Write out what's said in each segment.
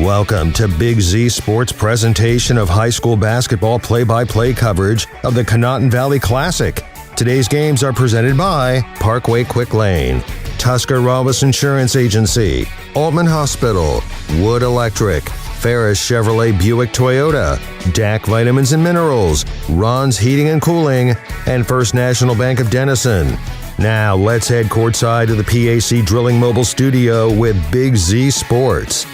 Welcome to Big Z Sports' presentation of high school basketball play-by-play coverage of the Conotton Valley Classic. Today's games are presented by Parkway Quick Lane, Tuscarawas Insurance Agency, Altman Hospital, Wood Electric, Ferris Chevrolet Buick Toyota, DAC Vitamins and Minerals, Ron's Heating and Cooling, and First National Bank of Denison. Now let's head courtside to the PAC Drilling Mobile Studio with Big Z Sports.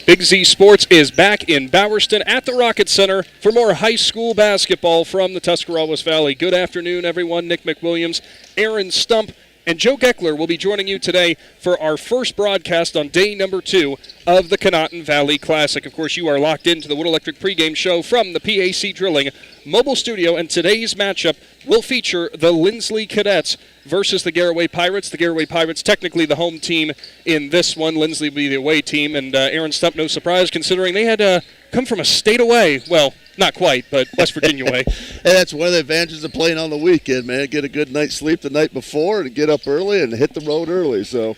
Big Z Sports is back in Bowerston at the Rocket Center for more high school basketball from the Tuscarawas Valley. Good afternoon, everyone. Nick McWilliams, Aaron Stump, and Joe Geckler will be joining you today for our first broadcast on day number 2 of the Conotton Valley Classic. Of course, you are locked into the Wood Electric pregame show from the PAC Drilling Mobile Studio, and today's matchup will feature the Linsly Cadets versus the Garaway Pirates. The Garaway Pirates technically the home team in this one. Linsly will be the away team, and Aaron Stump, no surprise considering they had come from a state away. Well, not quite, but West Virginia way. And that's one of the advantages of playing on the weekend, man. Get a good night's sleep the night before and get up early and hit the road early. So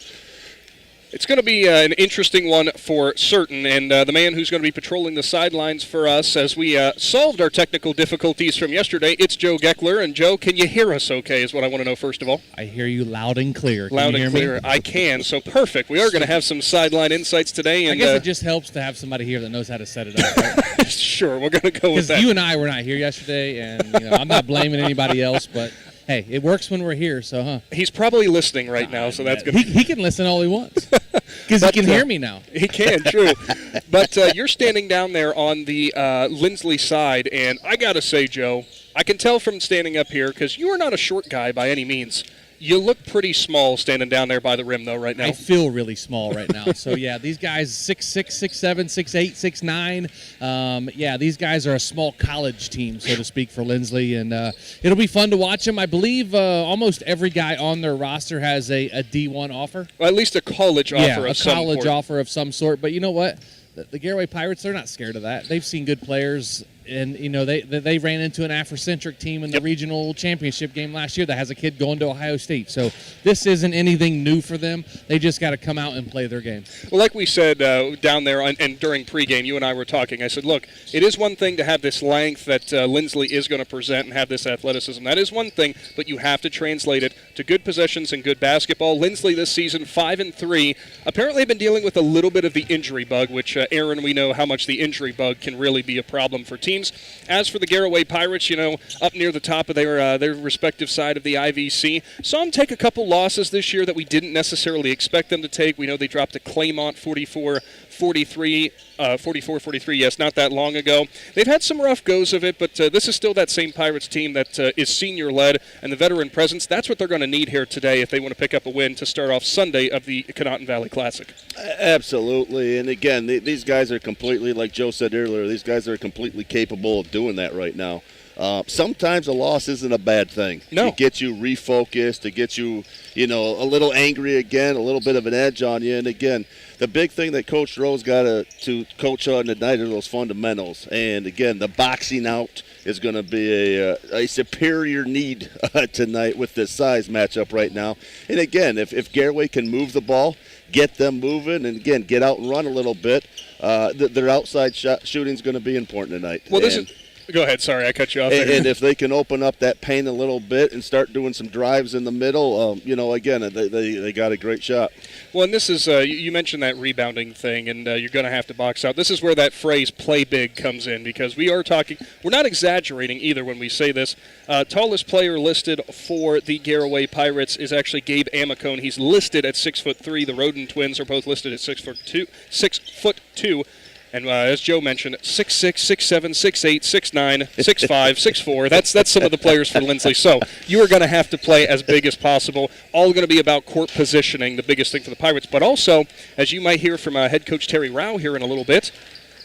it's going to be an interesting one for certain, and the man who's going to be patrolling the sidelines for us as we solved our technical difficulties from yesterday, it's Joe Geckler. And Joe, can you hear us okay is what I want to know first of all. I hear you loud and clear. Loud and clear. I can, so perfect. We are going to have some sideline insights today. And I guess it just helps to have somebody here that knows how to set it up, right? Sure, we're going to go with that. Because you and I were not here yesterday, and I'm not blaming anybody else, but hey, it works when we're here, so He's probly listening right now, so that's good. He can listen all he wants because he can hear me now. He can, true. But you're standing down there on the Linsly side, and I got to say, Joe, I can tell from standing up here, because you are not a short guy by any means. You look pretty small standing down there by the rim, though, right now. I feel really small right now. So, yeah, these guys 6'6", 6'7", 6'8", 6'9". Yeah, these guys are a small college team, so to speak, for Linsly. And it'll be fun to watch them. I believe almost every guy on their roster has a D1 offer. Well, at least a college offer of some sort. Yeah, a college offer of some sort. But you know what? The Garaway Pirates, they're not scared of that. They've seen good players. And, they ran into an Afrocentric team in the regional championship game last year that has a kid going to Ohio State. So this isn't anything new for them. They just got to come out and play their game. Well, like we said down there and during pregame, you and I were talking. I said, look, it is one thing to have this length that Linsly is going to present and have this athleticism. That is one thing, but you have to translate it to good possessions and good basketball. Linsly this season, 5-3. Apparently they've been dealing with a little bit of the injury bug, which, Aaron, we know how much the injury bug can really be a problem for teams. As for the Garaway Pirates, up near the top of their respective side of the IVC, saw them take a couple losses this year that we didn't necessarily expect them to take. We know they dropped to Claymont 44-43, yes, not that long ago. They've had some rough goes of it, but this is still that same Pirates team that is senior-led, and the veteran presence, that's what they're going to need here today if they want to pick up a win to start off Sunday of the Conotton Valley Classic. Absolutely, and again, these guys are completely, like Joe said earlier, these guys are completely capable of doing that right now. Sometimes a loss isn't a bad thing. No. It gets you refocused. It gets you, a little angry again, a little bit of an edge on you. And again, the big thing that Coach Rowe's got to coach on tonight are those fundamentals. And again, the boxing out is going to be a superior need tonight with this size matchup right now. And again, if Garaway can move the ball, get them moving, and again, get out and run a little bit, their outside shooting is going to be important tonight. Well, go ahead. Sorry, I cut you off there. And if they can open up that paint a little bit and start doing some drives in the middle, again, they got a great shot. Well, and this is, you mentioned that rebounding thing, and you're going to have to box out. This is where that phrase play big comes in, because we're not exaggerating either when we say this. Tallest player listed for the Garaway Pirates is actually Gabe Amicone. He's listed at 6'3". The Roden twins are both listed at 6'2". And as Joe mentioned, 6'6", 6'7", 6'8", 6'9", 6'5", 6'4". That's some of the players for Linsly. So you are going to have to play as big as possible. All going to be about court positioning, the biggest thing for the Pirates. But also, as you might hear from head coach Terry Rao here in a little bit,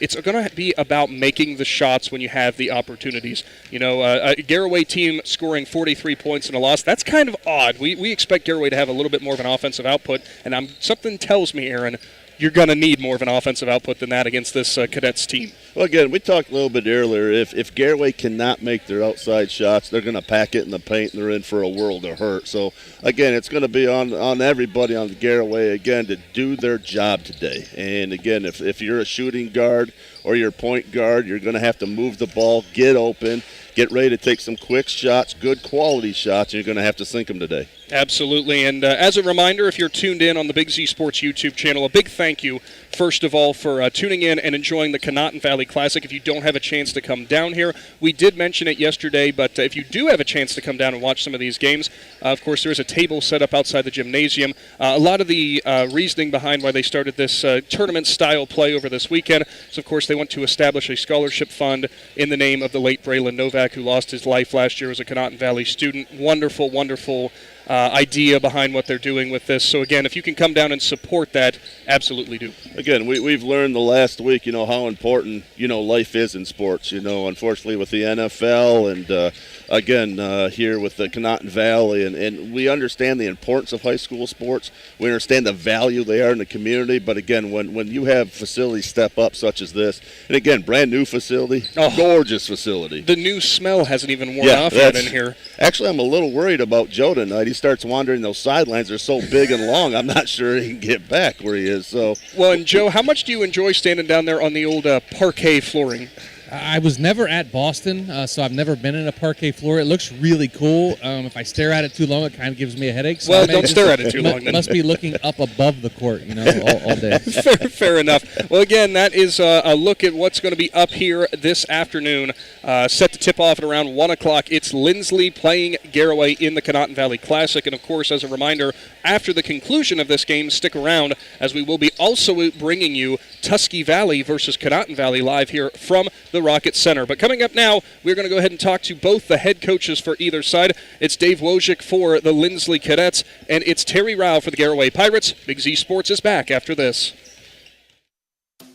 it's going to be about making the shots when you have the opportunities. A Garaway team scoring 43 points in a loss, that's kind of odd. We expect Garaway to have a little bit more of an offensive output, and something tells me, Aaron, you're going to need more of an offensive output than that against this Cadets team. Well, again, we talked a little bit earlier. If Garaway cannot make their outside shots, they're going to pack it in the paint, and they're in for a world of hurt. So, again, it's going to be on everybody on the Garaway, again, to do their job today. And, again, if you're a shooting guard or you're a point guard, you're going to have to move the ball, get open, get ready to take some quick shots, good quality shots, and you're going to have to sink them today. Absolutely. And as a reminder, if you're tuned in on the Big Z Sports YouTube channel, a big thank you, first of all, for tuning in and enjoying the Conotton Valley Classic. If you don't have a chance to come down here, we did mention it yesterday, but if you do have a chance to come down and watch some of these games, of course, there is a table set up outside the gymnasium. A lot of the reasoning behind why they started this tournament-style play over this weekend is, of course, they want to establish a scholarship fund in the name of the late Braylon Novak, who lost his life last year as a Conotton Valley student. Wonderful, wonderful idea behind what they're doing with this. So, again, if you can come down and support that, absolutely do. Again, we've learned the last week, how important, life is in sports. Unfortunately with the NFL and, again, here with the Conotton Valley. And we understand the importance of high school sports. We understand the value they are in the community. But, again, when you have facilities step up such as this, and, again, brand new facility, gorgeous facility. The new smell hasn't even worn off yet in here. Actually, I'm a little worried about Joe tonight. He starts wandering those sidelines. They're so big and long, I'm not sure he can get back where he is. So, well, and Joe, how much do you enjoy standing down there on the old parquet flooring? I was never at Boston, so I've never been in a parquet floor. It looks really cool. If I stare at it too long, it kind of gives me a headache. So well, don't stare at it too long. Then. Must be looking up above the court, all day. Fair enough. Well, again, that is a look at what's going to be up here this afternoon. Set to tip off at around 1 o'clock. It's Linsly playing Garaway in the Conotton Valley Classic. And, of course, as a reminder, after the conclusion of this game, stick around as we will be also bringing you Tusky Valley versus Conotton Valley live here from the Rocket Center. But coming up now, we're going to go ahead and talk to both the head coaches for either side. It's Dave Wojcik for the Linsly Cadets, and it's Terry Rao for the Garaway Pirates. Big Z Sports is back after this.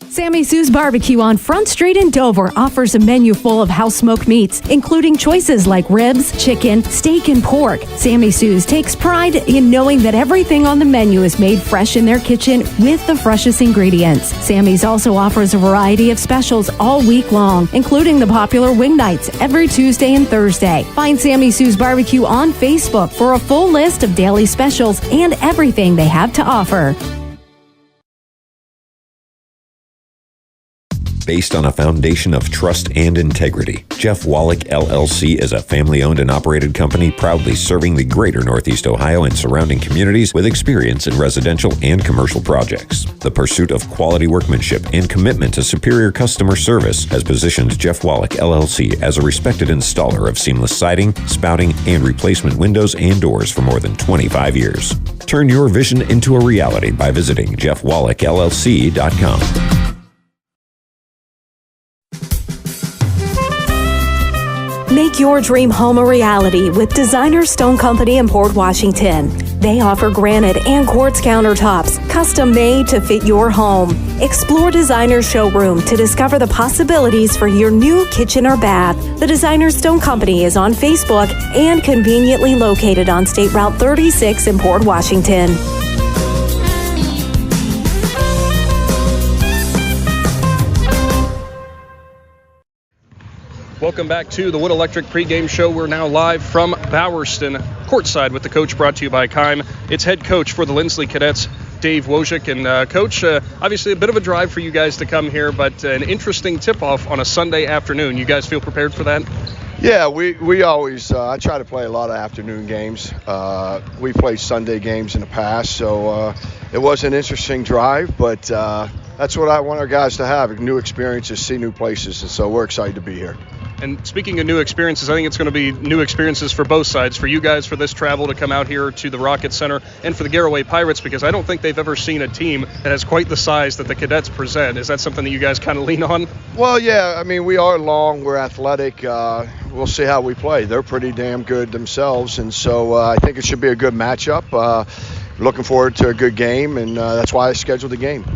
Sammy Sue's Barbecue on Front Street in Dover offers a menu full of house-smoked meats, including choices like ribs, chicken, steak, and pork. Sammy Sue's takes pride in knowing that everything on the menu is made fresh in their kitchen with the freshest ingredients. Sammy's also offers a variety of specials all week long, including the popular wing nights every Tuesday and Thursday. Find Sammy Sue's Barbecue on Facebook for a full list of daily specials and everything they have to offer. Based on a foundation of trust and integrity, Jeff Wallach LLC is a family-owned and operated company proudly serving the greater Northeast Ohio and surrounding communities with experience in residential and commercial projects. The pursuit of quality workmanship and commitment to superior customer service has positioned Jeff Wallach LLC as a respected installer of seamless siding, spouting, and replacement windows and doors for more than 25 years. Turn your vision into a reality by visiting jeffwallachllc.com. Make your dream home a reality with Designer Stone Company in Port Washington. They offer granite and quartz countertops, custom made to fit your home. Explore Designer's showroom to discover the possibilities for your new kitchen or bath. The Designer Stone Company is on Facebook and conveniently located on State Route 36 in Port Washington. Welcome back to the Wood Electric Pregame Show. We're now live from Bowerston, courtside with the coach, brought to you by Keim. It's head coach for the Linsly Cadets, Dave Wojcik. And Coach, obviously a bit of a drive for you guys to come here, but an interesting tip-off on a Sunday afternoon. You guys feel prepared for that? Yeah, we always, I try to play a lot of afternoon games. We played Sunday games in the past, so it was an interesting drive, but that's what I want our guys to have, new experiences, see new places, and so we're excited to be here. And speaking of new experiences, I think it's going to be new experiences for both sides, for you guys for this travel to come out here to the Rocket Center, and for the Garaway Pirates, because I don't think they've ever seen a team that has quite the size that the Cadets present. Is that something that you guys kind of lean on? Well, yeah, I mean, we are long, we're athletic. We'll see how we play. They're pretty damn good themselves, and so I think it should be a good matchup. Looking forward to a good game, and that's why I scheduled the game.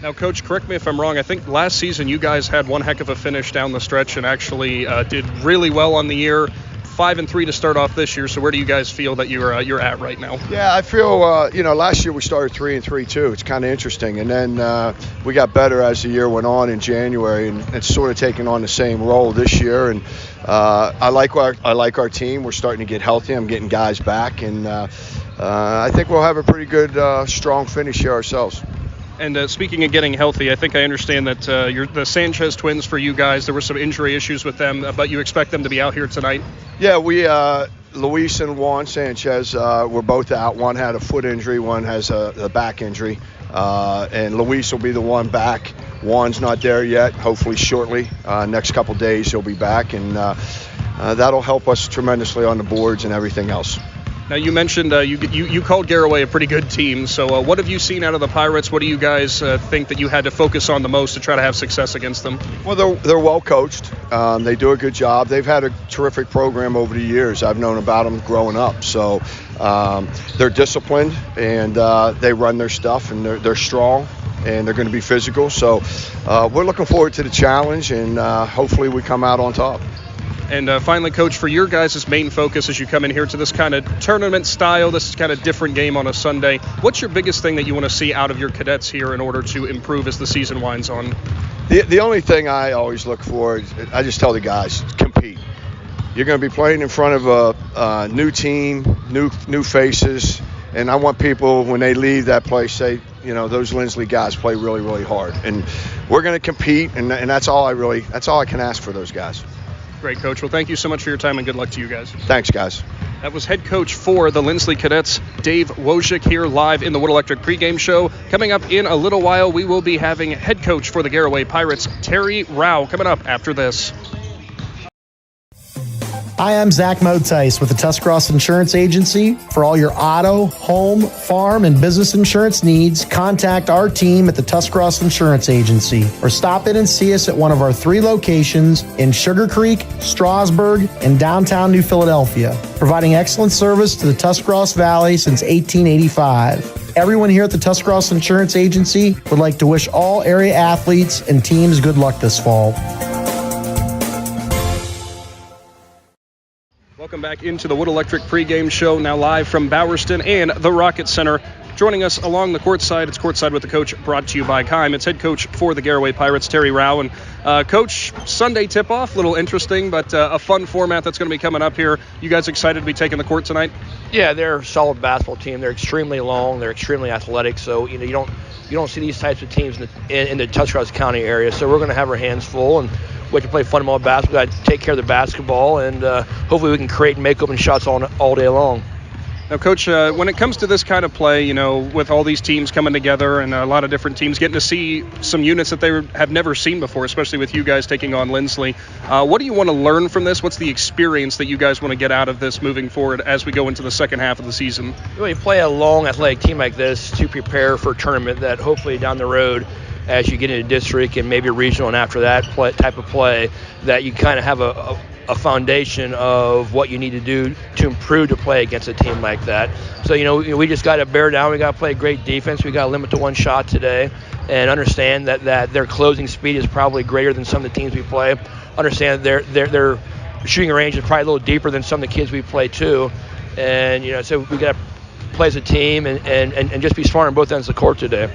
Now, Coach, correct me if I'm wrong. I think last season you guys had one heck of a finish down the stretch and actually did really well on the year. 5-3 to start off this year. So where do you guys feel that you're at right now? Yeah, I feel, last year we started 3-3 too. It's kind of interesting. And then we got better as the year went on in January, and it's sort of taken on the same role this year. And I like our team. We're starting to get healthy. I'm getting guys back, and I think we'll have a pretty good, strong finish here ourselves. And speaking of getting healthy, I think I understand that the Sanchez twins for you guys, there were some injury issues with them, but you expect them to be out here tonight? Yeah, Luis and Juan Sanchez were both out. One had a foot injury, one has a back injury. And Luis will be the one back. Juan's not there yet, hopefully shortly. Next couple days he'll be back, and that'll help us tremendously on the boards and everything else. Now, you mentioned you called Garaway a pretty good team. So what have you seen out of the Pirates? What do you guys think that you had to focus on the most to try to have success against them? Well, they're well coached. They do a good job. They've had a terrific program over the years. I've known about them growing up. So they're disciplined, and they run their stuff, and they're strong, and they're going to be physical. So we're looking forward to the challenge, and hopefully we come out on top. And finally, Coach, for your guys' main focus as you come in here to this kind of tournament style, this kind of different game on a Sunday, what's your biggest thing that you want to see out of your cadets here in order to improve as the season winds on? The only thing I always look for, I just tell the guys, compete. You're going to be playing in front of a new team, new faces, and I want people, when they leave that place, say, those Linsly guys play really, really hard. And we're going to compete, and that's all I can ask for those guys. Great, Coach. Well, thank you so much for your time, and good luck to you guys. Thanks, guys. That was head coach for the Linsly Cadets, Dave Wojcik, here live in the Wood Electric pregame show. Coming up in a little while, we will be having head coach for the Garaway Pirates, Terry Rao, coming up after this. Hi, I'm Zach Motice with the Tuscarawas Insurance Agency. For all your auto, home, farm, and business insurance needs, contact our team at the Tuscarawas Insurance Agency or stop in and see us at one of our 3 locations in Sugar Creek, Strasburg, and downtown New Philadelphia, providing excellent service to the Tuscarawas Valley since 1885. Everyone here at the Tuscarawas Insurance Agency would like to wish all area athletes and teams good luck this fall. Welcome back into the Wood Electric pregame show, now live from Bowerston and the Rocket Center. Joining us along the courtside, it's Courtside with the Coach, brought to you by Keim. It's head coach for the Garaway Pirates, Terry Rao. And Coach, Sunday tip-off, a little interesting, but a fun format that's going to be coming up here. You guys excited to be taking the court tonight? Yeah, they're a solid basketball team. They're extremely long. They're extremely athletic. So you don't see these types of teams in the Tuscarawas County area. So we're going to have our hands full, and we have to play fundamental basketball. We got to take care of the basketball, and hopefully we can create and make open shots all day long. Now, Coach, when it comes to this kind of play, with all these teams coming together and a lot of different teams getting to see some units that they have never seen before, especially with you guys taking on Linsly, what do you want to learn from this? What's the experience that you guys want to get out of this moving forward as we go into the second half of the season? You play a long athletic team like this to prepare for a tournament that hopefully down the road, as you get into district and maybe regional and after that type of play, that you kind of have a foundation of what you need to do to improve to play against a team like that. So, we just got to bear down. We got to play great defense. We got to limit to one shot today and understand that their closing speed is probably greater than some of the teams we play. Understand their shooting range is probably a little deeper than some of the kids we play too. And, so we got to play as a team and just be smart on both ends of the court today.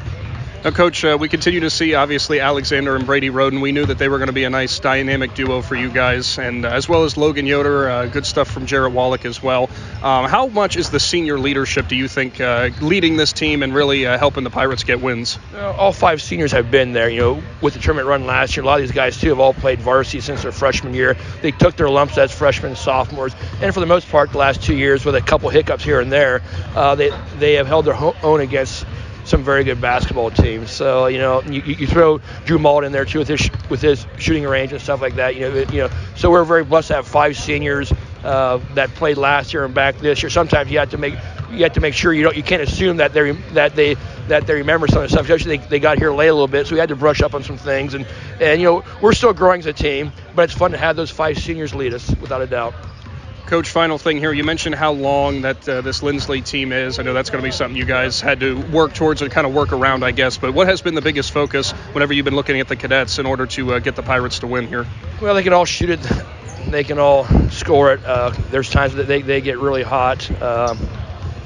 Now, Coach, we continue to see, obviously, Alexander and Brady Roden. We knew that they were going to be a nice dynamic duo for you guys, and as well as Logan Yoder, good stuff from Jarrett Wallach as well. How much is the senior leadership, do you think, leading this team and really helping the Pirates get wins? All 5 seniors have been there. With the tournament run last year, a lot of these guys, too, have all played varsity since their freshman year. They took their lumps as freshmen and sophomores, and for the most part, the last 2 years, with a couple hiccups here and there, they have held their own against some very good basketball teams. So you throw Drew Malt in there too with his shooting range and stuff like that. So we're very blessed to have 5 seniors that played last year and back this year. Sometimes you have to make sure you can't assume that they remember some of the stuff. Especially they got here late a little bit, so we had to brush up on some things. And we're still growing as a team, but it's fun to have those 5 seniors lead us without a doubt. Coach, final thing here. You mentioned how long that this Linsly team is. I know that's going to be something you guys had to work towards and kind of work around, I guess. But what has been the biggest focus whenever you've been looking at the cadets in order to get the Pirates to win here? Well, they can all shoot it they can all score it. There's times that they get really hot.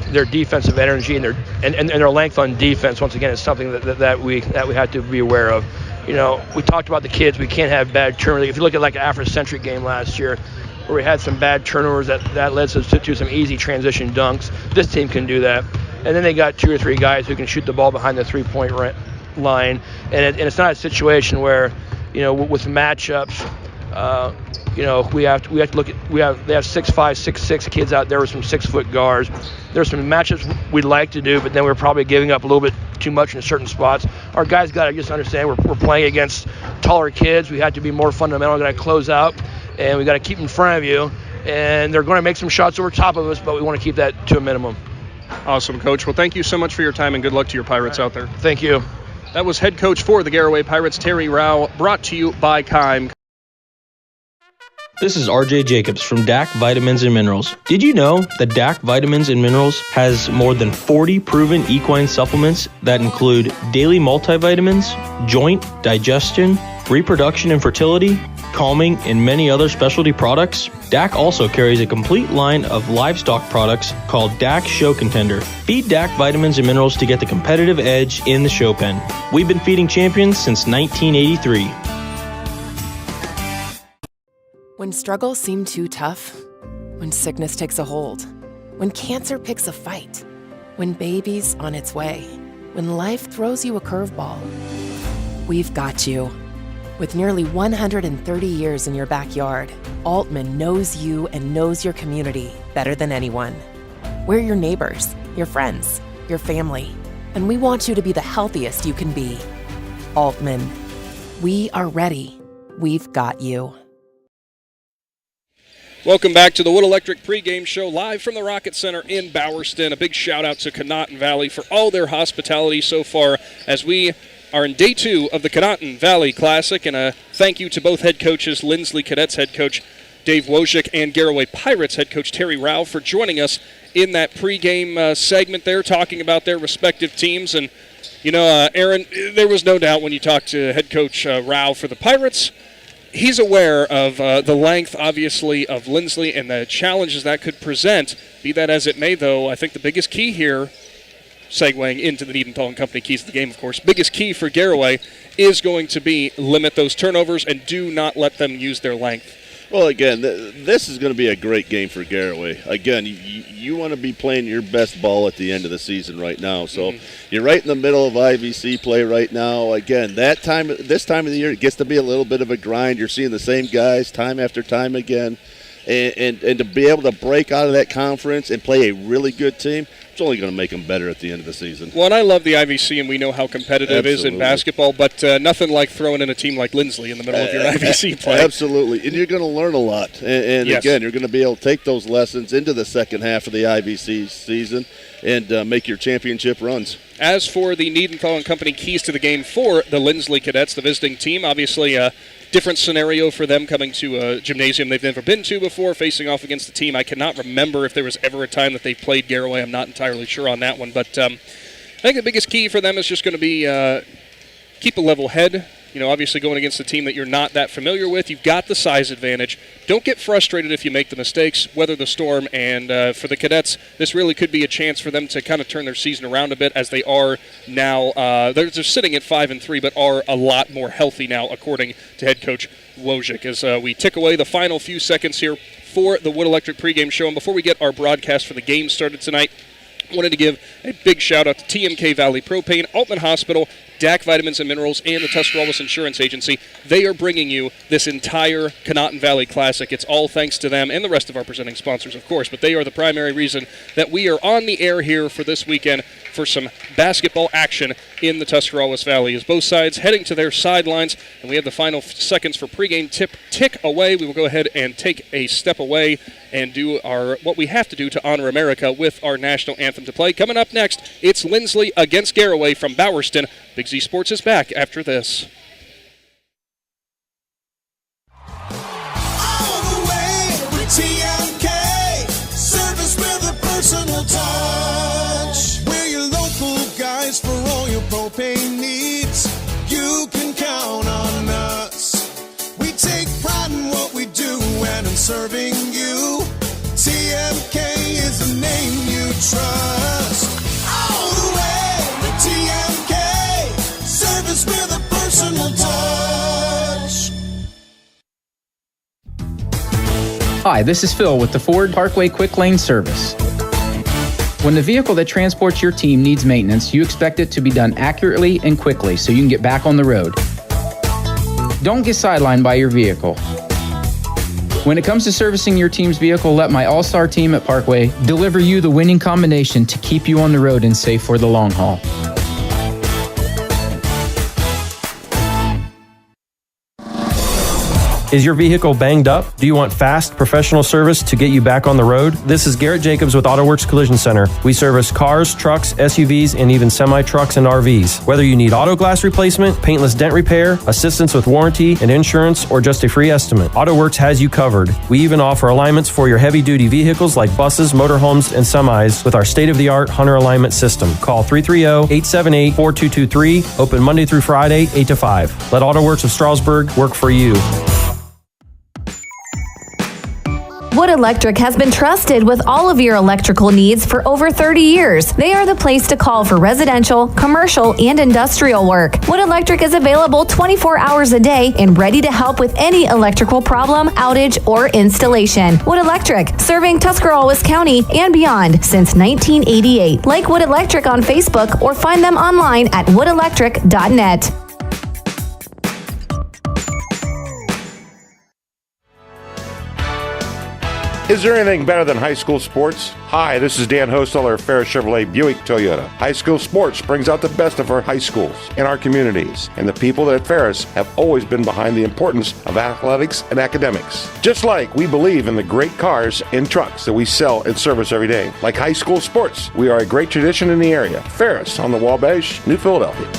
Their defensive energy and their length on defense, once again, is something that we have to be aware of. We talked about the kids. We can't have bad turnovers. If you look at like an Afrocentric game last year, where we had some bad turnovers that led us to some easy transition dunks, this team can do that. And then they got 2 or 3 guys who can shoot the ball behind the 3-point line. And it's not a situation where, with matchups, we have to look at they have 6'5", 6'6" kids out there with some 6-foot guards. There's some matchups we'd like to do, but then we're probably giving up a little bit too much in certain spots. Our guys got to just understand we're playing against taller kids. We have to be more fundamental. Got to close out, and we got to keep in front of you. And they're going to make some shots over top of us, but we want to keep that to a minimum. Awesome, Coach. Well, thank you so much for your time, and good luck to your Pirates out there. Thank you. That was head coach for the Garaway Pirates, Terry Rao, brought to you by Kime. This is RJ Jacobs from DAC Vitamins and Minerals. Did you know that DAC Vitamins and Minerals has more than 40 proven equine supplements that include daily multivitamins, joint, digestion, reproduction and fertility, calming, and many other specialty products? DAC also carries a complete line of livestock products called DAC Show Contender. Feed DAC Vitamins and Minerals to get the competitive edge in the show pen. We've been feeding champions since 1983. When struggles seem too tough, when sickness takes a hold, when cancer picks a fight, when baby's on its way, when life throws you a curveball, we've got you. With nearly 130 years in your backyard, Altman knows you and knows your community better than anyone. We're your neighbors, your friends, your family, and we want you to be the healthiest you can be. Altman, we are ready. We've got you. Welcome back to the Wood Electric pregame show, live from the Rocket Center in Bowerston. A big shout out to Conotton Valley for all their hospitality so far as we are in day 2 of the Conotton Valley Classic. And a thank you to both head coaches, Linsly Cadets head coach Dave Wojcik and Garaway Pirates head coach Terry Rao, for joining us in that pregame segment there, talking about their respective teams. And, Aaron, there was no doubt when you talked to head coach Rao for the Pirates, he's aware of the length, obviously, of Linsly and the challenges that could present. Be that as it may, though, I think the biggest key here, segueing into the Needenthal and Company keys of the game, of course, biggest key for Garaway is going to be limit those turnovers and do not let them use their length. Well, again, this is going to be a great game for Garaway. Again, you want to be playing your best ball at the end of the season right now. So you're right in the middle of IVC play right now. Again, this time of the year, it gets to be a little bit of a grind. You're seeing the same guys time after time again. And to be able to break out of that conference and play a really good team, it's only going to make them better at the end of the season. Well, and I love the IVC, and we know how competitive it is in basketball, but nothing like throwing in a team like Linsly in the middle of your IVC play. Absolutely, and you're going to learn a lot. And yes, again, you're going to be able to take those lessons into the second half of the IVC season and make your championship runs. As for the Needenthal and Company keys to the game for the Linsly Cadets, the visiting team, obviously different scenario for them coming to a gymnasium they've never been to before, facing off against the team. I cannot remember if there was ever a time that they played Garaway. I'm not entirely sure on that one. But I think the biggest key for them is just going to be keep a level head. Obviously going against a team that you're not that familiar with. You've got the size advantage. Don't get frustrated if you make the mistakes. Weather the storm. And for the Cadets, this really could be a chance for them to kind of turn their season around a bit, as they are now. They're sitting at 5-3, but are a lot more healthy now, according to head coach Wojcik. As we tick away the final few seconds here for the Wood Electric pregame show. And before we get our broadcast for the game started tonight, I wanted to give a big shout-out to TMK Valley Propane, Altman Hospital, DAC Vitamins and Minerals, and the Tuscarawas Insurance Agency. They are bringing you this entire Conotton Valley Classic. It's all thanks to them and the rest of our presenting sponsors, of course, but they are the primary reason that we are on the air here for this weekend for some basketball action in the Tuscarawas Valley. As both sides heading to their sidelines, and we have the final seconds for pregame tick away. We will go ahead and take a step away and do what we have to do to honor America with our national anthem to play. Coming up next, it's Linsly against Garaway from Bowerston. Big Z Sports is back after this. All the way with TMK, service with a personal touch. We're your local guys for all your propane needs. You can count on us. We take pride in what we do and serving you. TMK is the name you trust. All the way with TMK, service with a personal touch. Hi, this is Phil with the Ford Parkway Quick Lane Service. When the vehicle that transports your team needs maintenance, you expect it to be done accurately and quickly so you can get back on the road. Don't get sidelined by your vehicle. When it comes to servicing your team's vehicle, let my all-star team at Parkway deliver you the winning combination to keep you on the road and safe for the long haul. Is your vehicle banged up? Do you want fast, professional service to get you back on the road? This is Garrett Jacobs with AutoWorks Collision Center. We service cars, trucks, SUVs, and even semi-trucks and RVs. Whether you need auto glass replacement, paintless dent repair, assistance with warranty and insurance, or just a free estimate, AutoWorks has you covered. We even offer alignments for your heavy-duty vehicles like buses, motorhomes, and semis with our state-of-the-art Hunter alignment system. Call 330-878-4223. Open Monday through Friday, 8 to 5. Let AutoWorks of Strasburg work for you. Wood Electric has been trusted with all of your electrical needs for over 30 years. They are the place to call for residential, commercial, and industrial work. Wood Electric is available 24 hours a day and ready to help with any electrical problem, outage, or installation. Wood Electric, serving Tuscarawas County and beyond since 1988. Like Wood Electric on Facebook or find them online at woodelectric.net. Is there anything better than high school sports? Hi, this is Dan Hosteller of Ferris Chevrolet Buick Toyota. High school sports brings out the best of our high schools and our communities, and the people at Ferris have always been behind the importance of athletics and academics. Just like we believe in the great cars and trucks that we sell and service every day. Like high school sports, we are a great tradition in the area. Ferris on the Wabash, New Philadelphia.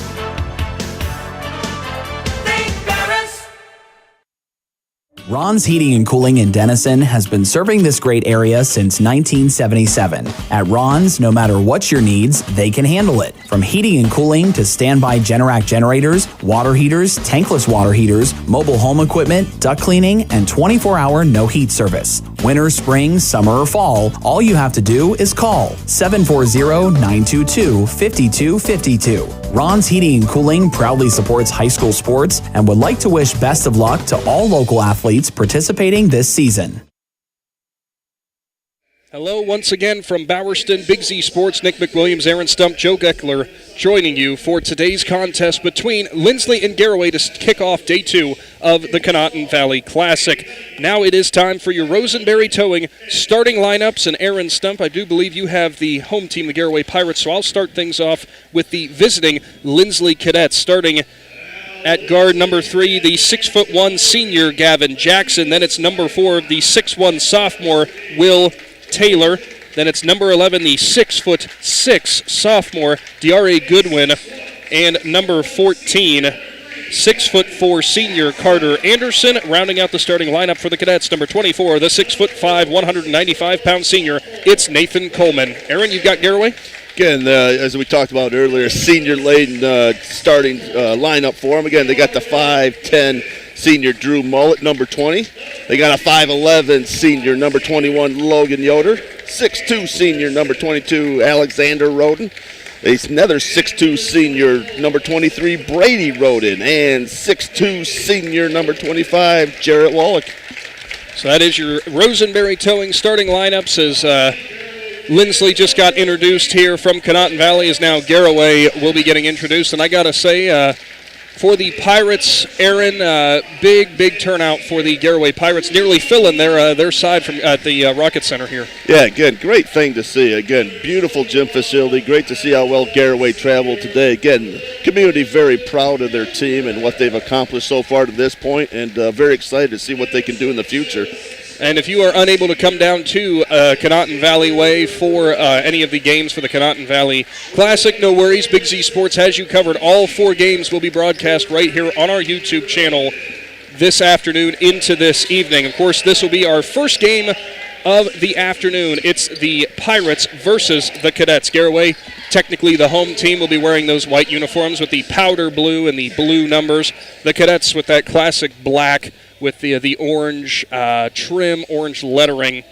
Ron's Heating and Cooling in Denison has been serving this great area since 1977. At Ron's, no matter what your needs, they can handle it. From heating and cooling to standby Generac generators, water heaters, tankless water heaters, mobile home equipment, duct cleaning, and 24-hour no-heat service. Winter, spring, summer, or fall, all you have to do is call 740-922-5252. Ron's Heating and Cooling proudly supports high school sports and would like to wish best of luck to all local athletes participating this season. Hello once again from Bowerston, Big Z Sports, Nick McWilliams, Aaron Stump, Joe Geckler joining you for today's contest between Linsly and Garaway to kick off day 2 of the Conotton Valley Classic. Now it is time for your Rosenberry Towing starting lineups, and Aaron Stump, I do believe you have the home team, the Garaway Pirates, so I'll start things off with the visiting Linsly Cadets, starting at guard number 3, the 6'1" senior Gavin Jackson. Then it's number 4, the 6'1" sophomore Will Taylor. Then it's number 11, the 6'6" sophomore DeAre Goodwin. And number 14, 6'4" senior Carter Anderson. Rounding out the starting lineup for the Cadets, number 24, the 6'5", 195-pound senior, it's Nathan Coleman. Aaron, you've got Garaway? Again, as we talked about earlier, senior-laden starting lineup for them. Again, they got the 5'10" senior Drew Mullet, number 20. They got a 5'11" senior, number 21, Logan Yoder. 6'2" senior, number 22, Alexander Roden. Another 6'2" senior, number 23, Brady Roden. And 6'2" senior, number 25, Jarrett Wallach. So that is your Rosenberry Towing starting lineups as Linsly just got introduced here from Conotton Valley, as now Garaway will be getting introduced. And I got to say, for the Pirates, Aaron, big turnout for the Garaway Pirates, nearly filling their side from at the Rocket Center here. Yeah, again, great thing to see. Again, beautiful gym facility. Great to see how well Garaway traveled today. Again, community very proud of their team and what they've accomplished so far to this point, and very excited to see what they can do in the future. And if you are unable to come down to Conotton Valley Way for any of the games for the Conotton Valley Classic, no worries. Big Z Sports has you covered. All 4 games will be broadcast right here on our YouTube channel this afternoon into this evening. Of course, this will be our first game of the afternoon. It's the Pirates versus the Cadets. Garaway, technically the home team, will be wearing those white uniforms with the powder blue and the blue numbers. The Cadets with that classic black with the orange trim, orange lettering.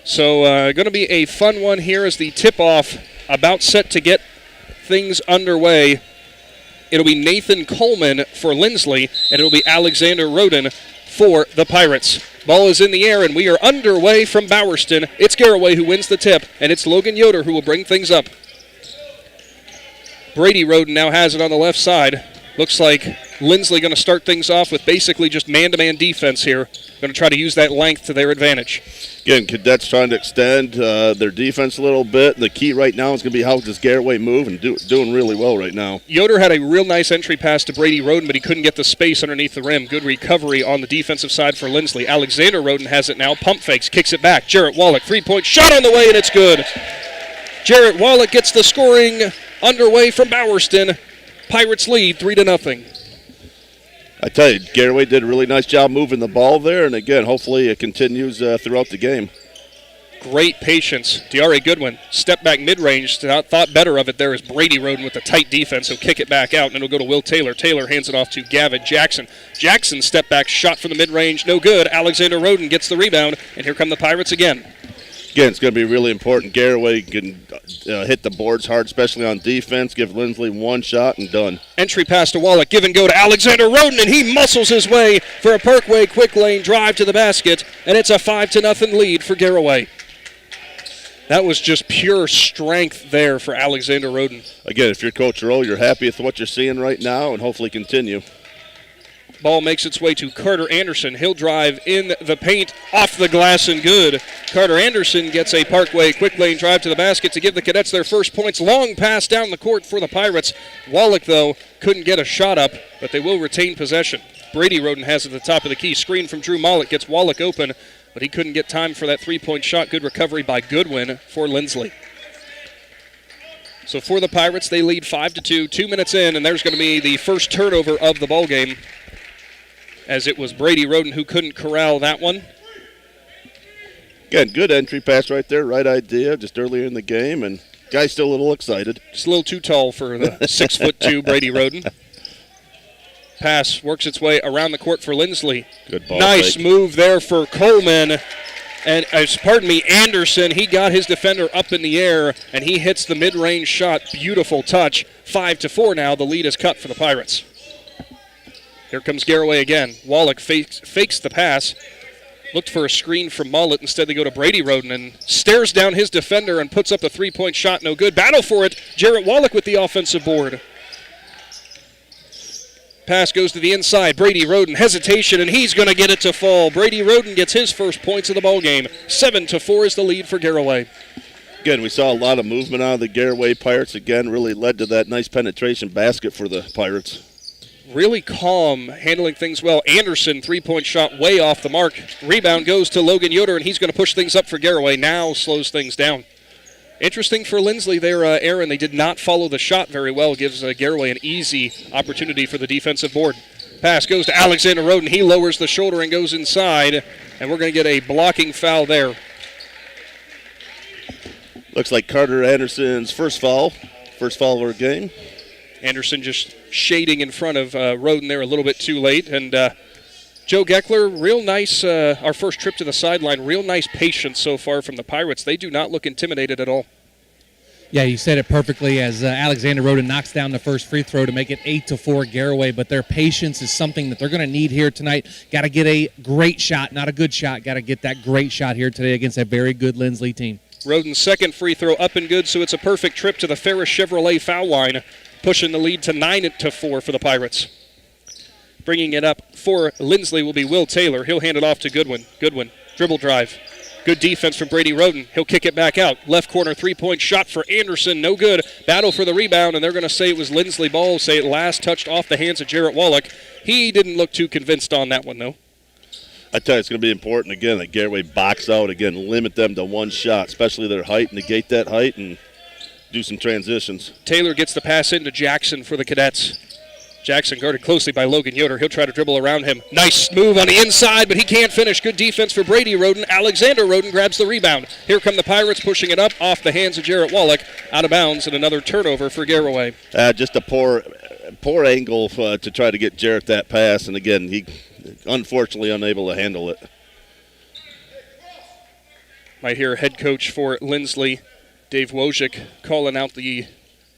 So going to be a fun one here as the tip-off about set to get things underway. It'll be Nathan Coleman for Linsly, and it'll be Alexander Roden for the Pirates. Ball is in the air, and we are underway from Bowerston. It's Garaway who wins the tip, and it's Logan Yoder who will bring things up. Brady Roden now has it on the left side. Looks like Linsly going to start things off with basically just man-to-man defense here. Going to try to use that length to their advantage. Again, Cadets trying to extend their defense a little bit. The key right now is going to be how does Garaway move, and doing really well right now. Yoder had a real nice entry pass to Brady Roden, but he couldn't get the space underneath the rim. Good recovery on the defensive side for Linsly. Alexander Roden has it now. Pump fakes, kicks it back. Jarrett Wallach, three-point shot on the way, and it's good. Jarrett Wallach gets the scoring underway from Bowerston. Pirates lead 3-0. I tell you, Garaway did a really nice job moving the ball there, and again, hopefully it continues throughout the game. Great patience. Diarra Goodwin, step back mid-range, thought better of it there as Brady Roden with the tight defense. He'll kick it back out, and it'll go to Will Taylor. Taylor hands it off to Gavin Jackson. Jackson, step back shot from the mid-range, no good. Alexander Roden gets the rebound, and here come the Pirates again. Again, it's going to be really important. Garaway can hit the boards hard, especially on defense. Give Linsly one shot and done. Entry pass to Wallach. Give and go to Alexander Roden, and he muscles his way for a Parkway quick lane drive to the basket, and it's a 5-0 lead for Garaway. That was just pure strength there for Alexander Roden. Again, if you're Coach Rowe, you're happy with what you're seeing right now and hopefully continue. Ball makes its way to Carter Anderson. He'll drive in the paint, off the glass and good. Carter Anderson gets a Parkway quick lane drive to the basket to give the Cadets their first points. Long pass down the court for the Pirates. Wallach, though, couldn't get a shot up, but they will retain possession. Brady Roden has it at the top of the key. Screen from Drew Mollett gets Wallach open, but he couldn't get time for that three-point shot. Good recovery by Goodwin for Linsly. So for the Pirates, they lead 5-2. 2 minutes in, and there's going to be the first turnover of the ballgame, as it was Brady Roden who couldn't corral that one. Again, good entry pass right there, right idea, just earlier in the game, and guy's still a little excited. Just a little too tall for the 6'2" Brady Roden. Pass works its way around the court for Linsly. Good ball. Nice fake. move there for Coleman. And, Anderson, he got his defender up in the air, and he hits the mid-range shot. Beautiful touch. 5-4 now. The lead is cut for the Pirates. Here comes Garaway again. Wallach fakes the pass. Looked for a screen from Mollett. Instead, they go to Brady Roden and stares down his defender and puts up a three-point shot. No good. Battle for it. Jarrett Wallach with the offensive board. Pass goes to the inside. Brady Roden, hesitation, and he's going to get it to fall. Brady Roden gets his first points of the ballgame. 7-4 is the lead for Garaway. Again, we saw a lot of movement out of the Garaway Pirates. Again, really led to that nice penetration basket for the Pirates. Really calm, handling things well. Anderson, three-point shot way off the mark. Rebound goes to Logan Yoder, and he's going to push things up for Garaway. Now slows things down. Interesting for Linsly there, Aaron. They did not follow the shot very well. Gives Garaway an easy opportunity for the defensive board. Pass goes to Alexander Roden. He lowers the shoulder and goes inside, and we're going to get a blocking foul there. Looks like Carter Anderson's first foul of our game. Anderson just shading in front of Roden there a little bit too late. And Joe Geckler, real nice, our first trip to the sideline, real nice patience so far from the Pirates. They do not look intimidated at all. Yeah, you said it perfectly as Alexander Roden knocks down the first free throw to make it 8-4 Garaway, but their patience is something that they're going to need here tonight. Got to get a great shot, not a good shot. Got to get that great shot here today against a very good Linsly team. Roden's second free throw up and good, so it's a perfect trip to the Ferris Chevrolet foul line, pushing the lead to 9-4 for the Pirates. Bringing it up for Linsly will be Will Taylor. He'll hand it off to Goodwin. Goodwin, dribble drive. Good defense from Brady Roden. He'll kick it back out. Left corner three-point shot for Anderson. No good. Battle for the rebound, and they're going to say it was Linsly ball. Say it last touched off the hands of Jarrett Wallach. He didn't look too convinced on that one, though. I tell you, it's going to be important, again, that Garaway box out, again, limit them to one shot, especially their height, negate that height, and do some transitions. Taylor gets the pass into Jackson for the Cadets. Jackson guarded closely by Logan Yoder. He'll try to dribble around him. Nice move on the inside, but he can't finish. Good defense for Brady Roden. Alexander Roden grabs the rebound. Here come the Pirates pushing it up off the hands of Jarrett Wallach. Out of bounds, and another turnover for Garaway. Just a poor angle to try to get Jarrett that pass, and again, he unfortunately unable to handle it. Might hear head coach for Linsly, Dave Wojcik, calling out the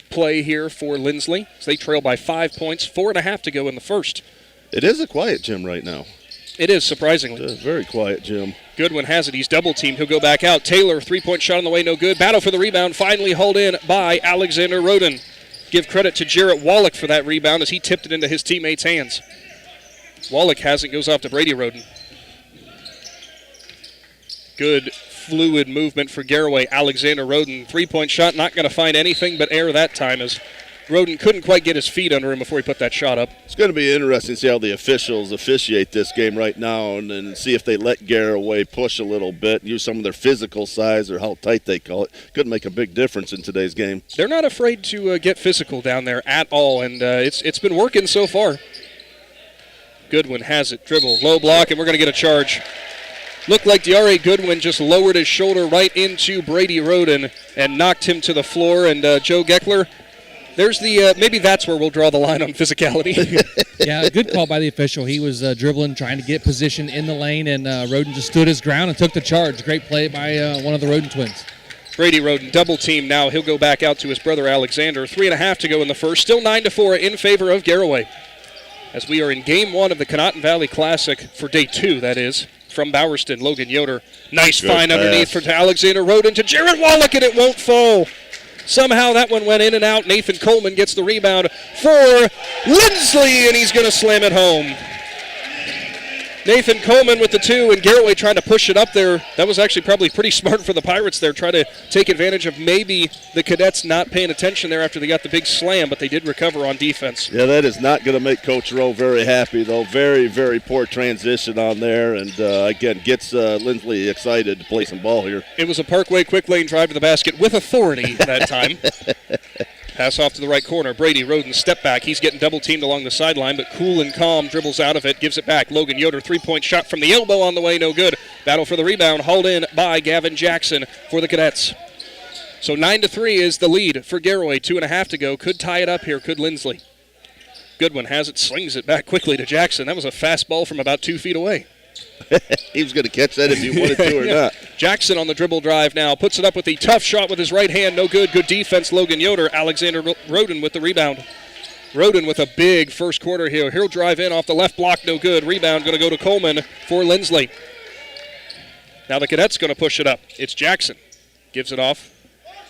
play here for Linsly. So they trail by 5 points, 4.5 to go in the first. It is a quiet gym right now. It is, surprisingly. It's a very quiet gym. Goodwin has it. He's double-teamed. He'll go back out. Taylor, three-point shot on the way, no good. Battle for the rebound, finally hauled in by Alexander Roden. Give credit to Jarrett Wallach for that rebound as he tipped it into his teammates' hands. Wallach has it, goes off to Brady Roden. Good fluid movement for Garaway. Alexander Roden, three-point shot, not going to find anything but air that time as Roden couldn't quite get his feet under him before he put that shot up. It's going to be interesting to see how the officials officiate this game right now and see if they let Garaway push a little bit, use some of their physical size or how tight they call it. Could make a big difference in today's game. They're not afraid to get physical down there at all, and it's been working so far. Goodwin has it, dribble, low block, and we're going to get a charge. Looked like DeAre Goodwin just lowered his shoulder right into Brady Roden and knocked him to the floor. And Joe Geckler, there's the maybe that's where we'll draw the line on physicality. Yeah, good call by the official. He was dribbling, trying to get position in the lane, and Roden just stood his ground and took the charge. Great play by one of the Roden twins. Brady Roden, double team now. He'll go back out to his brother Alexander. 3.5 to go in the first. Still 9-4 in favor of Garaway. As we are in game one of the Conotton Valley Classic for day 2, that is. From Bowerston, Logan Yoder. Nice good find pass underneath for Alexander Roden to Jarrett Wallach, and it won't fall. Somehow that one went in and out. Nathan Coleman gets the rebound for Linsly, and he's going to slam it home. Nathan Coleman with the 2, and Garaway trying to push it up there. That was actually probably pretty smart for the Pirates there, try to take advantage of maybe the Cadets not paying attention there after they got the big slam, but they did recover on defense. Yeah, that is not going to make Coach Rowe very happy, though. Very, very poor transition on there, and again, gets Linsly excited to play some ball here. It was a Parkway quick lane drive to the basket with authority that time. Pass off to the right corner. Brady Roden step back. He's getting double teamed along the sideline, but cool and calm dribbles out of it, gives it back. Logan Yoder, three-point shot from the elbow on the way, no good. Battle for the rebound, hauled in by Gavin Jackson for the Cadets. So 9-3 is the lead for Garaway. 2.5 to go. Could tie it up here, could Linsly. Goodwin has it, slings it back quickly to Jackson. That was a fast ball from about 2 feet away. He was going to catch that if he wanted to or not. Jackson on the dribble drive now. Puts it up with the tough shot with his right hand. No good. Good defense, Logan Yoder. Alexander Roden with the rebound. Roden with a big first quarter here. He'll drive in off the left block. No good. Rebound going to go to Coleman for Linsly. Now the Cadets going to push it up. It's Jackson. Gives it off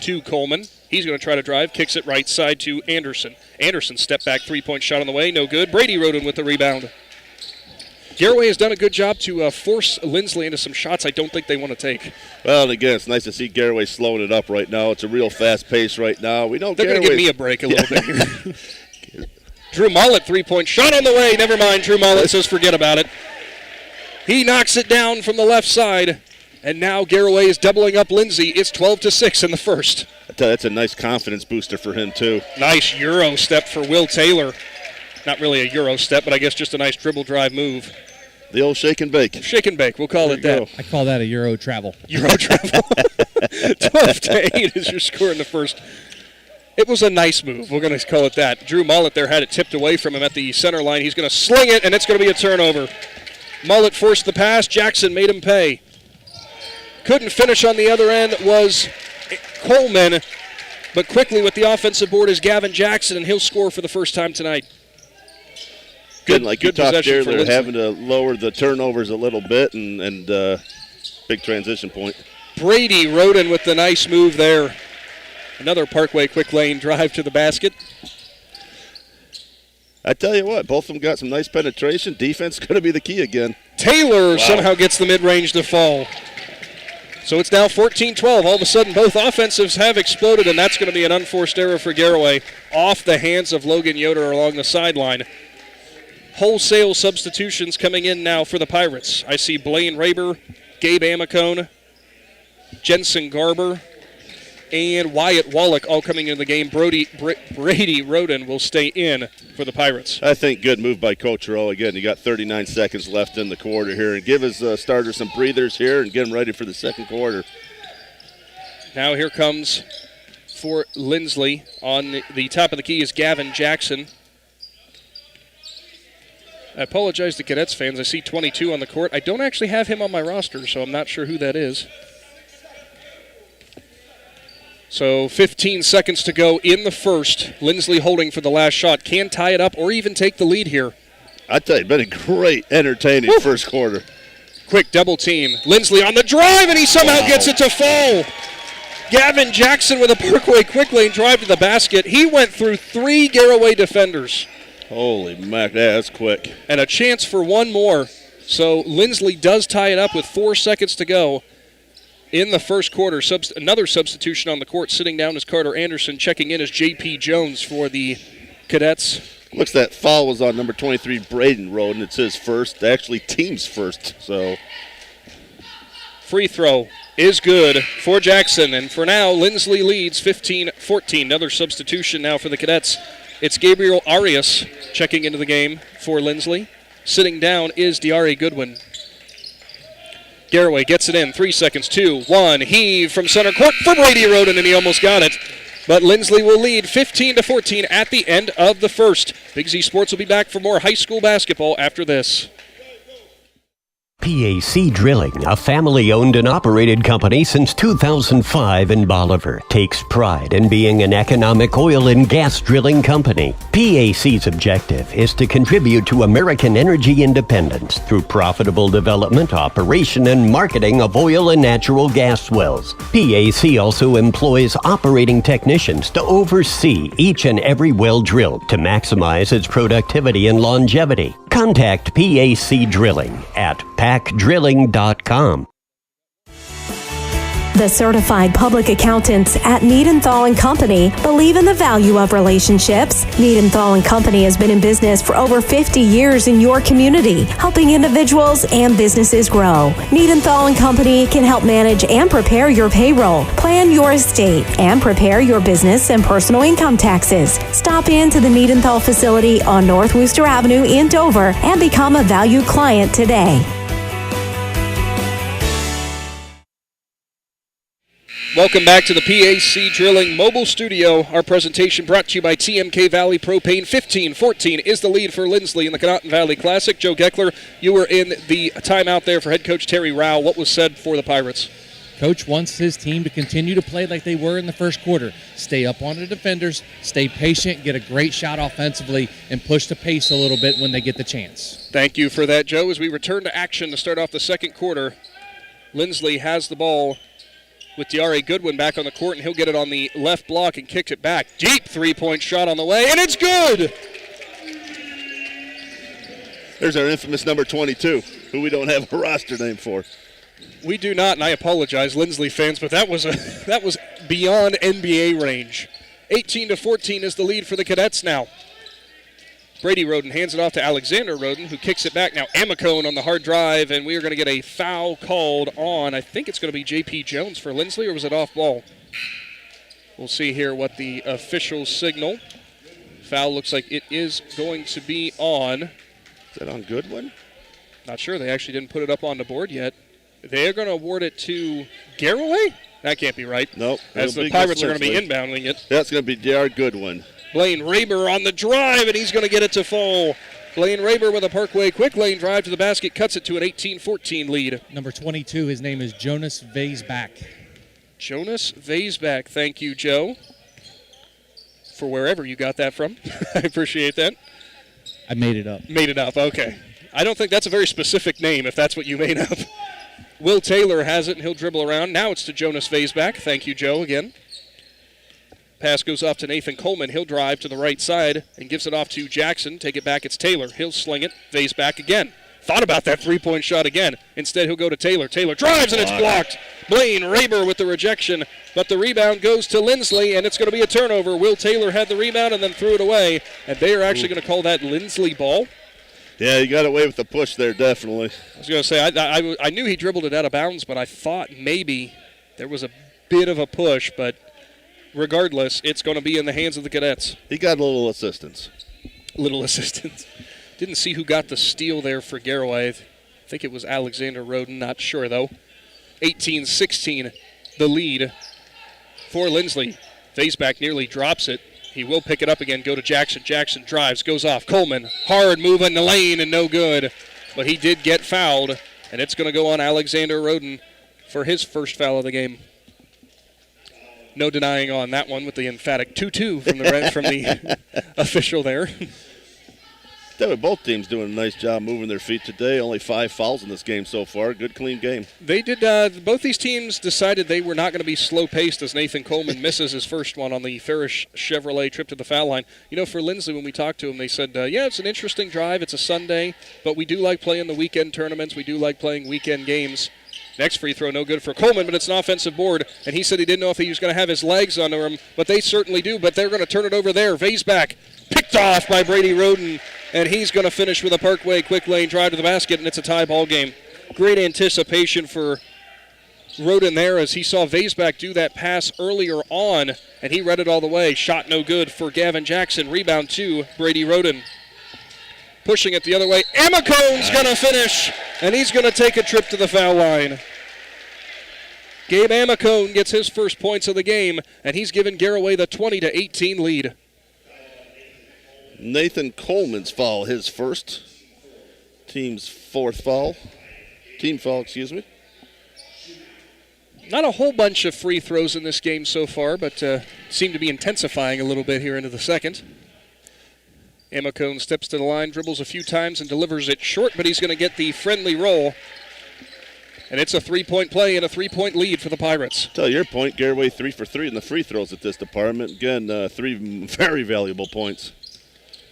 to Coleman. He's going to try to drive. Kicks it right side to Anderson. Anderson step back three-point shot on the way. No good. Brady Roden with the rebound. Garaway has done a good job to force Linsly into some shots I don't think they want to take. Well, and again, it's nice to see Garaway slowing it up right now. It's a real fast pace right now. We know they're going to give me a break a little bit here. Drew Mollett, three-point shot on the way. Never mind. Drew Mollett says forget about it. He knocks it down from the left side, and now Garaway is doubling up Linsly. It's 12-6 in the first. I tell you, that's a nice confidence booster for him, too. Nice Euro step for Will Taylor. Not really a Euro step, but I guess just a nice dribble drive move. The old shake and bake. Shake and bake, we'll call it that. I call that a Euro travel. Euro travel. 12-8 is your score in the first. It was a nice move. We're going to call it that. Drew Mollett there had it tipped away from him at the center line. He's going to sling it, and it's going to be a turnover. Mollett forced the pass. Jackson made him pay. Couldn't finish on the other end was Coleman, but quickly with the offensive board is Gavin Jackson, and he'll score for the first time tonight. Good, like you talked there, they're having to lower the turnovers a little bit, and big transition point. Brady Roden with the nice move there. Another Parkway quick lane drive to the basket. I tell you what, both of them got some nice penetration. Defense going to be the key again. Taylor somehow gets the mid-range to fall. So it's now 14-12. All of a sudden, both offensives have exploded, and that's going to be an unforced error for Garaway off the hands of Logan Yoder along the sideline. Wholesale substitutions coming in now for the Pirates. I see Blaine Raber, Gabe Amicone, Jensen Garber, and Wyatt Wallach all coming into the game. Brady Roden will stay in for the Pirates. I think good move by Coach Rowe. Again, you got 39 seconds left in the quarter here, and give his starters some breathers here and get them ready for the second quarter. Now here comes for Linsly. On the top of the key is Gavin Jackson. I apologize to Cadets fans. I see 22 on the court. I don't actually have him on my roster, so I'm not sure who that is. So 15 seconds to go in the first. Linsly holding for the last shot. Can tie it up or even take the lead here. I tell you, it's been a great, entertaining first quarter. Quick double team. Linsly on the drive, and he somehow gets it to fall. Gavin Jackson with a Parkway quick lane drive to the basket. He went through 3 Garaway defenders. Holy mac, that's quick. And a chance for one more. So Linsly does tie it up with 4 seconds to go in the first quarter. Another substitution on the court. Sitting down is Carter Anderson. Checking in is J.P. Jones for the Cadets. Looks that foul was on number 23, Braden Road, and it's his first, actually team's first. So free throw is good for Jackson. And for now, Linsly leads 15-14. Another substitution now for the Cadets. It's Gabriel Arias checking into the game for Linsly. Sitting down is Diari Goodwin. Garaway gets it in. 3 seconds. 2, 1. Heave from center court for Brady Roden, and he almost got it. But Linsly will lead 15-14 at the end of the first. Big Z Sports will be back for more high school basketball after this. PAC Drilling, a family-owned and operated company since 2005 in Bolivar, takes pride in being an economic oil and gas drilling company. PAC's objective is to contribute to American energy independence through profitable development, operation, and marketing of oil and natural gas wells. PAC also employs operating technicians to oversee each and every well drilled to maximize its productivity and longevity. Contact PAC Drilling at pacdrilling.com. The certified public accountants at Niedenthal & Company believe in the value of relationships. Niedenthal & Company has been in business for over 50 years in your community, helping individuals and businesses grow. Niedenthal & Company can help manage and prepare your payroll, plan your estate, and prepare your business and personal income taxes. Stop into the Niedenthal facility on North Wooster Avenue in Dover and become a valued client today. Welcome back to the PAC Drilling Mobile Studio. Our presentation brought to you by TMK Valley Propane. 15-14 is the lead for Linsly in the Conotton Valley Classic. Joe Geckler, you were in the timeout there for head coach Terry Rao. What was said for the Pirates? Coach wants his team to continue to play like they were in the first quarter. Stay up on the defenders, stay patient, get a great shot offensively, and push the pace a little bit when they get the chance. Thank you for that, Joe. As we return to action to start off the second quarter, Linsly has the ball with Diari Goodwin back on the court, and he'll get it on the left block and kicks it back. Deep three-point shot on the way, and it's good! There's our infamous number 22, who we don't have a roster name for. We do not, and I apologize, Linsly fans, but that was beyond NBA range. 18-14 is the lead for the Cadets now. Brady Roden hands it off to Alexander Roden, who kicks it back. Now Amicone on the hard drive, and we are going to get a foul called on. I think it's going to be J.P. Jones for Linsly, or was it off ball? We'll see here what the officials signal. Foul looks like it is going to be on. Is that on Goodwin? Not sure. They actually didn't put it up on the board yet. They are going to award it to Garaway? That can't be right. Nope. As the Pirates are going to be inbounding it. That's going to be Diari Goodwin. Blaine Raber on the drive, and he's going to get it to fall. Blaine Raber with a Parkway quick lane drive to the basket, cuts it to an 18-14 lead. Number 22, his name is Jonas Vaisback. Jonas Vaisback, thank you, Joe, for wherever you got that from. I appreciate that. I made it up. Made it up, okay. I don't think that's a very specific name if that's what you made up. Will Taylor has it, and he'll dribble around. Now it's to Jonas Vaisback. Thank you, Joe, again. Pass goes off to Nathan Coleman. He'll drive to the right side and gives it off to Jackson. Take it back. It's Taylor. He'll sling it. Vaisback again. Thought about that three-point shot again. Instead, he'll go to Taylor. Taylor drives, and it's blocked. Blaine Raber with the rejection, but the rebound goes to Linsly, and it's going to be a turnover. Will Taylor had the rebound and then threw it away, and they are actually going to call that Linsly ball. Yeah, you got away with the push there, definitely. I was going to say, I knew he dribbled it out of bounds, but I thought maybe there was a bit of a push, but regardless, it's going to be in the hands of the Cadets. He got a little assistance. Didn't see who got the steal there for Garaway. I think it was Alexander Roden, not sure though. 18-16, the lead for Linsly. Vaisback nearly drops it. He will pick it up again, go to Jackson. Jackson drives, goes off. Coleman, hard move in the lane and no good. But he did get fouled, and it's going to go on Alexander Roden for his first foul of the game. No denying on that one with the emphatic 2-2 from the official there. Both teams doing a nice job moving their feet today. Only 5 fouls in this game so far. Good, clean game. They did. Both these teams decided they were not going to be slow-paced as Nathan Coleman misses his first one on the Farish Chevrolet trip to the foul line. You know, for Linsly, when we talked to him, they said, yeah, it's an interesting drive. It's a Sunday, but we do like playing the weekend tournaments. We do like playing weekend games. Next free throw, no good for Coleman, but it's an offensive board. And he said he didn't know if he was going to have his legs under him, but they certainly do. But they're going to turn it over there. Vaisback picked off by Brady Roden, and he's going to finish with a Parkway quick lane drive to the basket, and it's a tie ball game. Great anticipation for Roden there as he saw Vaisback do that pass earlier on, and he read it all the way. Shot no good for Gavin Jackson. Rebound to Brady Roden. Pushing it the other way. Amacone's going to finish, and he's going to take a trip to the foul line. Gabe Amacone gets his first points of the game, and he's given Garaway the 20-18 lead. Nathan Coleman's foul, his first. Team's fourth foul. Team foul, excuse me. Not a whole bunch of free throws in this game so far, but seem to be intensifying a little bit here into the second. Amacone steps to the line, dribbles a few times, and delivers it short, but he's going to get the friendly roll. And it's a three-point play and a three-point lead for the Pirates. To your point, Garaway 3 for 3 in the free throws at this department. Again, 3 very valuable points.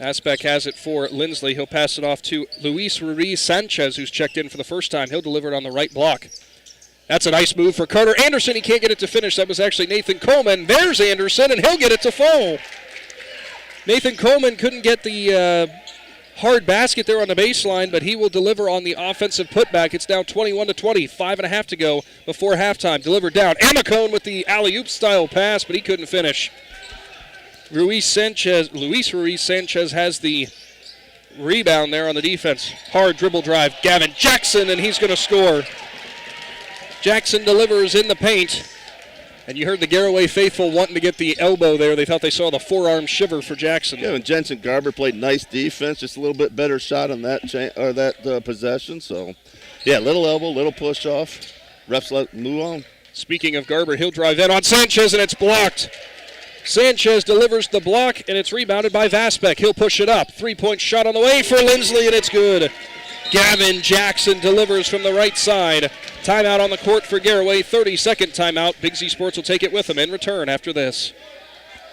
Asbeck has it for Linsly. He'll pass it off to Luis Ruiz Sanchez, who's checked in for the first time. He'll deliver it on the right block. That's a nice move for Carter Anderson. He can't get it to finish. That was actually Nathan Coleman. There's Anderson, and he'll get it to fall. Nathan Coleman couldn't get the hard basket there on the baseline, but he will deliver on the offensive putback. It's now 21-20, 5.5 to go before halftime. Delivered down. Amacone with the alley-oop style pass, but he couldn't finish. Luis Ruiz Sanchez has the rebound there on the defense. Hard dribble drive. Gavin Jackson, and he's going to score. Jackson delivers in the paint. And you heard the Garaway faithful wanting to get the elbow there. They thought they saw the forearm shiver for Jackson. Yeah, and Jensen Garber played nice defense, just a little bit better shot on that possession. So, yeah, little elbow, little push off. Refs let move on. Speaking of Garber, he'll drive in on Sanchez, and it's blocked. Sanchez delivers the block, and it's rebounded by Vasbeck. He'll push it up. Three-point shot on the way for Linsly, and it's good. Gavin Jackson delivers from the right side. Timeout on the court for Garaway. 30-second timeout. Big Z Sports will take it with them in return after this.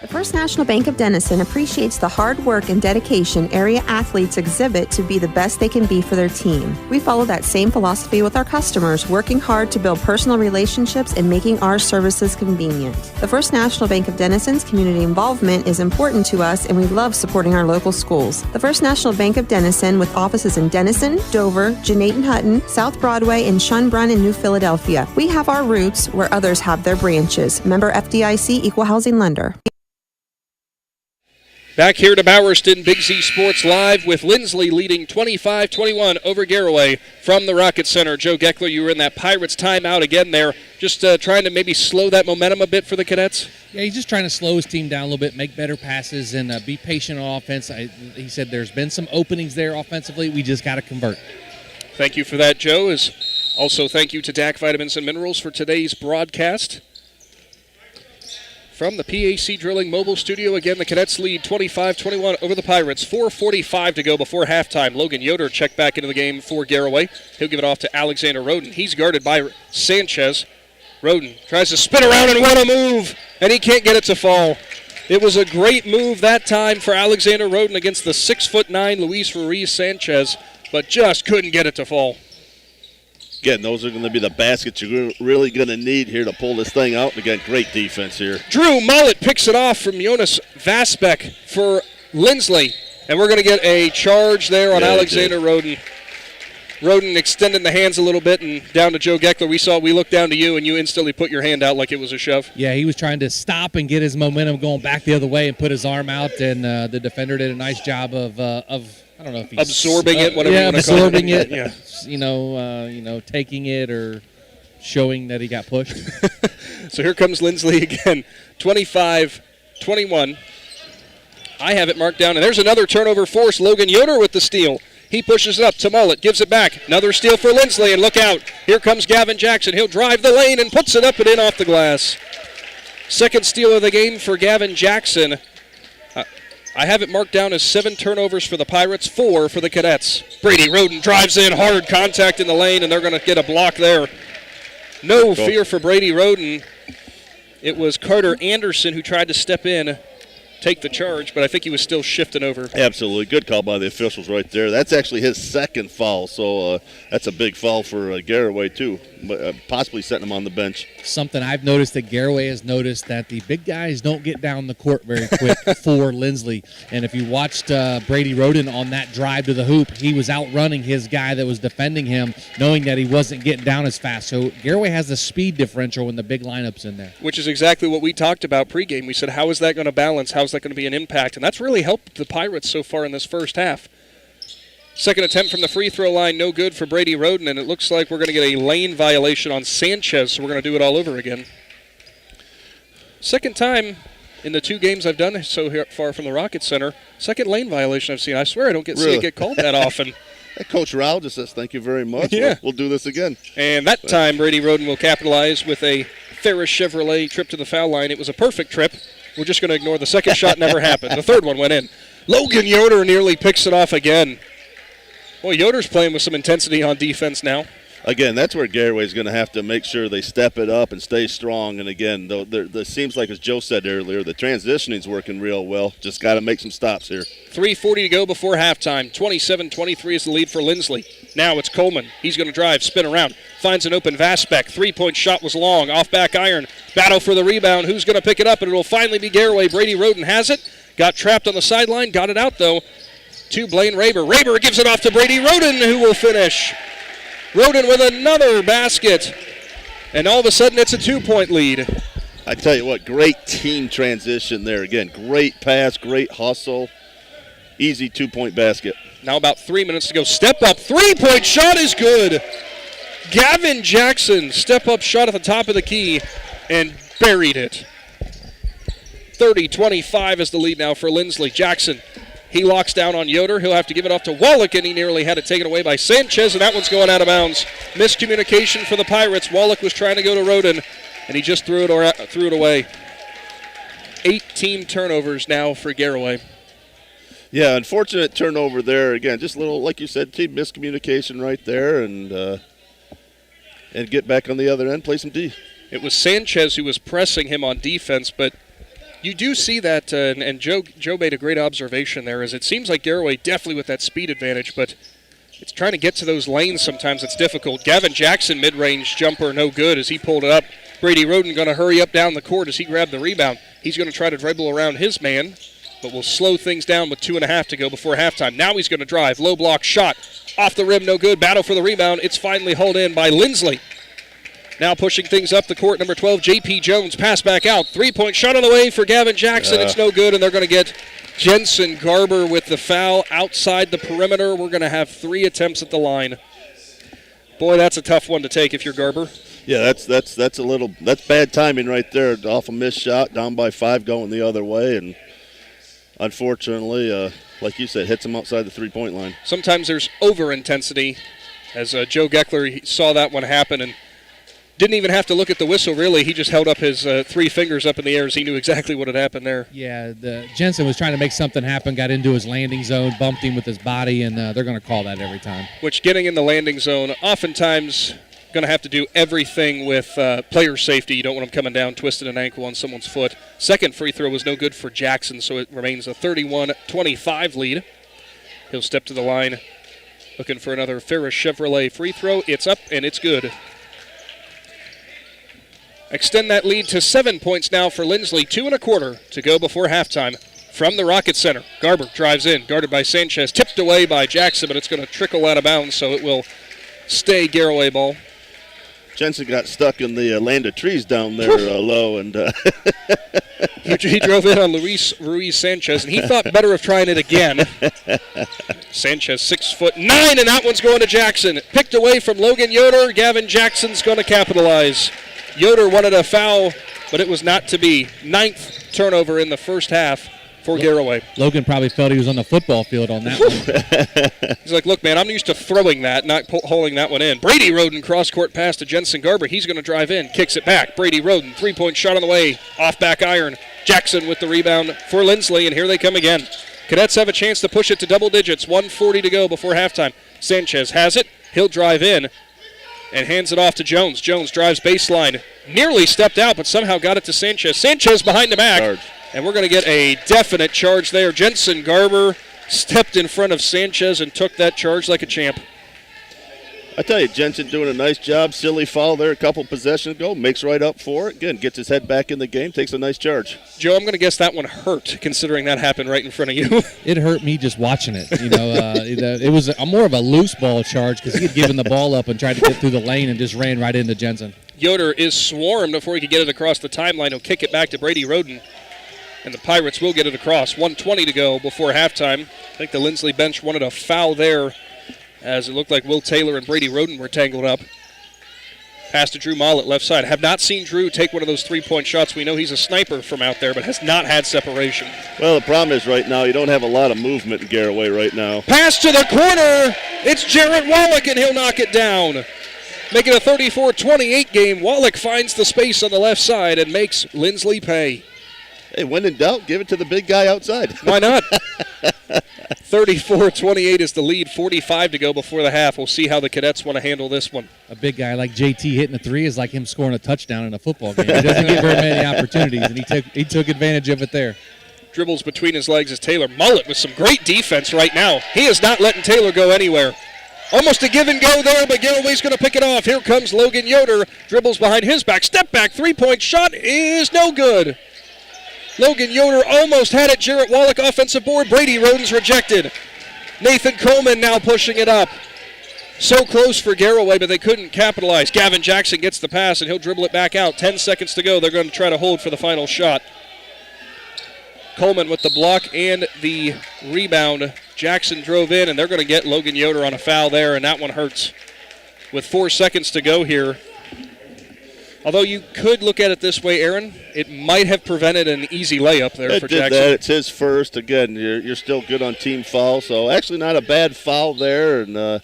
The First National Bank of Denison appreciates the hard work and dedication area athletes exhibit to be the best they can be for their team. We follow that same philosophy with our customers, working hard to build personal relationships and making our services convenient. The First National Bank of Denison's community involvement is important to us, and we love supporting our local schools. The First National Bank of Denison, with offices in Denison, Dover, Jeanette Hutton, South Broadway, and Schunbrunn in New Philadelphia. We have our roots where others have their branches. Member FDIC, Equal Housing Lender. Back here to Bowerston, Big Z Sports Live with Linsly leading 25-21 over Garaway from the Rocket Center. Joe Geckler, you were in that Pirates timeout again there, just trying to maybe slow that momentum a bit for the Cadets? Yeah, he's just trying to slow his team down a little bit, make better passes, and be patient on offense. He said there's been some openings there offensively. We just got to convert. Thank you for that, Joe. Also, thank you to DAC Vitamins and Minerals for today's broadcast. From the PAC Drilling Mobile Studio, again, the Cadets lead 25-21 over the Pirates. 4:45 to go before halftime. Logan Yoder checked back into the game for Garaway. He'll give it off to Alexander Roden. He's guarded by Sanchez. Roden tries to spin around and what a move, and he can't get it to fall. It was a great move that time for Alexander Roden against the 6'9" Luis Ruiz Sanchez, but just couldn't get it to fall. Again, those are going to be the baskets you're really going to need here to pull this thing out. And again, great defense here. Drew Mullet picks it off from Jonas Vasbeck for Linsly. And we're going to get a charge there on Alexander Roden. Roden extending the hands a little bit and down to Joe Geckler. We looked down to you, and you instantly put your hand out like it was a shove. Yeah, he was trying to stop and get his momentum going back the other way and put his arm out, and the defender did a nice job of I don't know if he's absorbing it, whatever you want to call it. Absorbing it. Yeah. Taking it or showing that he got pushed. So here comes Linsly again, 25-21. I have it marked down, and there's another turnover force. Logan Yoder with the steal. He pushes it up to Mullet, gives it back. Another steal for Linsly, and look out. Here comes Gavin Jackson. He'll drive the lane and puts it up and in off the glass. Second steal of the game for Gavin Jackson. I have it marked down as 7 turnovers for the Pirates, 4 for the Cadets. Brady Roden drives in, hard contact in the lane, and they're going to get a block there. No fear for Brady Roden. It was Carter Anderson who tried to step in, take the charge, but I think he was still shifting over. Absolutely. Good call by the officials right there. That's actually his second foul, so that's a big foul for Garaway, too, possibly setting him on the bench. Something I've noticed that Garaway has noticed, that the big guys don't get down the court very quick for Linsly. And if you watched Brady Roden on that drive to the hoop, he was outrunning his guy that was defending him, knowing that he wasn't getting down as fast. So Garaway has a speed differential when the big lineup's in there. Which is exactly what we talked about pregame. We said, how is that going to balance? How's that going to be an impact? And that's really helped the Pirates so far in this first half. Second attempt from the free throw line, no good for Brady Roden, and it looks like we're going to get a lane violation on Sanchez, so we're going to do it all over again. Second time in the 2 games I've done so far from the Rocket Center, second lane violation I've seen. I swear I don't see it get called that often. Coach Rao just says, thank you very much. Yeah. We'll do this again. And that time Brady Roden will capitalize with a Ferris Chevrolet trip to the foul line. It was a perfect trip. We're just going to ignore the second shot never happened. The third one went in. Logan Yoder nearly picks it off again. Boy, Yoder's playing with some intensity on defense now. Again, that's where Garaway's going to have to make sure they step it up and stay strong. And again, there seems like, as Joe said earlier, the transitioning's working real well. Just got to make some stops here. 3:40 to go before halftime. 27-23 is the lead for Linsly. Now it's Coleman. He's going to drive, spin around, finds an open Vasbeck. 3-point shot was long, off back iron. Battle for the rebound. Who's going to pick it up? And it'll finally be Garaway. Brady Roden has it. Got trapped on the sideline, got it out though. To Blaine Raber. Raber gives it off to Brady Roden, who will finish. Roden with another basket. And all of a sudden, it's a 2-point lead. I tell you what, great team transition there. Again, great pass, great hustle. Easy 2-point basket. Now about 3 minutes to go. Step up, 3-point shot is good. Gavin Jackson, step up shot at the top of the key and buried it. 30-25 is the lead now for Linsly. Jackson. He locks down on Yoder. He'll have to give it off to Wallach, and he nearly had it taken away by Sanchez, and that one's going out of bounds. Miscommunication for the Pirates. Wallach was trying to go to Roden, and he just threw it away. 18 turnovers now for Garaway. Yeah, unfortunate turnover there. Again, just a little, like you said, team miscommunication right there, and get back on the other end, play some D. It was Sanchez who was pressing him on defense, but you do see that, and Joe made a great observation there, as it seems like Garaway definitely with that speed advantage, but it's trying to get to those lanes sometimes it's difficult. Gavin Jackson, mid-range jumper, no good as he pulled it up. Brady Roden going to hurry up down the court as he grabbed the rebound. He's going to try to dribble around his man, but will slow things down with 2.5 to go before halftime. Now he's going to drive. Low block shot. Off the rim, no good. Battle for the rebound. It's finally hauled in by Linsly. Now pushing things up the court, number 12, J.P. Jones. Pass back out. 3-point shot on the way for Gavin Jackson. It's no good, and they're going to get Jensen Garber with the foul outside the perimeter. We're going to have 3 attempts at the line. Boy, that's a tough one to take if you're Garber. Yeah, that's bad timing right there. Off a missed shot, down by 5, going the other way, and unfortunately, like you said, hits him outside the 3-point line. Sometimes there's over-intensity, as Joe Geckler saw that one happen and didn't even have to look at the whistle, really. He just held up his 3 fingers up in the air as he knew exactly what had happened there. Yeah, Jensen was trying to make something happen, got into his landing zone, bumped him with his body, and they're going to call that every time. Which, getting in the landing zone, oftentimes going to have to do everything with player safety. You don't want him coming down, twisting an ankle on someone's foot. Second free throw was no good for Jackson, so it remains a 31-25 lead. He'll step to the line, looking for another Ferris Chevrolet free throw. It's up, and it's good. Extend that lead to 7 points now for Linsly. 2.25 to go before halftime from the Rocket Center. Garber drives in, guarded by Sanchez, tipped away by Jackson, but it's going to trickle out of bounds, so it will stay Garaway ball. Jensen got stuck in the land of trees down there low, and he drove in on Ruiz Sanchez, and he thought better of trying it again. Sanchez 6'9", and that one's going to Jackson. Picked away from Logan Yoder. Gavin Jackson's going to capitalize. Yoder wanted a foul, but it was not to be. 9th turnover in the first half for Garaway. Logan probably felt he was on the football field on that one. He's like, look, man, I'm used to throwing that, not hauling that one in. Brady Roden cross-court pass to Jensen Garber. He's going to drive in, kicks it back. Brady Roden, three-point shot on the way, off back iron. Jackson with the rebound for Linsly, and here they come again. Cadets have a chance to push it to double digits. 1:40 to go before halftime. Sanchez has it. He'll drive in and hands it off to Jones. Jones drives baseline. Nearly stepped out, but somehow got it to Sanchez. Sanchez behind the back. Charge. And we're going to get a definite charge there. Jensen Garber stepped in front of Sanchez and took that charge like a champ. I tell you, Jensen doing a nice job. Silly foul there a couple possessions ago. Makes right up for it. Again, gets his head back in the game. Takes a nice charge. Joe, I'm going to guess that one hurt, considering that happened right in front of you. It hurt me just watching it. It was more of a loose ball charge because he had given the ball up and tried to get through the lane and just ran right into Jensen. Yoder is swarmed before he could get it across the timeline. He'll kick it back to Brady Roden. And the Pirates will get it across. 1:20 to go before halftime. I think the Linsly bench wanted a foul there, as it looked like Will Taylor and Brady Roden were tangled up. Pass to Drew Mollett, left side. Have not seen Drew take one of those three-point shots. We know he's a sniper from out there, but has not had separation. Well, the problem is right now you don't have a lot of movement in Garaway right now. Pass to the corner. It's Jarrett Wallach, and he'll knock it down. Make it a 34-28 game. Wallach finds the space on the left side and makes Linsly pay. Hey, when in doubt, give it to the big guy outside. Why not? 34-28 is the lead. 45 to go before the half. We'll see how the Cadets want to handle this one. A big guy like JT hitting a three is like him scoring a touchdown in a football game. He doesn't get very many opportunities, and he took advantage of it there. Dribbles between his legs is Taylor. Mollett with some great defense right now. He is not letting Taylor go anywhere. Almost a give and go there, but Garaway's going to pick it off. Here comes Logan Yoder. Dribbles behind his back. Step back. Three-point shot is no good. Logan Yoder almost had it. Jarrett Wallach offensive board. Brady Roden's rejected. Nathan Coleman now pushing it up. So close for Garaway, but they couldn't capitalize. Gavin Jackson gets the pass, and he'll dribble it back out. 10 seconds to go. They're going to try to hold for the final shot. Coleman with the block and the rebound. Jackson drove in, and they're going to get Logan Yoder on a foul there, and that one hurts. With 4 seconds to go here. Although you could look at it this way, Aaron, it might have prevented an easy layup there for Jackson. That. It's his first. Again, you're still good on team foul, so actually not a bad foul there, and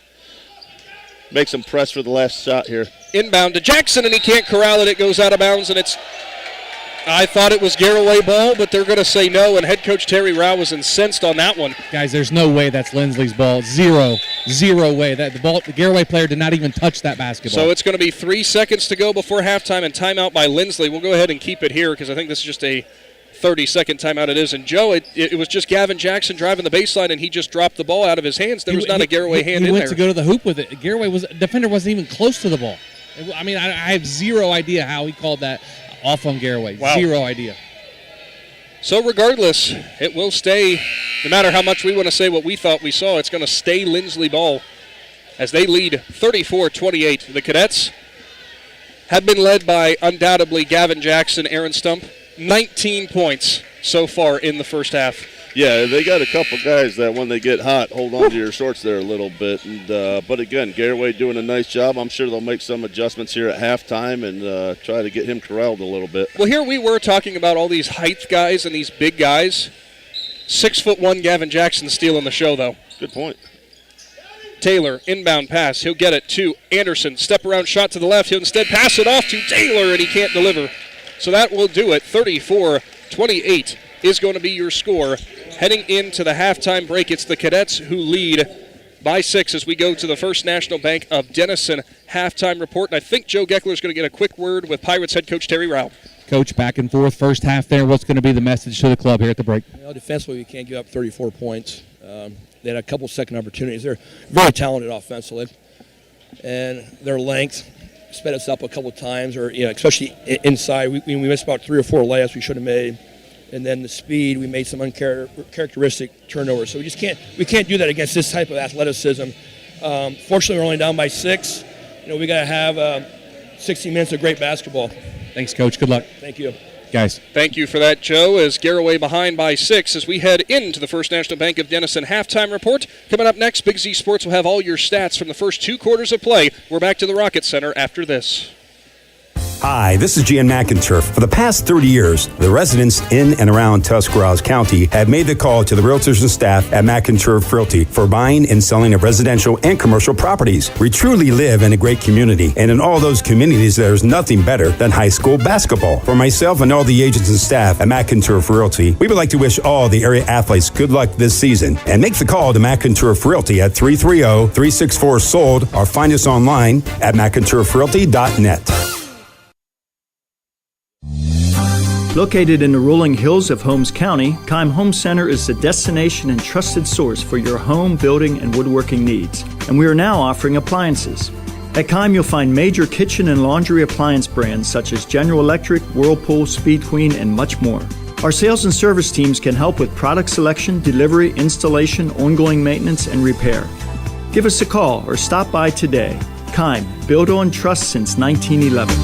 makes him press for the last shot here. Inbound to Jackson, and he can't corral it. It goes out of bounds, and I thought it was Garaway ball, but they're going to say no, and head coach Terry Rao was incensed on that one. Guys, there's no way that's Linsly's ball. Zero way. The Garaway player did not even touch that basketball. So it's going to be 3 seconds to go before halftime and timeout by Linsly. We'll go ahead and keep it here because I think this is just a 30-second timeout it is. And, Joe, it was just Gavin Jackson driving the baseline, and he just dropped the ball out of his hands. There was not a Garaway hand in there. He went to go to the hoop with it. Defender wasn't even close to the ball. I mean, I have zero idea how he called that off on Garaway. Wow. Zero idea. So regardless, it will stay, no matter how much we want to say what we thought we saw, it's going to stay Linsly ball as they lead 34-28. The Cadets have been led by undoubtedly Gavin Jackson, Aaron Stump, 19 points so far in the first half. Yeah, they got a couple guys that when they get hot, hold on to your shorts there a little bit. And but again, Garaway doing a nice job. I'm sure they'll make some adjustments here at halftime and try to get him corralled a little bit. Well, here we were talking about all these height guys and these big guys. 6'1" Gavin Jackson stealing the show, though. Good point. Taylor, inbound pass. He'll get it to Anderson. Step around shot to the left. He'll instead pass it off to Taylor, and he can't deliver. So that will do it. 34-28 is going to be your score. Heading into the halftime break, it's the Cadets who lead by 6 as we go to the First National Bank of Denison halftime report. And I think Joe Geckler is going to get a quick word with Pirates head coach Terry Rao. Coach, back and forth, first half there. What's going to be the message to the club here at the break? Defensively, we can't give up 34 points. They had a couple second opportunities. They're very talented offensively. And their length sped us up a couple times, or especially inside. We missed about 3 or 4 layups we should have made. And then the speed, we made some uncharacteristic turnovers. So we can't do that against this type of athleticism. Fortunately, we're only down by 6. We got to have 60 minutes of great basketball. Thanks, Coach. Good luck. Thank you. Guys. Thank you for that, Joe, as Garaway behind by 6 as we head into the First National Bank of Denison halftime report. Coming up next, Big Z Sports will have all your stats from the first 2 quarters of play. We're back to the Rocket Center after this. Hi, this is Jan McInturf. For the past 30 years, the residents in and around Tuscarawas County have made the call to the realtors and staff at McInturf Realty for buying and selling of residential and commercial properties. We truly live in a great community, and in all those communities, there's nothing better than high school basketball. For myself and all the agents and staff at McInturf Realty, we would like to wish all the area athletes good luck this season, and make the call to McInturf Realty at 330-364-SOLD or find us online at McInturfRealty.net. Located in the rolling hills of Holmes County, Keim Home Center is the destination and trusted source for your home, building, and woodworking needs. And we are now offering appliances. At Keim, you'll find major kitchen and laundry appliance brands such as General Electric, Whirlpool, Speed Queen, and much more. Our sales and service teams can help with product selection, delivery, installation, ongoing maintenance, and repair. Give us a call or stop by today. Keim, built on trust since 1911.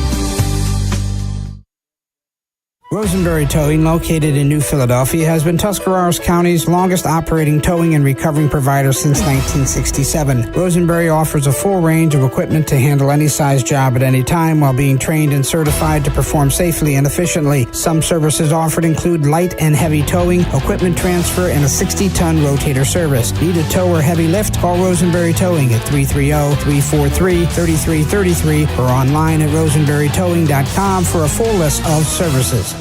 Rosenberry Towing, located in New Philadelphia, has been Tuscarawas County's longest operating towing and recovering provider since 1967. Rosenberry offers a full range of equipment to handle any size job at any time while being trained and certified to perform safely and efficiently. Some services offered include light and heavy towing, equipment transfer, and a 60-ton rotator service. Need a tow or heavy lift? Call Rosenberry Towing at 330-343-3333 or online at rosenberrytowing.com for a full list of services.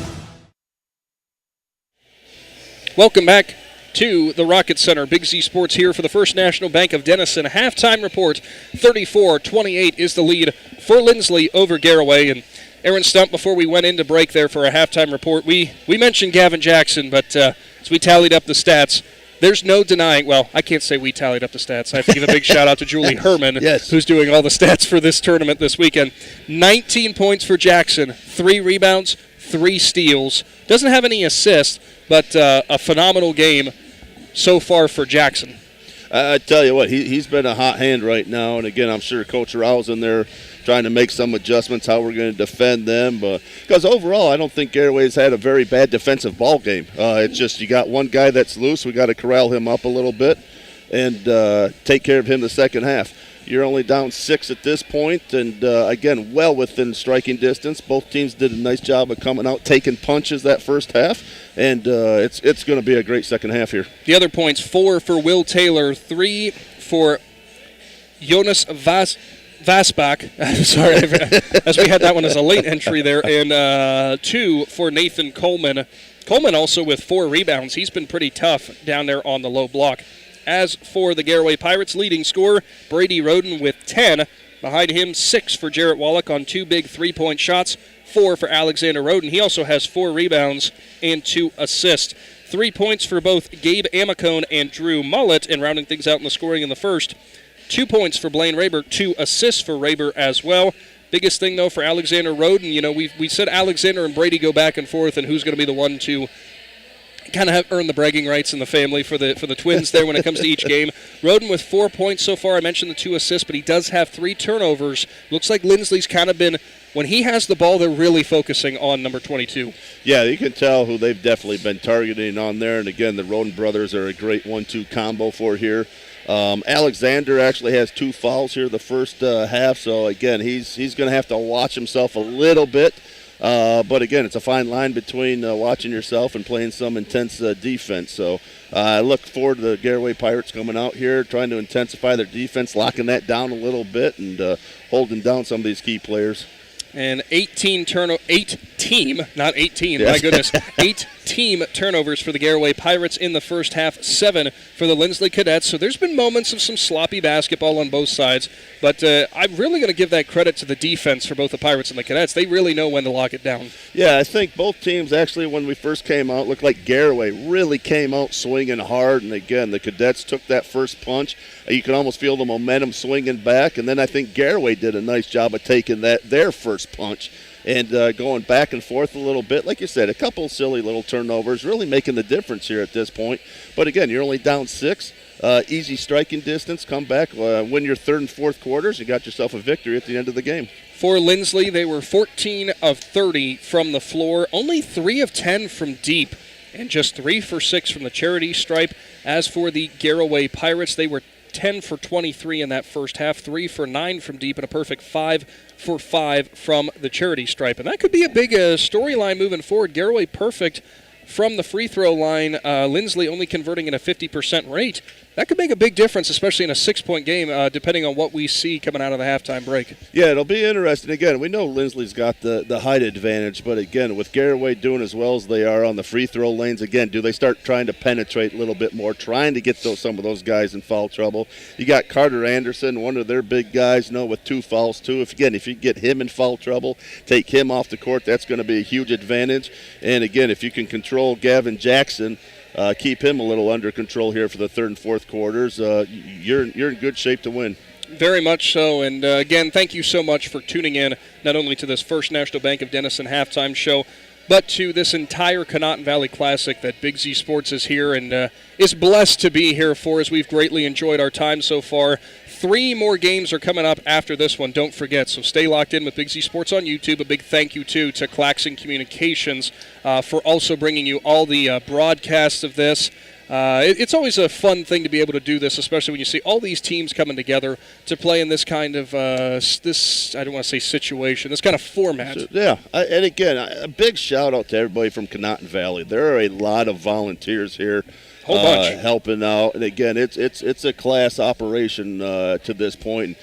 Welcome back to the Rocket Center. Big Z Sports here for the First National Bank of Denison halftime report. 34-28 is the lead for Linsly over Garaway. And Aaron Stump, before we went into break there for a halftime report, we mentioned Gavin Jackson, but as we tallied up the stats, there's no denying, well, I can't say we tallied up the stats. I have to give a big shout out to Julie Herman, who's doing all the stats for this tournament this weekend. 19 points for Jackson, 3 rebounds, 3 steals. Doesn't have any assists, but a phenomenal game so far for Jackson. I tell you what, he's been a hot hand right now. And, again, I'm sure Coach Rao's in there trying to make some adjustments, how we're going to defend them. Because overall, I don't think Garaway's had a very bad defensive ball game. It's just you got one guy that's loose. We got to corral him up a little bit and take care of him the second half. You're only down 6 at this point, and again, well within striking distance. Both teams did a nice job of coming out, taking punches that first half, and it's going to be a great second half here. The other points, 4 for Will Taylor, 3 for Jonas Vasbach. Sorry, as we had that one as a late entry there, and 2 for Nathan Coleman. Coleman also with 4 rebounds. He's been pretty tough down there on the low block. As for the Garaway Pirates, leading scorer, Brady Roden with 10. Behind him, 6 for Jarrett Wallach on 2 big three-point shots, 4 for Alexander Roden. He also has 4 rebounds and 2 assists. 3 points for both Gabe Amicone and Drew Mullett, and rounding things out in the scoring in the first. 2 points for Blaine Raber, 2 assists for Raber as well. Biggest thing, though, for Alexander Roden, we said Alexander and Brady go back and forth, and who's going to be the one to kind of have earned the bragging rights in the family for the twins there when it comes to each game. Roden with 4 points so far. I mentioned the 2 assists, but he does have 3 turnovers. Looks like Linsly's kind of been, when he has the ball, they're really focusing on number 22. Yeah, you can tell who they've definitely been targeting on there. And again, the Roden brothers are a great 1-2 combo for here. Alexander actually has 2 fouls here the first half. So again, he's going to have to watch himself a little bit. But again, it's a fine line between watching yourself and playing some intense defense. So I look forward to the Garaway Pirates coming out here, trying to intensify their defense, locking that down a little bit, and holding down some of these key players. And 8-team, not 18, yes. My goodness. 8-team turnovers for the Garaway Pirates in the first half, 7 for the Linsly Cadets. So there's been moments of some sloppy basketball on both sides, but I'm really going to give that credit to the defense for both the Pirates and the Cadets. They really know when to lock it down. Yeah, I think both teams actually, when we first came out, looked like Garaway really came out swinging hard, and again, the Cadets took that first punch. You can almost feel the momentum swinging back, and then I think Garaway did a nice job of taking their first punch and going back and forth a little bit. Like you said, a couple silly little turnovers really making the difference here at this point. But again, you're only down 6. Easy striking distance. Come back, win your third and fourth quarters. You got yourself a victory at the end of the game. For Linsly, they were 14 of 30 from the floor, only 3 of 10 from deep, and just 3 for 6 from the charity stripe. As for the Garaway Pirates, they were 10 for 23 in that first half, 3 for 9 from deep, and a perfect 5 for 5 from the charity stripe. And that could be a big storyline moving forward. Garaway perfect from the free throw line. Linsly only converting at a 50% rate. That could make a big difference, especially in a 6-point game, depending on what we see coming out of the halftime break. Yeah, it'll be interesting. Again, we know Linsly's got the height advantage, but again, with Garaway doing as well as they are on the free throw lanes, again, do they start trying to penetrate a little bit more, trying to get some of those guys in foul trouble? You got Carter Anderson, one of their big guys, with 2 fouls too. If you get him in foul trouble, take him off the court, that's going to be a huge advantage. And again, if you can control Gavin Jackson, keep him a little under control here for the third and fourth quarters, you're in good shape to win. Very much so. And again, thank you so much for tuning in, not only to this first National Bank of Denison halftime show, but to this entire Conotton Valley Classic that Big Z Sports is here and is blessed to be here for, as we've greatly enjoyed our time so far. 3 more games are coming up after this one, don't forget. So stay locked in with Big Z Sports on YouTube. A big thank you, too, to Claxon Communications for also bringing you all the broadcasts of this. It's always a fun thing to be able to do this, especially when you see all these teams coming together to play in this kind of, I don't want to say situation, this kind of format. So, yeah, and again, a big shout out to everybody from Conotton Valley. There are a lot of volunteers here. Whole bunch. Helping out, and again, it's a class operation to this point.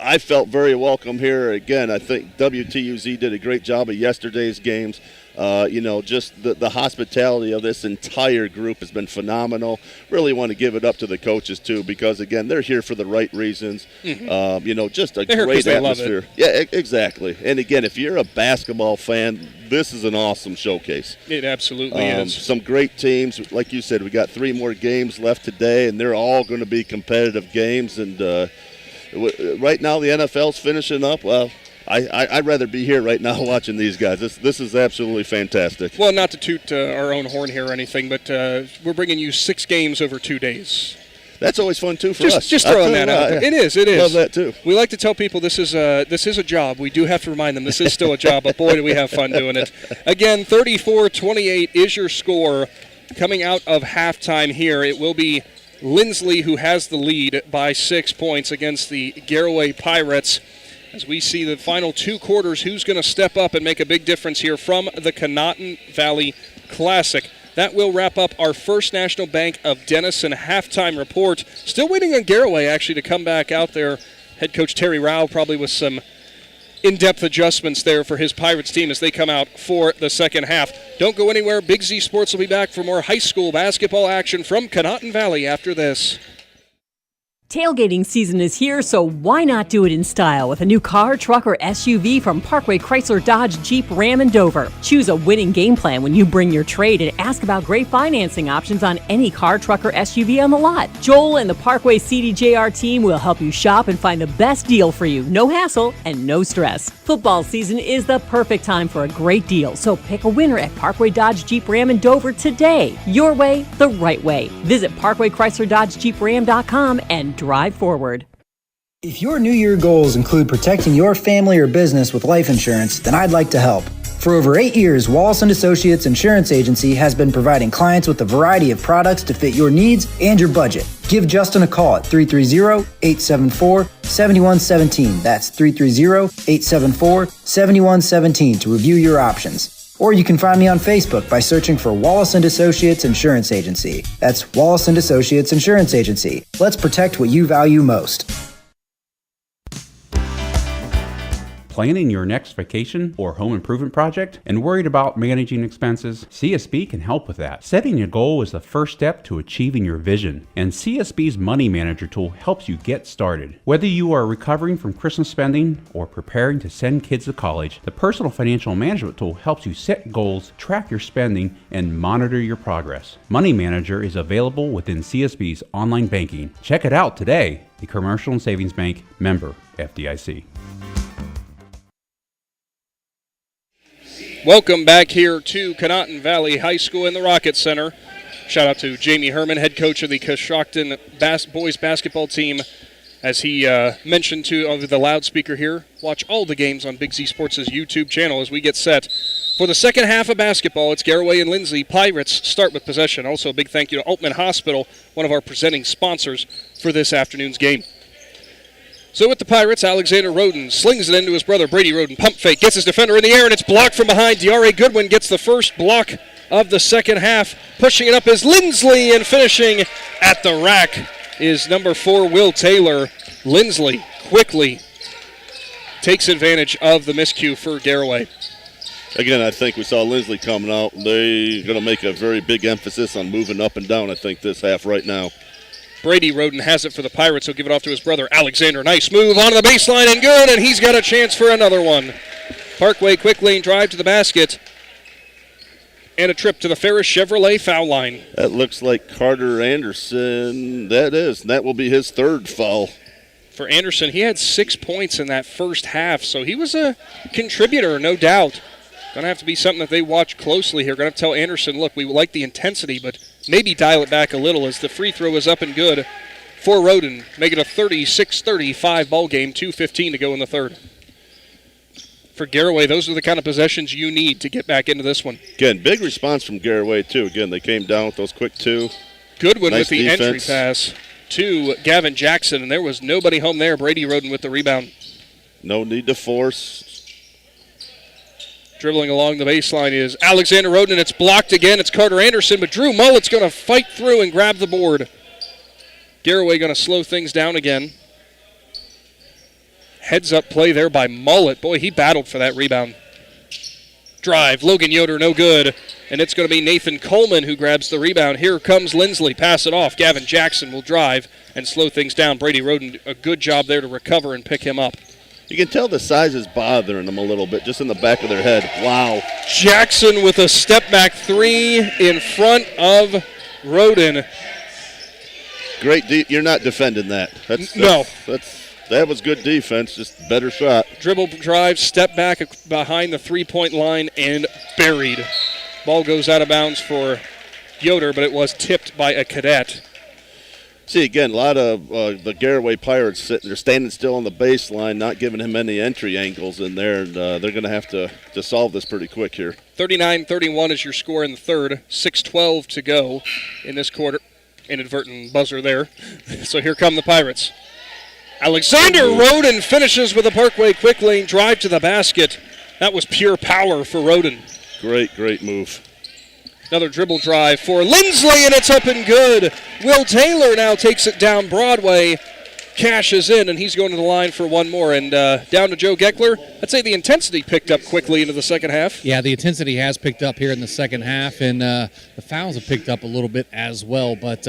I felt very welcome here. Again, I think WTUZ did a great job of yesterday's games. Just the hospitality of this entire group has been phenomenal. Really want to give it up to the coaches too, because again, they're here for the right reasons. Mm-hmm. Just a they're great here 'cause atmosphere. They love Yeah, exactly. And again, if you're a basketball fan, this is an awesome showcase. It absolutely is. Some great teams, like you said. We got 3 more games left today, and they're all going to be competitive games. And right now, the NFL's finishing up. Well, I'd rather be here right now watching these guys. This is absolutely fantastic. Well, not to toot our own horn here or anything, but we're bringing you 6 games over 2 days. That's always fun, too, for us. Just throwing that out there. It is. Love that, too. We like to tell people this is a job. We do have to remind them this is still a job, but boy, do we have fun doing it. Again, 34-28 is your score coming out of halftime here. It will be Linsly who has the lead by 6 points against the Garaway Pirates. As we see the final 2 quarters, who's going to step up and make a big difference here from the Conotton Valley Classic. That will wrap up our first National Bank of Denison halftime report. Still waiting on Garaway, actually, to come back out there. Head coach Terry Rao probably with some in-depth adjustments there for his Pirates team as they come out for the second half. Don't go anywhere. Big Z Sports will be back for more high school basketball action from Conotton Valley after this. Tailgating season is here, so why not do it in style with a new car, truck, or SUV from Parkway Chrysler Dodge Jeep Ram in Dover. Choose a winning game plan when you bring your trade and ask about great financing options on any car, truck, or SUV on the lot. Joel and the Parkway CDJR team will help you shop and find the best deal for you. No hassle and no stress. Football season is the perfect time for a great deal, so pick a winner at Parkway Dodge Jeep Ram in Dover today. Your way, the right way. Visit ParkwayChryslerDodgeJeepRam.com and drive forward. If your New Year goals include protecting your family or business with life insurance, then I'd like to help. For over 8 years, Wallace & Associates Insurance Agency has been providing clients with a variety of products to fit your needs and your budget. Give Justin a call at 330-874-7117. That's 330-874-7117 to review your options. Or you can find me on Facebook by searching for Wallace & Associates Insurance Agency. That's Wallace & Associates Insurance Agency. Let's protect what you value most. Planning your next vacation or home improvement project and worried about managing expenses? CSB can help with that. Setting a goal is the first step to achieving your vision, and CSB's Money Manager tool helps you get started. Whether you are recovering from Christmas spending or preparing to send kids to college, the Personal Financial Management tool helps you set goals, track your spending, and monitor your progress. Money Manager is available within CSB's online banking. Check it out today. The Commercial and Savings Bank, member FDIC. Welcome back here to Conotton Valley High School in the Rocket Center. Shout out to Jamie Herman, head coach of the Coshocton boys basketball team, As he mentioned over the loudspeaker here, watch all the games on Big Z Sports' YouTube channel as we get set for the second half of basketball. It's Garaway and Linsly. Pirates start with possession. Also a big thank you to Altman Hospital, one of our presenting sponsors for this afternoon's game. So with the Pirates, Alexander Roden slings it into his brother Brady Roden. Pump fake, gets his defender in the air, and it's blocked from behind. D.R.A. Goodwin gets the first block of the second half. Pushing it up is Linsly, and finishing at the rack is number 4, Will Taylor. Linsly quickly takes advantage of the miscue for Garaway. Again, I think we saw Linsly coming out. They're going to make a very big emphasis on moving up and down, I think, this half right now. Brady Roden has it for the Pirates. He'll give it off to his brother, Alexander. Nice move onto the baseline and good, and he's got a chance for another one. Parkway quick lane drive to the basket. And a trip to the Ferris Chevrolet foul line. That looks like Carter Anderson. That is. And that will be his third foul. For Anderson, he had 6 points in that first half, so he was a contributor, no doubt. Going to have to be something that they watch closely here. Going to have to tell Anderson, look, we like the intensity, but maybe dial it back a little as the free throw is up and good for Roden. Make it a 36-35 ball game, 2:15 to go in the third. For Garaway, those are the kind of possessions you need to get back into this one. Again, big response from Garaway, too. Again, they came down with those quick two. Goodwin nice with the defense. entry pass to Gavin Jackson, and there was nobody home there. Brady Roden with the rebound. No need to force. Dribbling along the baseline is Alexander Roden, and it's blocked again. It's Carter Anderson, but Drew Mullet's going to fight through and grab the board. Garaway going to slow things down again. Heads-up play there by Mullet. Boy, he battled for that rebound. Drive, Logan Yoder, no good. And it's going to be Nathan Coleman who grabs the rebound. Here comes Linsly, pass it off. Gavin Jackson will drive and slow things down. Brady Roden, a good job there to recover and pick him up. You can tell the size is bothering them a little bit, just in the back of their head. Wow. Jackson with a step-back three in front of Roden. Great. You're not defending that. That was good defense, just better shot. Dribble drive, step back behind the three-point line, and buried. Ball goes out of bounds for Yoder, but it was tipped by a cadet. See, again, a lot of the Garaway Pirates sitting there, standing still on the baseline, not giving him any entry angles in there, and they're going to have to solve this pretty quick here. 39-31 is your score in the third. 6:12 to go in this quarter. Inadvertent buzzer there. So here come the Pirates. Alexander Roden finishes with a Parkway quick lane drive to the basket. That was pure power for Roden. Great move. Another dribble drive for Linsly, and it's up and good. Will Taylor now takes it down Broadway, cashes in, and he's going to the line for one more. And down to Joe Geckler. I'd say the intensity picked up quickly into the second half. Yeah, the intensity has picked up here in the second half, and the fouls have picked up a little bit as well. But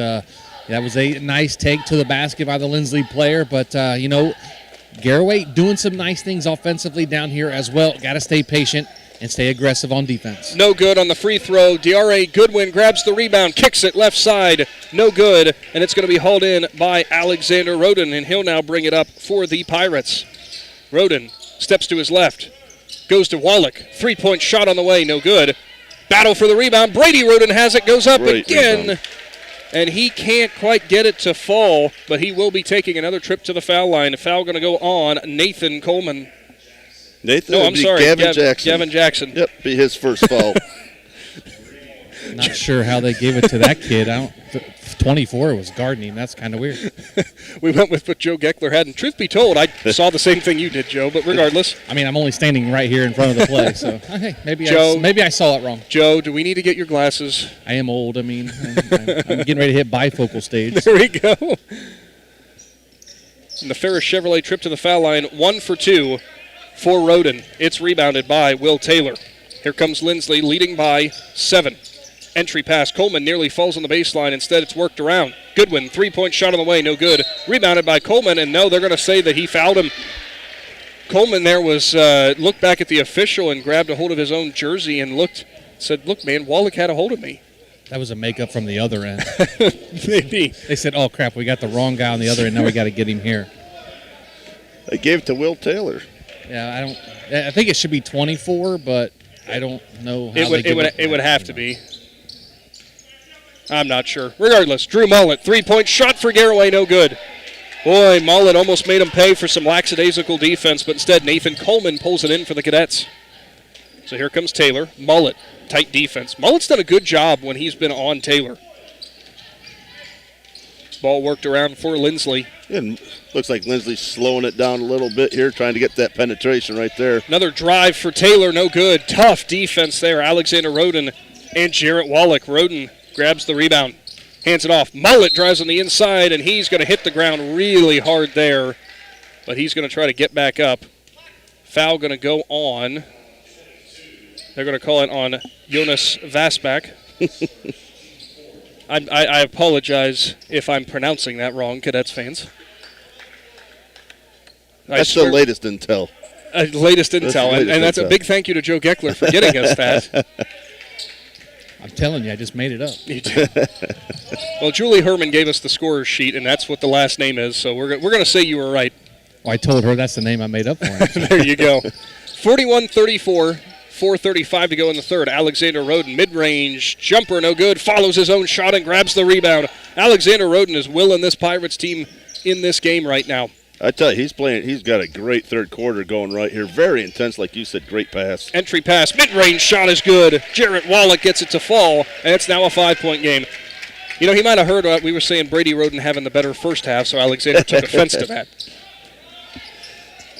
that was a nice take to the basket by the Linsly player. But, Garaway doing some nice things offensively down here as well. Got to stay patient and stay aggressive on defense. No good on the free throw. D.R.A. Goodwin grabs the rebound, kicks it left side. No good, and it's going to be hauled in by Alexander Roden, and he'll now bring it up for the Pirates. Roden steps to his left, goes to Wallach. Three-point shot on the way, no good. Battle for the rebound. Brady Roden has it, goes up again. Rebound. And he can't quite get it to fall, but he will be taking another trip to the foul line. A foul going to go on Nathan Coleman. Gavin Jackson. Gavin Jackson. Yep, be his first foul. Not sure how they gave it to that kid. 24 was gardening. That's kind of weird. We went with what Joe Geckler had, and truth be told, I saw the same thing you did, Joe, but regardless. I mean, I'm only standing right here in front of the play, so hey, maybe I saw it wrong. Joe, do we need to get your glasses? I am old. I mean, I'm getting ready to hit bifocal stage. There we go. And the Ferris Chevrolet trip to the foul line, 1 for 2 for Roden. It's rebounded by Will Taylor. Here comes Linsly, leading by 7. Entry pass. Coleman nearly falls on the baseline. Instead, it's worked around. Goodwin, three-point shot on the way, no good. Rebounded by Coleman, and no, they're going to say that he fouled him. Coleman there was looked back at the official and grabbed a hold of his own jersey and said, look, man, Wallach had a hold of me. That was a makeup from the other end. Maybe. They said, oh, crap, we got the wrong guy on the other end. Now we got to get him here. They gave it to Will Taylor. Yeah, I think it should be 24, but I don't know how it would have to be. I'm not sure. Regardless, Drew Mullet, three-point shot for Garaway, no good. Boy, Mullet almost made him pay for some lackadaisical defense, but instead Nathan Coleman pulls it in for the Cadets. So here comes Taylor. Mullet, tight defense. Mullet's done a good job when he's been on Taylor. Ball worked around for Linsly. And looks like Linsly's slowing it down a little bit here, trying to get that penetration right there. Another drive for Taylor, no good. Tough defense there. Alexander Roden and Jarrett Wallach. Roden grabs the rebound. Hands it off. Mullet drives on the inside, and he's going to hit the ground really hard there. But he's going to try to get back up. Foul going to go on. They're going to call it on Jonas Vasbach. I apologize if I'm pronouncing that wrong, Cadets fans. That's the latest intel. Latest intel, and that's a big thank you to Joe Geckler for getting us that. I'm telling you, I just made it up. You did. Well, Julie Herman gave us the scorer's sheet, and that's what the last name is, so we're going to say you were right. Well, I told her that's the name I made up for her. There you go. 41-34, 4:35 to go in the third. Alexander Roden, mid-range jumper, no good, follows his own shot and grabs the rebound. Alexander Roden is willing this Pirates team in this game right now. I tell you, he's got a great third quarter going right here. Very intense, like you said, great pass. Entry pass, mid-range shot is good. Jarrett Wallach gets it to fall, and it's now a 5-point game. You know, he might have heard we were saying Brady Roden having the better first half, so Alexander took offense to that.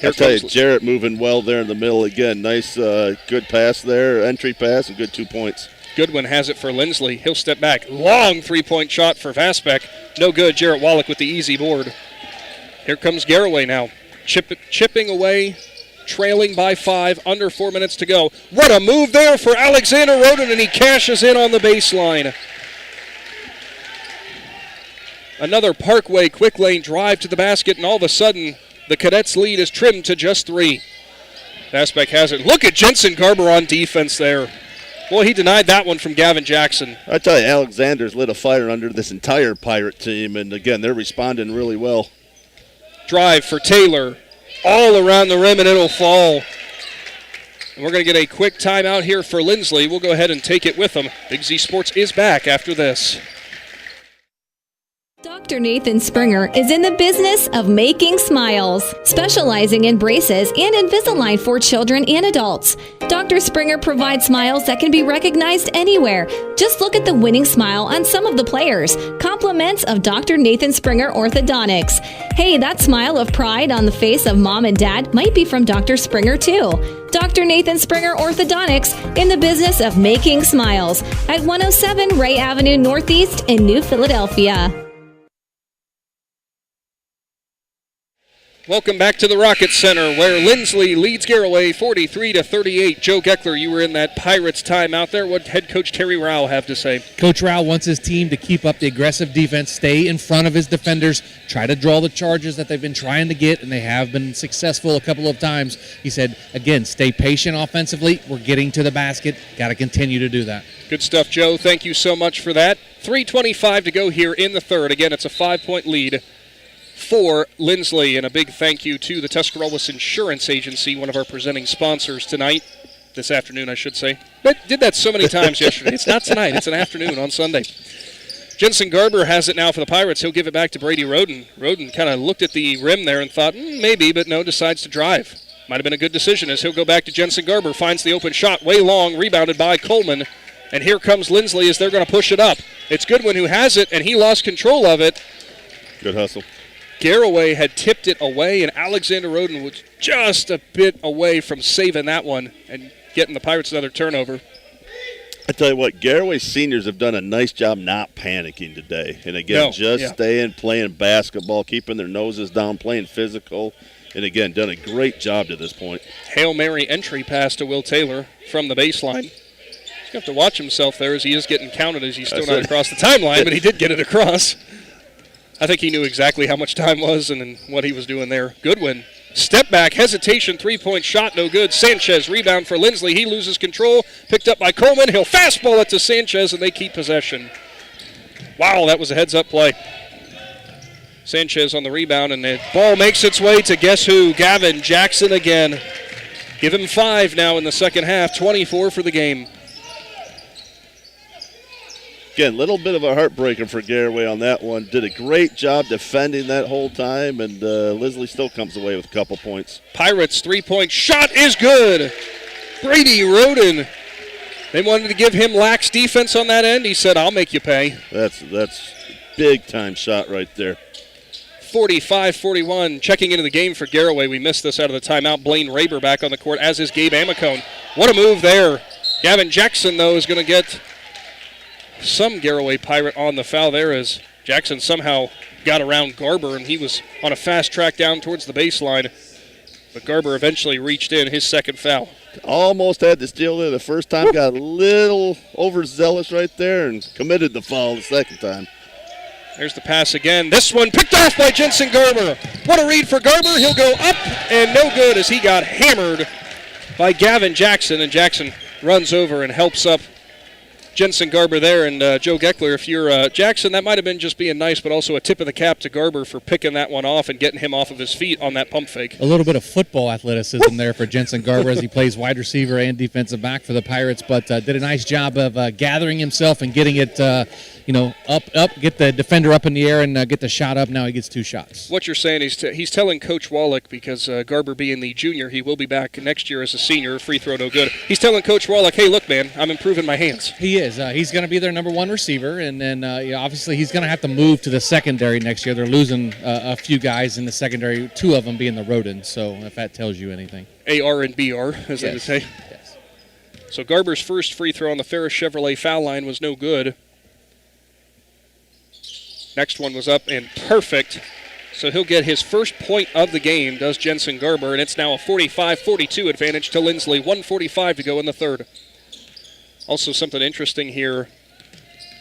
I tell you, Jarrett moving well there in the middle again. Nice, good pass there, entry pass, and good 2 points. Goodwin has it for Linsly. He'll step back. Long three-point shot for Vasbach. No good. Jarrett Wallach with the easy board. Here comes Garaway now. Chipping away, trailing by 5, under 4 minutes to go. What a move there for Alexander Roden, and he cashes in on the baseline. Another Parkway quick lane drive to the basket, and all of a sudden, the Cadets' lead is trimmed to just 3. Vasbach has it. Look at Jensen Garber on defense there. Boy, he denied that one from Gavin Jackson. I tell you, Alexander's lit a fire under this entire Pirate team, and again, they're responding really well. Drive for Taylor. All around the rim, and it'll fall. And we're going to get a quick timeout here for Linsly. We'll go ahead and take it with them. Big Z Sports is back after this. Dr. Nathan Springer is in the business of making smiles, specializing in braces and Invisalign for children and adults. Dr. Springer provides smiles that can be recognized anywhere. Just look at the winning smile on some of the players. Compliments of Dr. Nathan Springer Orthodontics. Hey, that smile of pride on the face of mom and dad might be from Dr. Springer too. Dr. Nathan Springer Orthodontics in the business of making smiles at 107 Ray Avenue Northeast in New Philadelphia. Welcome back to the Rocket Center, where Linsly leads Garaway 43-38. Joe Geckler, you were in that Pirates timeout there. What head coach Terry Rao have to say? Coach Rao wants his team to keep up the aggressive defense, stay in front of his defenders, try to draw the charges that they've been trying to get, and they have been successful a couple of times. He said, again, stay patient offensively. We're getting to the basket. Got to continue to do that. Good stuff, Joe. Thank you so much for that. 3:25 to go here in the third. Again, it's a 5-point lead for Linsly, and a big thank you to the Tuscarawas Insurance Agency, one of our presenting sponsors tonight, this afternoon I should say. But did that so many times yesterday. It's not tonight, it's an afternoon on Sunday. Jensen Garber has it now for the Pirates. He'll give it back to Brady Roden. Roden kind of looked at the rim there and thought, maybe, but no, decides to drive. Might have been a good decision as he'll go back to Jensen Garber, finds the open shot way long, rebounded by Coleman. And here comes Linsly as they're going to push it up. It's Goodwin who has it, and he lost control of it. Good hustle. Garaway had tipped it away, and Alexander Roden was just a bit away from saving that one and getting the Pirates another turnover. I tell you what, Garaway seniors have done a nice job not panicking today. And again, staying, playing basketball, keeping their noses down, playing physical. And again, done a great job to this point. Hail Mary entry pass to Will Taylor from the baseline. He's going to have to watch himself there as he is getting counted as he's still not across the timeline, but he did get it across. I think he knew exactly how much time was and what he was doing there. Goodwin, step back, hesitation, three-point shot, no good. Sanchez, rebound for Linsly. He loses control, picked up by Coleman. He'll fastball it to Sanchez, and they keep possession. Wow, that was a heads-up play. Sanchez on the rebound, and the ball makes its way to guess who? Gavin Jackson again. Give him 5 now in the second half, 24 for the game. Again, little bit of a heartbreaker for Garaway on that one. Did a great job defending that whole time, and Linsly still comes away with a couple points. Pirates' three-point shot is good. Brady Roden. They wanted to give him lax defense on that end. He said, I'll make you pay. That's big-time shot right there. 45-41. Checking into the game for Garaway. We missed this out of the timeout. Blaine Raber back on the court, as is Gabe Amicone. What a move there. Gavin Jackson, though, is going to get some Garaway Pirate on the foul there, as Jackson somehow got around Garber, and he was on a fast track down towards the baseline. But Garber eventually reached in, his second foul. Almost had to steal there the first time, got a little overzealous right there, and committed the foul the second time. There's the pass again. This one picked off by Jensen Garber. What a read for Garber. He'll go up and no good, as he got hammered by Gavin Jackson, and Jackson runs over and helps up Jensen Garber there. And Joe Geckler, if you're Jackson, that might have been just being nice, but also a tip of the cap to Garber for picking that one off and getting him off of his feet on that pump fake. A little bit of football athleticism there for Jensen Garber as he plays wide receiver and defensive back for the Pirates, but did a nice job of gathering himself and getting it up, get the defender up in the air and get the shot up. Now he gets two shots. What you're saying is he's telling Coach Wallach, because Garber being the junior, he will be back next year as a senior. Free throw no good. He's telling Coach Wallach, hey, look, man, I'm improving my hands. He is. He's going to be their number one receiver, and then obviously he's going to have to move to the secondary next year. They're losing a few guys in the secondary, two of them being the Rodents, so if that tells you anything. AR and BR, as they would say. Yes. So Garber's first free throw on the Ferris Chevrolet foul line was no good. Next one was up and perfect. So he'll get his first point of the game, does Jensen Garber, and it's now a 45-42 advantage to Linsly. 1:45 to go in the third. Also something interesting here.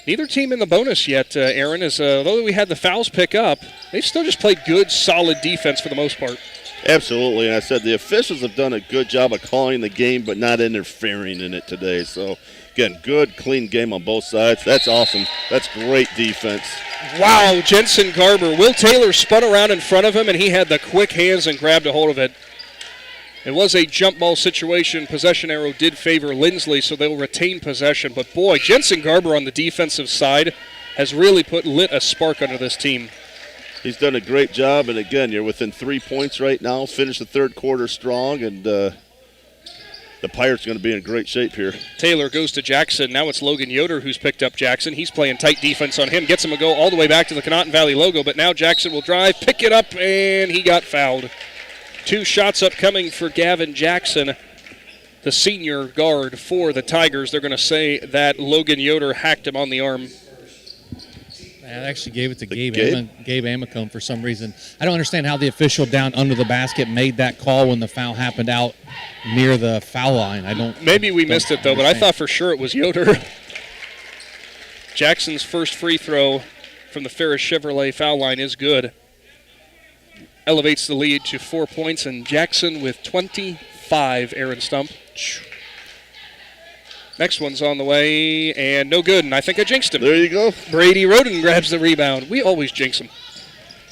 Neither team in the bonus yet, Aaron, is although we had the fouls pick up, they've still just played good, solid defense for the most part. Absolutely, and I said the officials have done a good job of calling the game but not interfering in it today. So, again, good, clean game on both sides. That's awesome. That's great defense. Wow, Jensen Garber. Will Taylor spun around in front of him, and he had the quick hands and grabbed a hold of it. It was a jump ball situation. Possession arrow did favor Linsly, so they'll retain possession. But, boy, Jensen Garber on the defensive side has really lit a spark under this team. He's done a great job, and, again, you're within 3 points right now. Finish the third quarter strong, and the Pirates are going to be in great shape here. Taylor goes to Jackson. Now it's Logan Yoder who's picked up Jackson. He's playing tight defense on him. Gets him to go all the way back to the Conotton Valley logo, but now Jackson will drive, pick it up, and he got fouled. 2 shots upcoming for Gavin Jackson, the senior guard for the Tigers. They're going to say that Logan Yoder hacked him on the arm. I actually gave it to Gabe Amicone for some reason. I don't understand how the official down under the basket made that call when the foul happened out near the foul line. Maybe we missed it, though, but I thought for sure it was Yoder. Jackson's first free throw from the Ferris Chevrolet foul line is good. Elevates the lead to 4 points, and Jackson with 25, Aaron Stump. Next one's on the way, and no good, and I think I jinxed him. There you go. Brady Roden grabs the rebound. We always jinx him.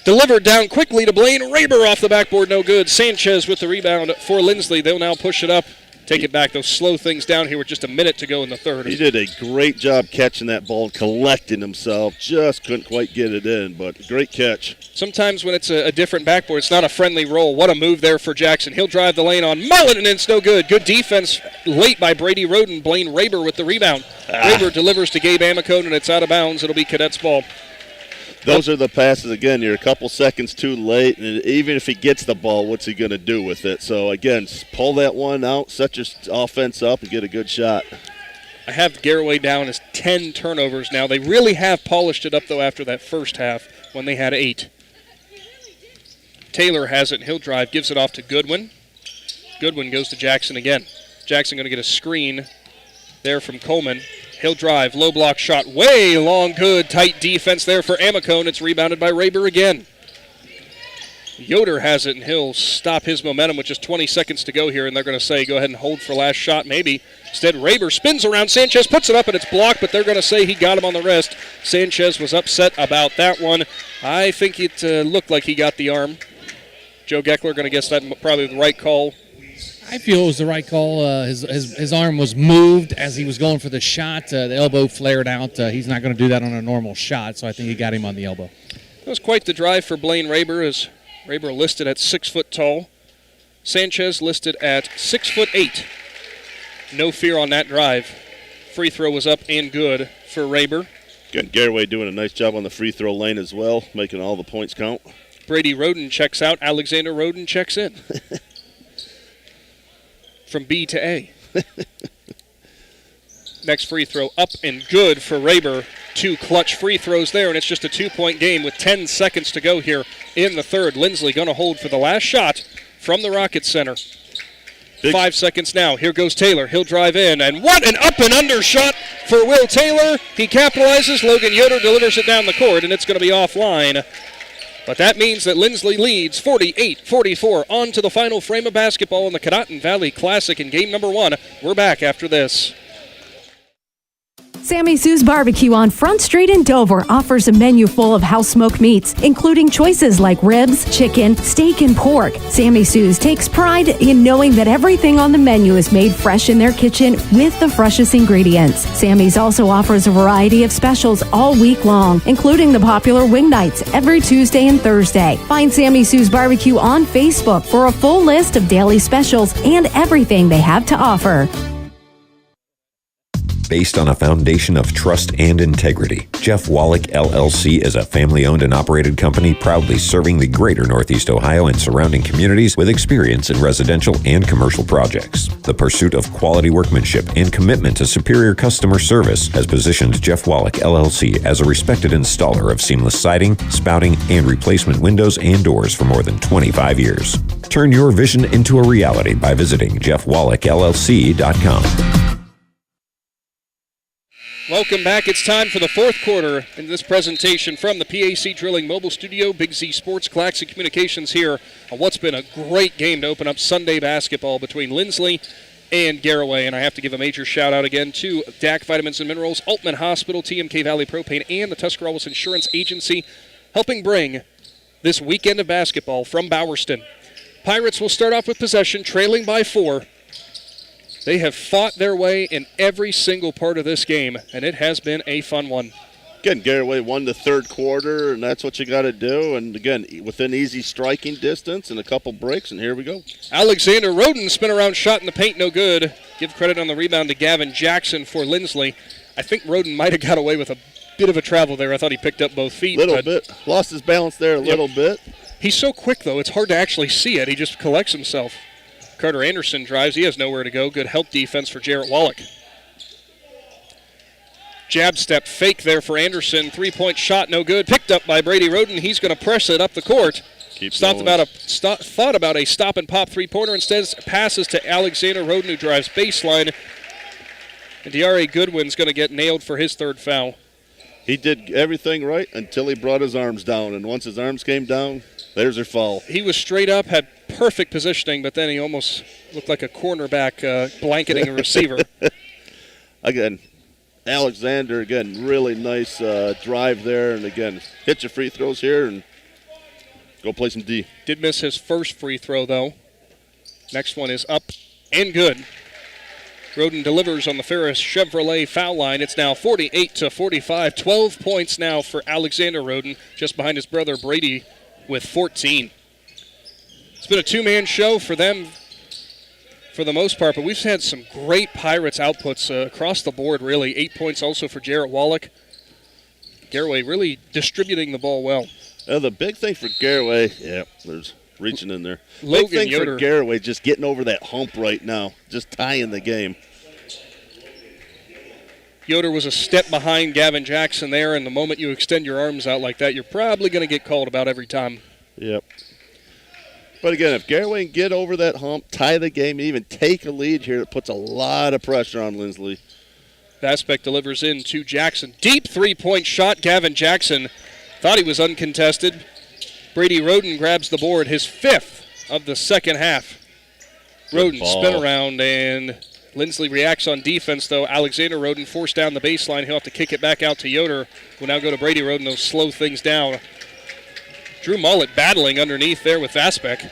Delivered down quickly to Blaine Raber off the backboard, no good. Sanchez with the rebound for Linsly. They'll now push it up, take it back. They'll slow things down here with just a minute to go in the third. He did a great job catching that ball, collecting himself. Just couldn't quite get it in, but great catch. Sometimes when it's a different backboard, it's not a friendly roll. What a move there for Jackson. He'll drive the lane on Mullen, and it's no good. Good defense late by Brady Roden. Blaine Raber with the rebound. Raber delivers to Gabe Amicone, and it's out of bounds. It'll be Cadets ball. Those are the passes. Again, you're a couple seconds too late, and even if he gets the ball, what's he going to do with it? So, again, pull that one out, set your offense up, and get a good shot. I have Garaway down as 10 turnovers now. They really have polished it up, though, after that first half when they had 8. Taylor has it, and he'll drive, gives it off to Goodwin. Goodwin goes to Jackson again. Jackson going to get a screen there from Coleman. He'll drive, low block shot, way long, good, tight defense there for Amicone. It's rebounded by Raber again. Yoder has it, and he'll stop his momentum with just 20 seconds to go here, and they're going to say go ahead and hold for last shot maybe. Instead, Raber spins around Sanchez, puts it up, and it's blocked, but they're going to say he got him on the wrist. Sanchez was upset about that one. I think it looked like he got the arm. Joe Geckler going to guess that probably the right call. I feel it was the right call. His arm was moved as he was going for the shot. The elbow flared out. He's not going to do that on a normal shot, so I think he got him on the elbow. That was quite the drive for Blaine Raber, as Raber listed at 6 foot tall. Sanchez listed at 6'8". No fear on that drive. Free throw was up and good for Raber. Again, Garaway doing a nice job on the free throw lane as well, making all the points count. Brady Roden checks out. Alexander Roden checks in. From B to A. Next free throw up and good for Raber. 2 clutch free throws there, and it's just a 2-point game with 10 seconds to go here in the third. Linsly going to hold for the last shot from the Rocket Center. 5 seconds now. Here goes Taylor. He'll drive in, and what an up and under shot for Will Taylor. He capitalizes. Logan Yoder delivers it down the court, and it's going to be offline. But that means that Linsly leads 48-44 on to the final frame of basketball in the Conotton Valley Classic in game number 1. We're back after this. Sammy Sue's Barbecue on Front Street in Dover offers a menu full of house-smoked meats, including choices like ribs, chicken, steak, and pork. Sammy Sue's takes pride in knowing that everything on the menu is made fresh in their kitchen with the freshest ingredients. Sammy's also offers a variety of specials all week long, including the popular wing nights every Tuesday and Thursday. Find Sammy Sue's Barbecue on Facebook for a full list of daily specials and everything they have to offer. Based on a foundation of trust and integrity, Jeff Wallach LLC is a family-owned and operated company proudly serving the greater Northeast Ohio and surrounding communities with experience in residential and commercial projects. The pursuit of quality workmanship and commitment to superior customer service has positioned Jeff Wallach LLC as a respected installer of seamless siding, spouting, and replacement windows and doors for more than 25 years. Turn your vision into a reality by visiting jeffwallachllc.com. Welcome back. It's time for the fourth quarter in this presentation from the PAC Drilling Mobile Studio. Big Z Sports, Claxon Communications here on what's been a great game to open up Sunday basketball between Linsly and Garaway. And I have to give a major shout out again to DAC Vitamins and Minerals, Altman Hospital, TMK Valley Propane, and the Tuscarawas Insurance Agency helping bring this weekend of basketball from Bowerston. Pirates will start off with possession, trailing by 4. They have fought their way in every single part of this game, and it has been a fun one. Again, Garaway won the third quarter, and that's what you got to do. And, again, within easy striking distance and a couple breaks, and here we go. Alexander Roden spin around shot in the paint, no good. Give credit on the rebound to Gavin Jackson for Linsly. I think Roden might have got away with a bit of a travel there. I thought he picked up both feet. Little bit. Lost his balance there a little bit. He's so quick, though, it's hard to actually see it. He just collects himself. Carter Anderson drives. He has nowhere to go. Good help defense for Jarrett Wallach. Jab step fake there for Anderson. 3-point shot, no good. Picked up by Brady Roden. He's going to press it up the court. Thought about a stop and pop three-pointer. Instead, passes to Alexander Roden, who drives baseline. And D.R.A. Goodwin's going to get nailed for his third foul. He did everything right until he brought his arms down. And once his arms came down, there's her foul. He was straight up, had perfect positioning, but then he almost looked like a cornerback blanketing a receiver. Again, Alexander, really nice drive there. And, again, hit your free throws here and go play some D. Did miss his first free throw, though. Next one is up and good. Roden delivers on the Ferris Chevrolet foul line. It's now 48-45. 12 points now for Alexander Roden, just behind his brother Brady with 14. It's been a two-man show for them for the most part, but we've had some great Pirates outputs across the board, really. 8 points also for Jarrett Wallach. Garaway really distributing the ball well. The big thing for Garaway, there's reaching in there. Logan big thing Yoder. for Garaway, just getting over that hump right now, just tying the game. Yoder was a step behind Gavin Jackson there, and the moment you extend your arms out like that, you're probably going to get called about every time. Yep. But again, if Garaway can get over that hump, tie the game, even take a lead here, it puts a lot of pressure on Linsly. Vaspek delivers in to Jackson. Deep three-point shot. Gavin Jackson thought he was uncontested. Brady Roden grabs the board, his 5th of the second half. Roden spin around, and Linsly reacts on defense, though. Alexander Roden forced down the baseline. He'll have to kick it back out to Yoder. Will now go to Brady Roden. They'll slow things down. Drew Mullet battling underneath there with Vaspek.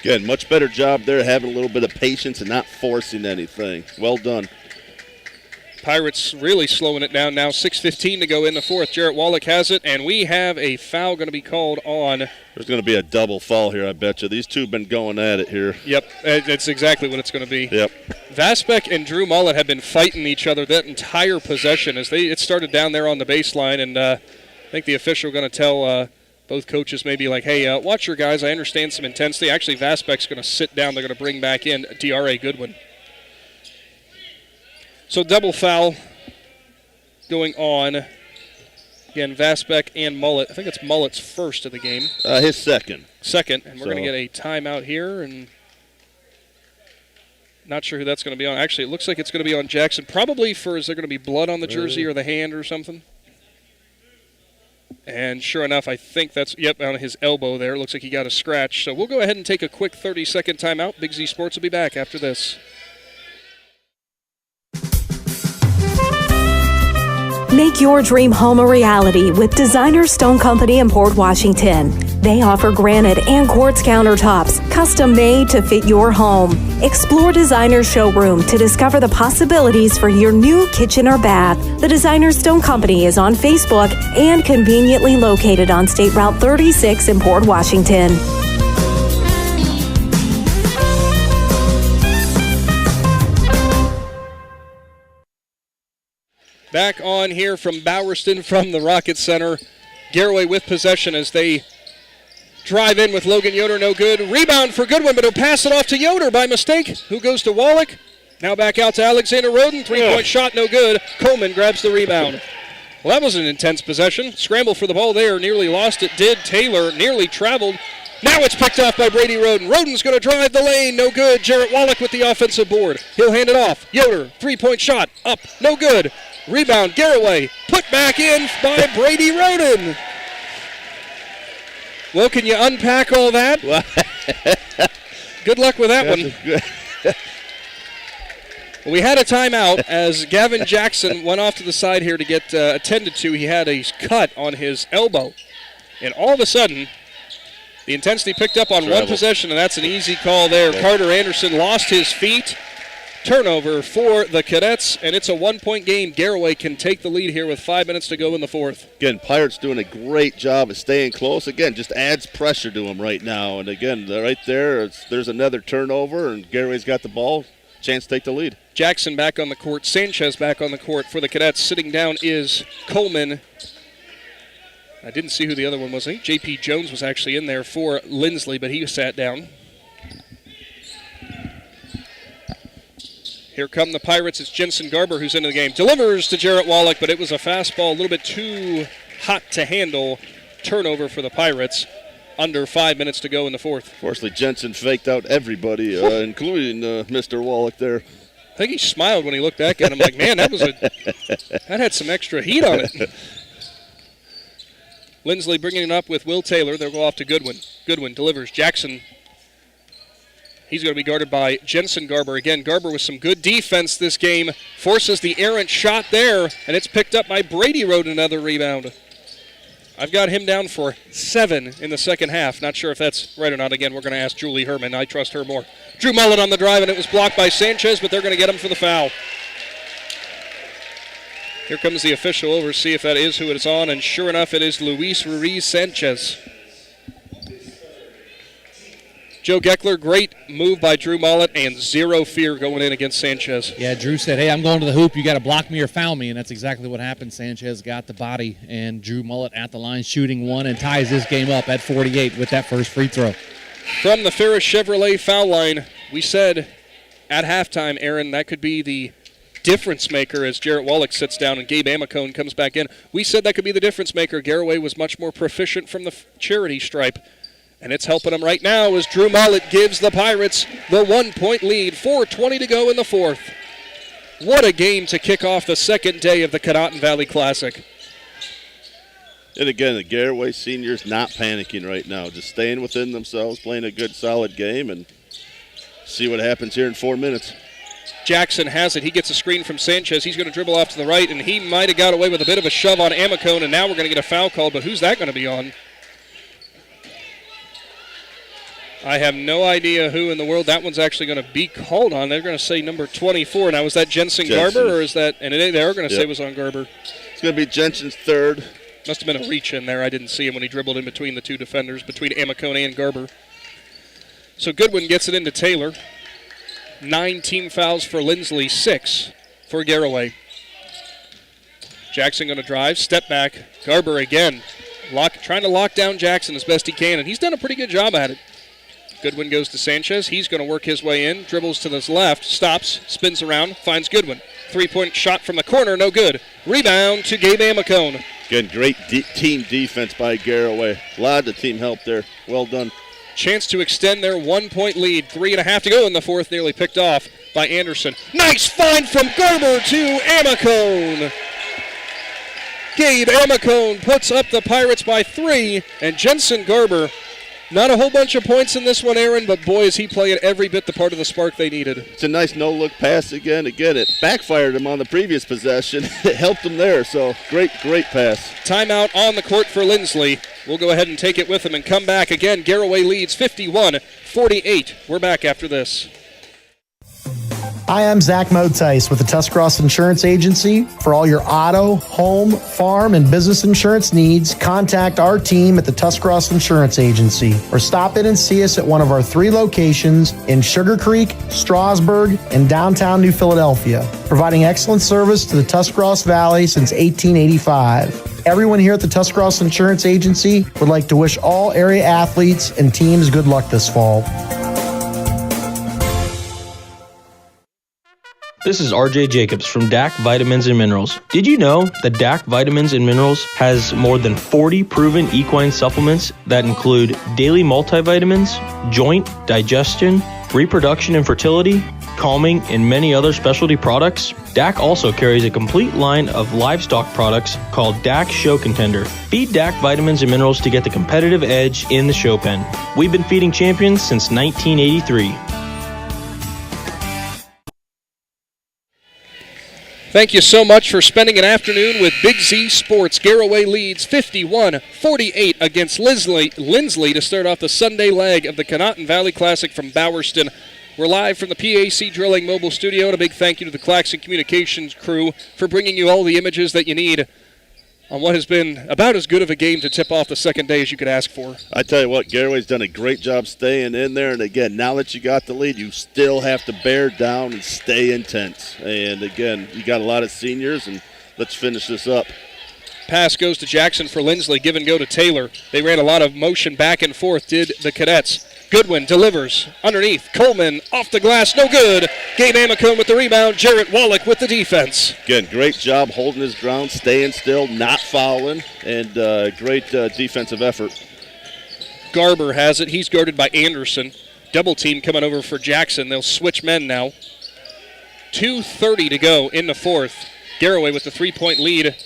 Again, much better job there, having a little bit of patience and not forcing anything. Well done. Pirates really slowing it down now. 6:15 to go in the fourth. Jarrett Wallach has it, and we have a foul going to be called on. There's going to be a double foul here, I bet you. These two have been going at it here. Yep, that's exactly what it's going to be. Yep. Vasbeck and Drew Mullet have been fighting each other that entire possession as it started down there on the baseline, and I think the official going to tell both coaches maybe like, hey, watch your guys. I understand some intensity. Actually, Vasbeck's going to sit down. They're going to bring back in D.R.A. Goodwin. So double foul going on. Again, Vasbeck and Mullet. I think it's Mullet's first of the game. His second. Second, and we're going to get a timeout here, and not sure who that's going to be on. Actually, it looks like it's going to be on Jackson. Probably is there going to be blood on the jersey or the hand or something? And sure enough, I think that's, on his elbow there. It looks like he got a scratch. So we'll go ahead and take a quick 30-second timeout. Big Z Sports will be back after this. Make your dream home a reality with Designer Stone Company in Port Washington. They offer granite and quartz countertops, custom made to fit your home. Explore Designer's showroom to discover the possibilities for your new kitchen or bath. The Designer Stone Company is on Facebook and conveniently located on State Route 36 in Port Washington. Back on here from Bowerston from the Rocket Center. Garaway with possession as they drive in with Logan Yoder, no good. Rebound for Goodwin, but he'll pass it off to Yoder by mistake. Who goes to Wallach? Now back out to Alexander Roden. Three-point shot, no good. Coleman grabs the rebound. Well, that was an intense possession. Scramble for the ball there. Nearly lost it. Did Taylor. Nearly traveled. Now it's picked off by Brady Roden. Roden's going to drive the lane. No good. Jarrett Wallach with the offensive board. He'll hand it off. Yoder, three-point shot. Up. No good. Rebound, Garaway. Put back in by Brady Roden. Well, can you unpack all that? Good luck with that one. Well, we had a timeout as Gavin Jackson went off to the side here to get attended to. He had a cut on his elbow. And all of a sudden, the intensity picked up on one possession, and that's an easy call there. Carter Anderson lost his feet. Turnover for the Cadets, and it's a one-point game. Garaway can take the lead here with 5 minutes to go in the fourth. Again, Pirates doing a great job of staying close. Again, just adds pressure to them right now. And again, right there, there's another turnover, and Garaway's got the ball. Chance to take the lead. Jackson back on the court. Sanchez back on the court for the Cadets. Sitting down is Coleman. I didn't see who the other one was. I think J.P. Jones was actually in there for Linsly, but he sat down. Here come the Pirates. It's Jensen Garber who's into the game. Delivers to Jarrett Wallach, but it was a fastball, a little bit too hot to handle. Turnover for the Pirates. Under 5 minutes to go in the fourth. Fortunately, Jensen faked out everybody, including Mr. Wallach there. I think he smiled when he looked back at him like, man, that had some extra heat on it. Linsly bringing it up with Will Taylor. They'll go off to Goodwin. Goodwin delivers. Jackson. He's going to be guarded by Jensen Garber. Again, Garber with some good defense this game. Forces the errant shot there, and it's picked up by Brady Roden, another rebound. I've got him down for 7 in the second half. Not sure if that's right or not. Again, we're going to ask Julie Herman. I trust her more. Drew Mullet on the drive, and it was blocked by Sanchez, but they're going to get him for the foul. Here comes the official over to see if that is who it is on, and sure enough, it is Luis Ruiz Sanchez. Joe Geckler, great move by Drew Mullet, and zero fear going in against Sanchez. Yeah, Drew said, hey, I'm going to the hoop. You got to block me or foul me, and that's exactly what happened. Sanchez got the body, and Drew Mullet at the line shooting one and ties this game up at 48 with that first free throw. From the Ferris Chevrolet foul line, we said at halftime, Aaron, that could be the difference maker as Jarrett Wallach sits down and Gabe Amicone comes back in. We said that could be the difference maker. Garaway was much more proficient from the charity stripe. And it's helping them right now as Drew Mullet gives the Pirates the 1-point lead. 4:20 to go in the fourth. What a game to kick off the second day of the Conotton Valley Classic. And again, the Garaway seniors not panicking right now. Just staying within themselves, playing a good, solid game, and see what happens here in 4 minutes. Jackson has it. He gets a screen from Sanchez. He's going to dribble off to the right, and he might have got away with a bit of a shove on Amicone, and now we're going to get a foul called, but who's that going to be on? I have no idea who in the world that one's actually going to be called on. They're going to say number 24. Now, is that Jensen Garber, or is that – and they are going to say it was on Garber. It's going to be Jensen's third. Must have been a reach in there. I didn't see him when he dribbled in between the two defenders, between Amicone and Garber. So Goodwin gets it into Taylor. 9 team fouls for Linsly, 6 for Garaway. Jackson going to drive, step back. Garber again, trying to lock down Jackson as best he can, and he's done a pretty good job at it. Goodwin goes to Sanchez. He's going to work his way in, dribbles to his left, stops, spins around, finds Goodwin. 3-point shot from the corner, no good. Rebound to Gabe Amicone. Again, great team defense by Garaway. A lot of the team help there. Well done. Chance to extend their 1-point lead. 3.5 to go in the fourth, nearly picked off by Anderson. Nice find from Garber to Amicone. Gabe Amicone puts up the Pirates by 3, and Jensen Garber, not a whole bunch of points in this one, Aaron, but boy, is he playing every bit the part of the spark they needed. It's a nice no-look pass again. Again, it backfired him on the previous possession. It helped him there, so great pass. Timeout on the court for Linsly. We'll go ahead and take it with him and come back again. Garaway leads 51-48. We're back after this. Hi, I'm Zach Motice with the Tuscarawas Insurance Agency. For all your auto, home, farm, and business insurance needs, contact our team at the Tuscarawas Insurance Agency or stop in and see us at one of our 3 locations in Sugar Creek, Strasburg, and downtown New Philadelphia, providing excellent service to the Tuscarawas Valley since 1885. Everyone here at the Tuscarawas Insurance Agency would like to wish all area athletes and teams good luck this fall. This is RJ Jacobs from DAC Vitamins and Minerals. Did you know that DAC Vitamins and Minerals has more than 40 proven equine supplements that include daily multivitamins, joint, digestion, reproduction and fertility, calming, and many other specialty products? DAC also carries a complete line of livestock products called DAC Show Contender. Feed DAC Vitamins and Minerals to get the competitive edge in the show pen. We've been feeding champions since 1983. Thank you so much for spending an afternoon with Big Z Sports. Garaway leads 51-48 against Linsly to start off the Sunday leg of the Conotton Valley Classic from Bowerston. We're live from the PAC Drilling Mobile Studio, and a big thank you to the Claxon Communications crew for bringing you all the images that you need on what has been about as good of a game to tip off the second day as you could ask for. I tell you what, Garaway's done a great job staying in there, and again, now that you got the lead, you still have to bear down and stay intense. And again, you got a lot of seniors, and let's finish this up. Pass goes to Jackson for Linsly. Give and go to Taylor. They ran a lot of motion back and forth, did the Cadets. Goodwin delivers underneath. Coleman off the glass, no good. Gabe Amicone with the rebound. Jarrett Wallach with the defense. Again, great job holding his ground, staying still, not fouling, and great defensive effort. Garber has it. He's guarded by Anderson. Double team coming over for Jackson. They'll switch men now. 2:30 to go in the fourth. Garaway with the 3-point lead.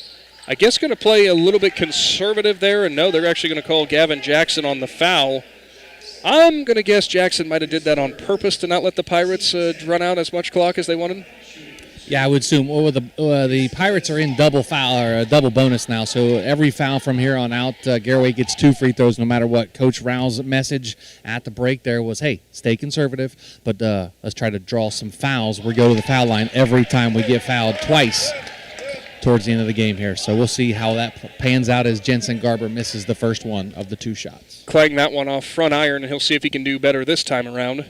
I guess going to play a little bit conservative there, and no, they're actually going to call Gavin Jackson on the foul. I'm going to guess Jackson might have did that on purpose to not let the Pirates run out as much clock as they wanted. Yeah, I would assume. Well, the Pirates are in double foul or a double bonus now, so every foul from here on out, Garaway gets 2 free throws no matter what. Coach Rao's message at the break there was, hey, stay conservative, but let's try to draw some fouls. We go to the foul line every time we get fouled twice towards the end of the game here. So we'll see how that pans out as Jensen Garber misses the first one of the 2 shots. Clang that one off front iron, and he'll see if he can do better this time around.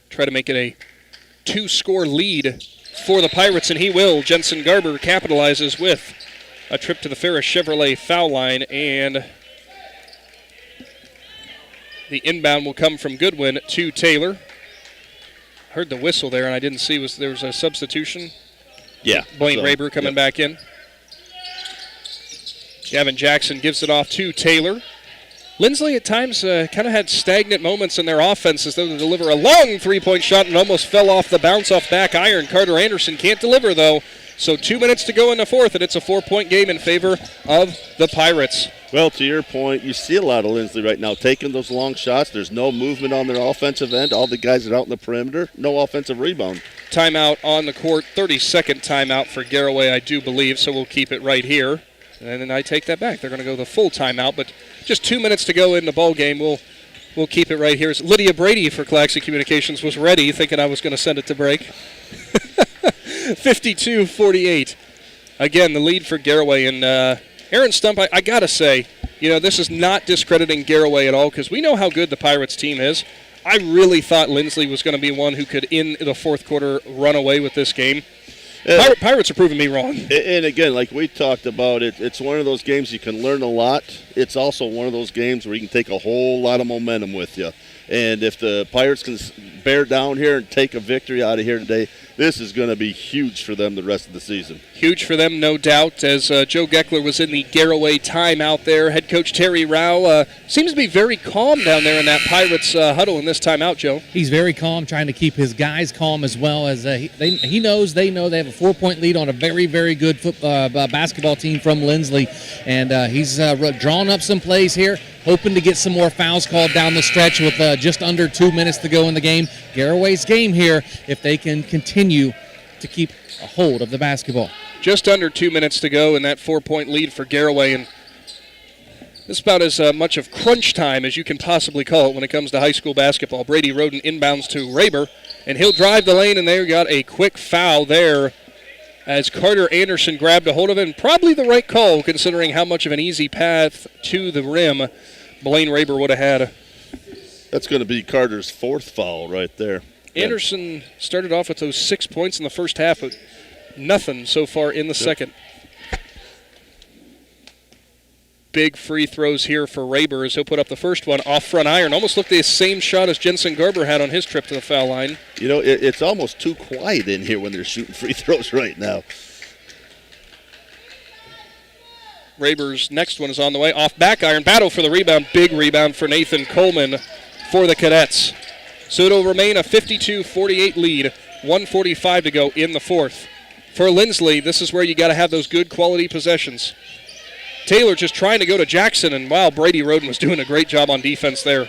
Try to make it a 2-score lead for the Pirates, and he will. Jensen Garber capitalizes with a trip to the Ferris Chevrolet foul line, and the inbound will come from Goodwin to Taylor. Heard the whistle there, and I didn't see there was a substitution. Yeah. Blaine Raber coming back in. Gavin Jackson gives it off to Taylor. Linsly at times kind of had stagnant moments in their offense as though they deliver a long 3-point shot and almost fell off the bounce off back iron. Carter Anderson can't deliver, though. So 2 minutes to go in the fourth, and it's a 4-point game in favor of the Pirates. Well, to your point, you see a lot of Linsly right now taking those long shots. There's no movement on their offensive end. All the guys are out in the perimeter. No offensive rebound. Timeout on the court. 30-second timeout for Garaway, I do believe, so we'll keep it right here. And then I take that back. They're going to go the full timeout, but just 2 minutes to go in the ball game. We'll We'll keep it right here. Lydia Brady for Claxon Communications was ready, thinking I was going to send it to break. 52-48. Again, the lead for Garaway. And Aaron Stump, I got to say, this is not discrediting Garaway at all because we know how good the Pirates team is. I really thought Linsly was going to be one who could, in the fourth quarter, run away with this game. Pirates are proving me wrong. And again, like we talked about, it's one of those games you can learn a lot. It's also one of those games where you can take a whole lot of momentum with you. And if the Pirates can bear down here and take a victory out of here today, this is going to be huge for them the rest of the season. Huge for them, no doubt, as Joe Geckler was in the Garaway timeout there. Head coach Terry Rao seems to be very calm down there in that Pirates huddle in this timeout, Joe. He's very calm, trying to keep his guys calm as well, as he knows they have a 4-point lead on a very, very good basketball team from Linsly. And he's drawn up some plays here, hoping to get some more fouls called down the stretch with just under 2 minutes to go in the game. Garaway's game here if they can continue to keep a hold of the basketball. Just under 2 minutes to go in that 4-point lead for Garaway, and this is about as much of crunch time as you can possibly call it when it comes to high school basketball. Brady Roden inbounds to Raber, and he'll drive the lane, and they got a quick foul there as Carter Anderson grabbed a hold of it, and probably the right call considering how much of an easy path to the rim Blaine Raber would have had. That's going to be Carter's fourth foul right there. Anderson started off with those 6 points in the first half, but nothing so far in the second. Big free throws here for Raber as he'll put up the first one off front iron. Almost looked the same shot as Jensen Garber had on his trip to the foul line. It's almost too quiet in here when they're shooting free throws right now. Raber's next one is on the way. Off back iron. Battle for the rebound. Big rebound for Nathan Coleman for the Cadets. So it'll remain a 52-48 lead. 1:45 to go in the fourth. For Linsly, this is where you got to have those good quality possessions. Taylor just trying to go to Jackson, and wow, Brady Roden was doing a great job on defense there.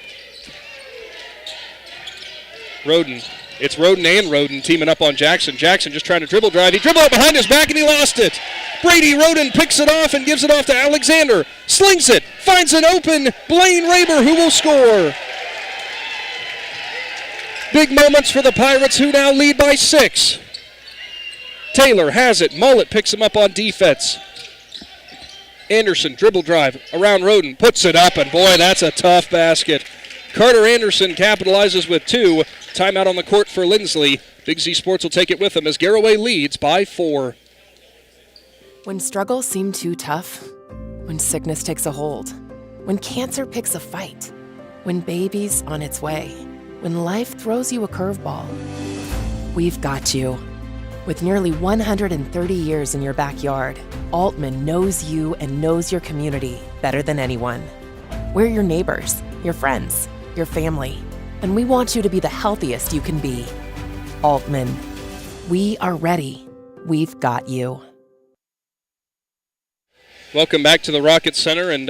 Roden. It's Roden and Roden teaming up on Jackson. Jackson just trying to dribble drive. He dribbled it behind his back, and he lost it. Brady Roden picks it off and gives it off to Alexander. Slings it. Finds an open Blaine Raber, who will score. Big moments for the Pirates, who now lead by 6. Taylor has it. Mullet picks him up on defense. Anderson, dribble drive around Roden, puts it up, and boy, that's a tough basket. Carter Anderson capitalizes with 2. Timeout on the court for Linsly. Big Z Sports will take it with them as Garaway leads by 4. When struggles seem too tough, when sickness takes a hold, when cancer picks a fight, when baby's on its way, when life throws you a curveball, we've got you. With nearly 130 years in your backyard, Altman knows you and knows your community better than anyone. We're your neighbors, your friends, your family, and we want you to be the healthiest you can be. Altman, we are ready. We've got you. Welcome back to the Rocket Center, and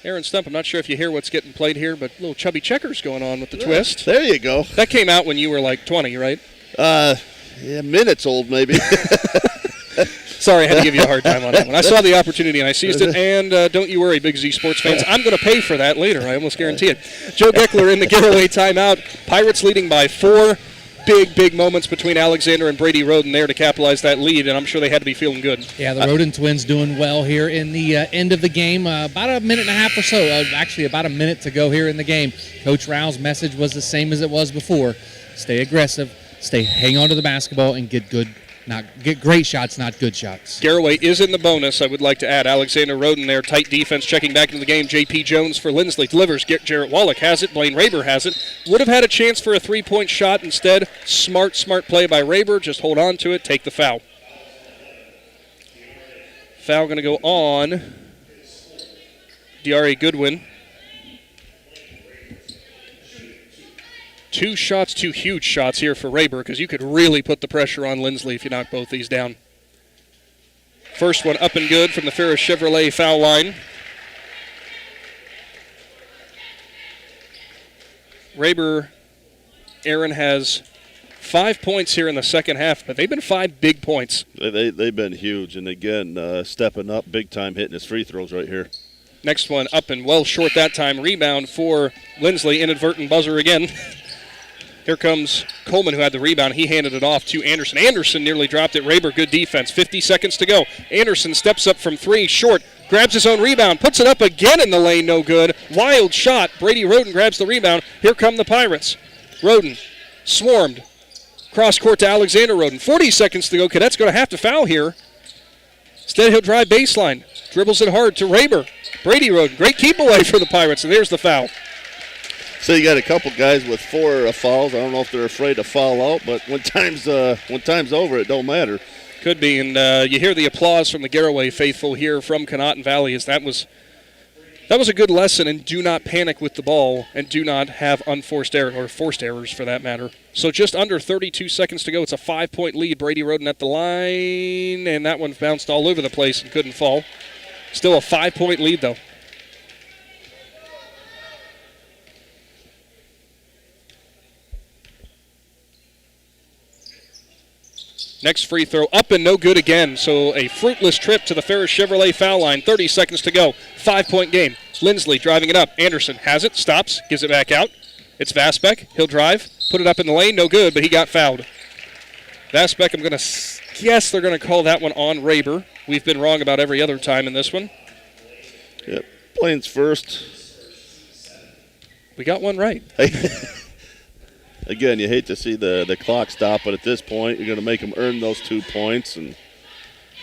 Aaron Stump, I'm not sure if you hear what's getting played here, but little chubby checkers going on with the twist. There you go. That came out when you were like 20, right? Yeah, minutes old maybe. Sorry, I had to give you a hard time on that one. I saw the opportunity and I seized it, and don't you worry, Big Z Sports fans. I'm going to pay for that later. I almost guarantee it. Joe Geckler in the Garaway timeout. Pirates leading by 4. Big moments between Alexander and Brady Roden there to capitalize that lead, and I'm sure they had to be feeling good. Yeah, the Roden twins doing well here in the end of the game. About a minute and a half or so, actually about a minute to go here in the game. Coach Rao's message was the same as it was before. Stay aggressive, hang on to the basketball, and get great shots, not good shots. Garaway is in the bonus, I would like to add. Alexander Roden there, tight defense, checking back into the game. J.P. Jones for Linsly, delivers. Jarrett Wallach has it. Blaine Raber has it. Would have had a chance for a 3-point shot instead. Smart play by Raber. Just hold on to it, take the foul. Foul going to go on Diari Goodwin. 2 shots, 2 huge shots here for Raber, because you could really put the pressure on Linsly if you knock both these down. First one up and good from the Ferris Chevrolet foul line. Raber, Aaron, has 5 points here in the second half, but they've been 5 big points. They've been huge, and again, stepping up big time, hitting his free throws right here. Next one up and well short that time. Rebound for Linsly. Inadvertent buzzer again. Here comes Coleman, who had the rebound. He handed it off to Anderson. Anderson nearly dropped it. Raber, good defense. 50 seconds to go. Anderson steps up from 3, short, grabs his own rebound, puts it up again in the lane, no good. Wild shot. Brady Roden grabs the rebound. Here come the Pirates. Roden swarmed. Cross court to Alexander Roden. 40 seconds to go. Cadet's going to have to foul here. Instead, he'll drive baseline. Dribbles it hard to Raber. Brady Roden, great keep away for the Pirates, and there's the foul. So you got a couple guys with 4 fouls. I don't know if they're afraid to foul out, but when time's over, it don't matter. Could be, and you hear the applause from the Garaway faithful here from Conotton Valley. As that was a good lesson, and do not panic with the ball, and do not have unforced error or forced errors for that matter. So just under 32 seconds to go. It's a 5-point lead. Brady Roden at the line, and that one bounced all over the place and couldn't fall. Still a 5-point lead though. Next free throw up and no good again. So a fruitless trip to the Ferris Chevrolet foul line. 30 seconds to go. 5-point game. Linsly driving it up. Anderson has it, stops, gives it back out. It's Vasbeck. He'll drive, put it up in the lane. No good, but he got fouled. Vasbeck, I'm going to guess they're going to call that one on Raber. We've been wrong about every other time in this one. Yep, Plains first. We got one right. Again, you hate to see the clock stop, but at this point, you're going to make them earn those 2 points. And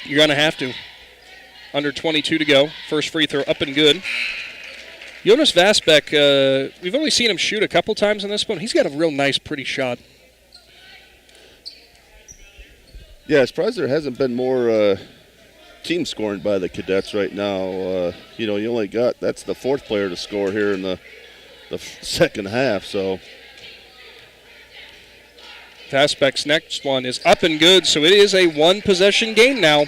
you're going to have to. Under 22 to go. First free throw up and good. Jonas Vasbeck, we've only seen him shoot a couple times in this one. He's got a real nice, pretty shot. Yeah, I'm surprised there hasn't been more team scoring by the Cadets right now. You only got, that's the 4th player to score here in the second half, so. Vasbeck's next one is up and good, so it is a 1-possession game now.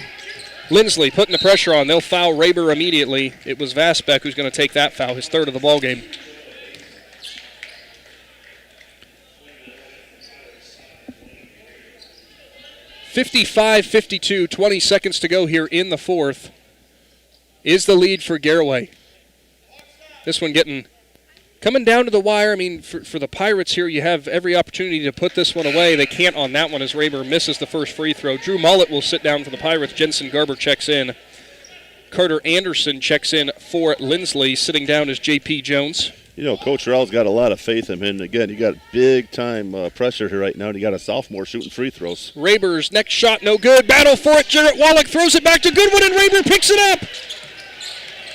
Linsly putting the pressure on. They'll foul Raber immediately. It was Vasbeck who's going to take that foul, his 3rd of the ball game. (55-52), 20 seconds to go here in the 4th. Is the lead for Garaway. This one coming down to the wire. I mean, for the Pirates here, you have every opportunity to put this one away. They can't on that one as Raber misses the first free throw. Drew Mollett will sit down for the Pirates. Jensen Garber checks in. Carter Anderson checks in for Linsly. Sitting down is J.P. Jones. Coach Rowell's got a lot of faith in him. Again, you got big-time pressure here right now, and you got a sophomore shooting free throws. Raber's next shot, no good. Battle for it. Jarrett Wallach throws it back to Goodwin, and Raber picks it up.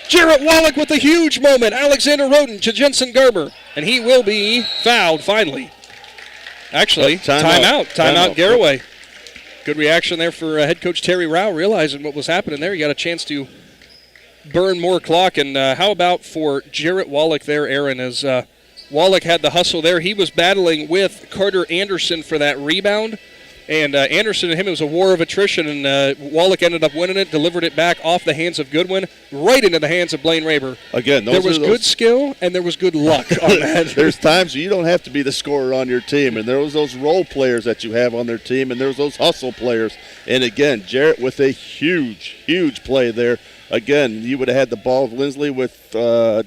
Jarrett Wallach with a huge moment. Alexander Roden to Jensen Garber, and he will be fouled finally. Actually, timeout Garaway. Good reaction there for head coach Terry Rao, realizing what was happening there. He got a chance to burn more clock, and how about for Jarrett Wallach there, Aaron, as Wallach had the hustle there. He was battling with Carter Anderson for that rebound. And Anderson and him, it was a war of attrition, and Wallach ended up winning it, delivered it back off the hands of Goodwin, right into the hands of Blaine Raber. Again, there was good skill, and there was good luck on that. There's times you don't have to be the scorer on your team, and there was those role players that you have on their team, and there's those hustle players. And again, Jarrett with a huge, huge play there. Again, you would have had the ball of Linsly with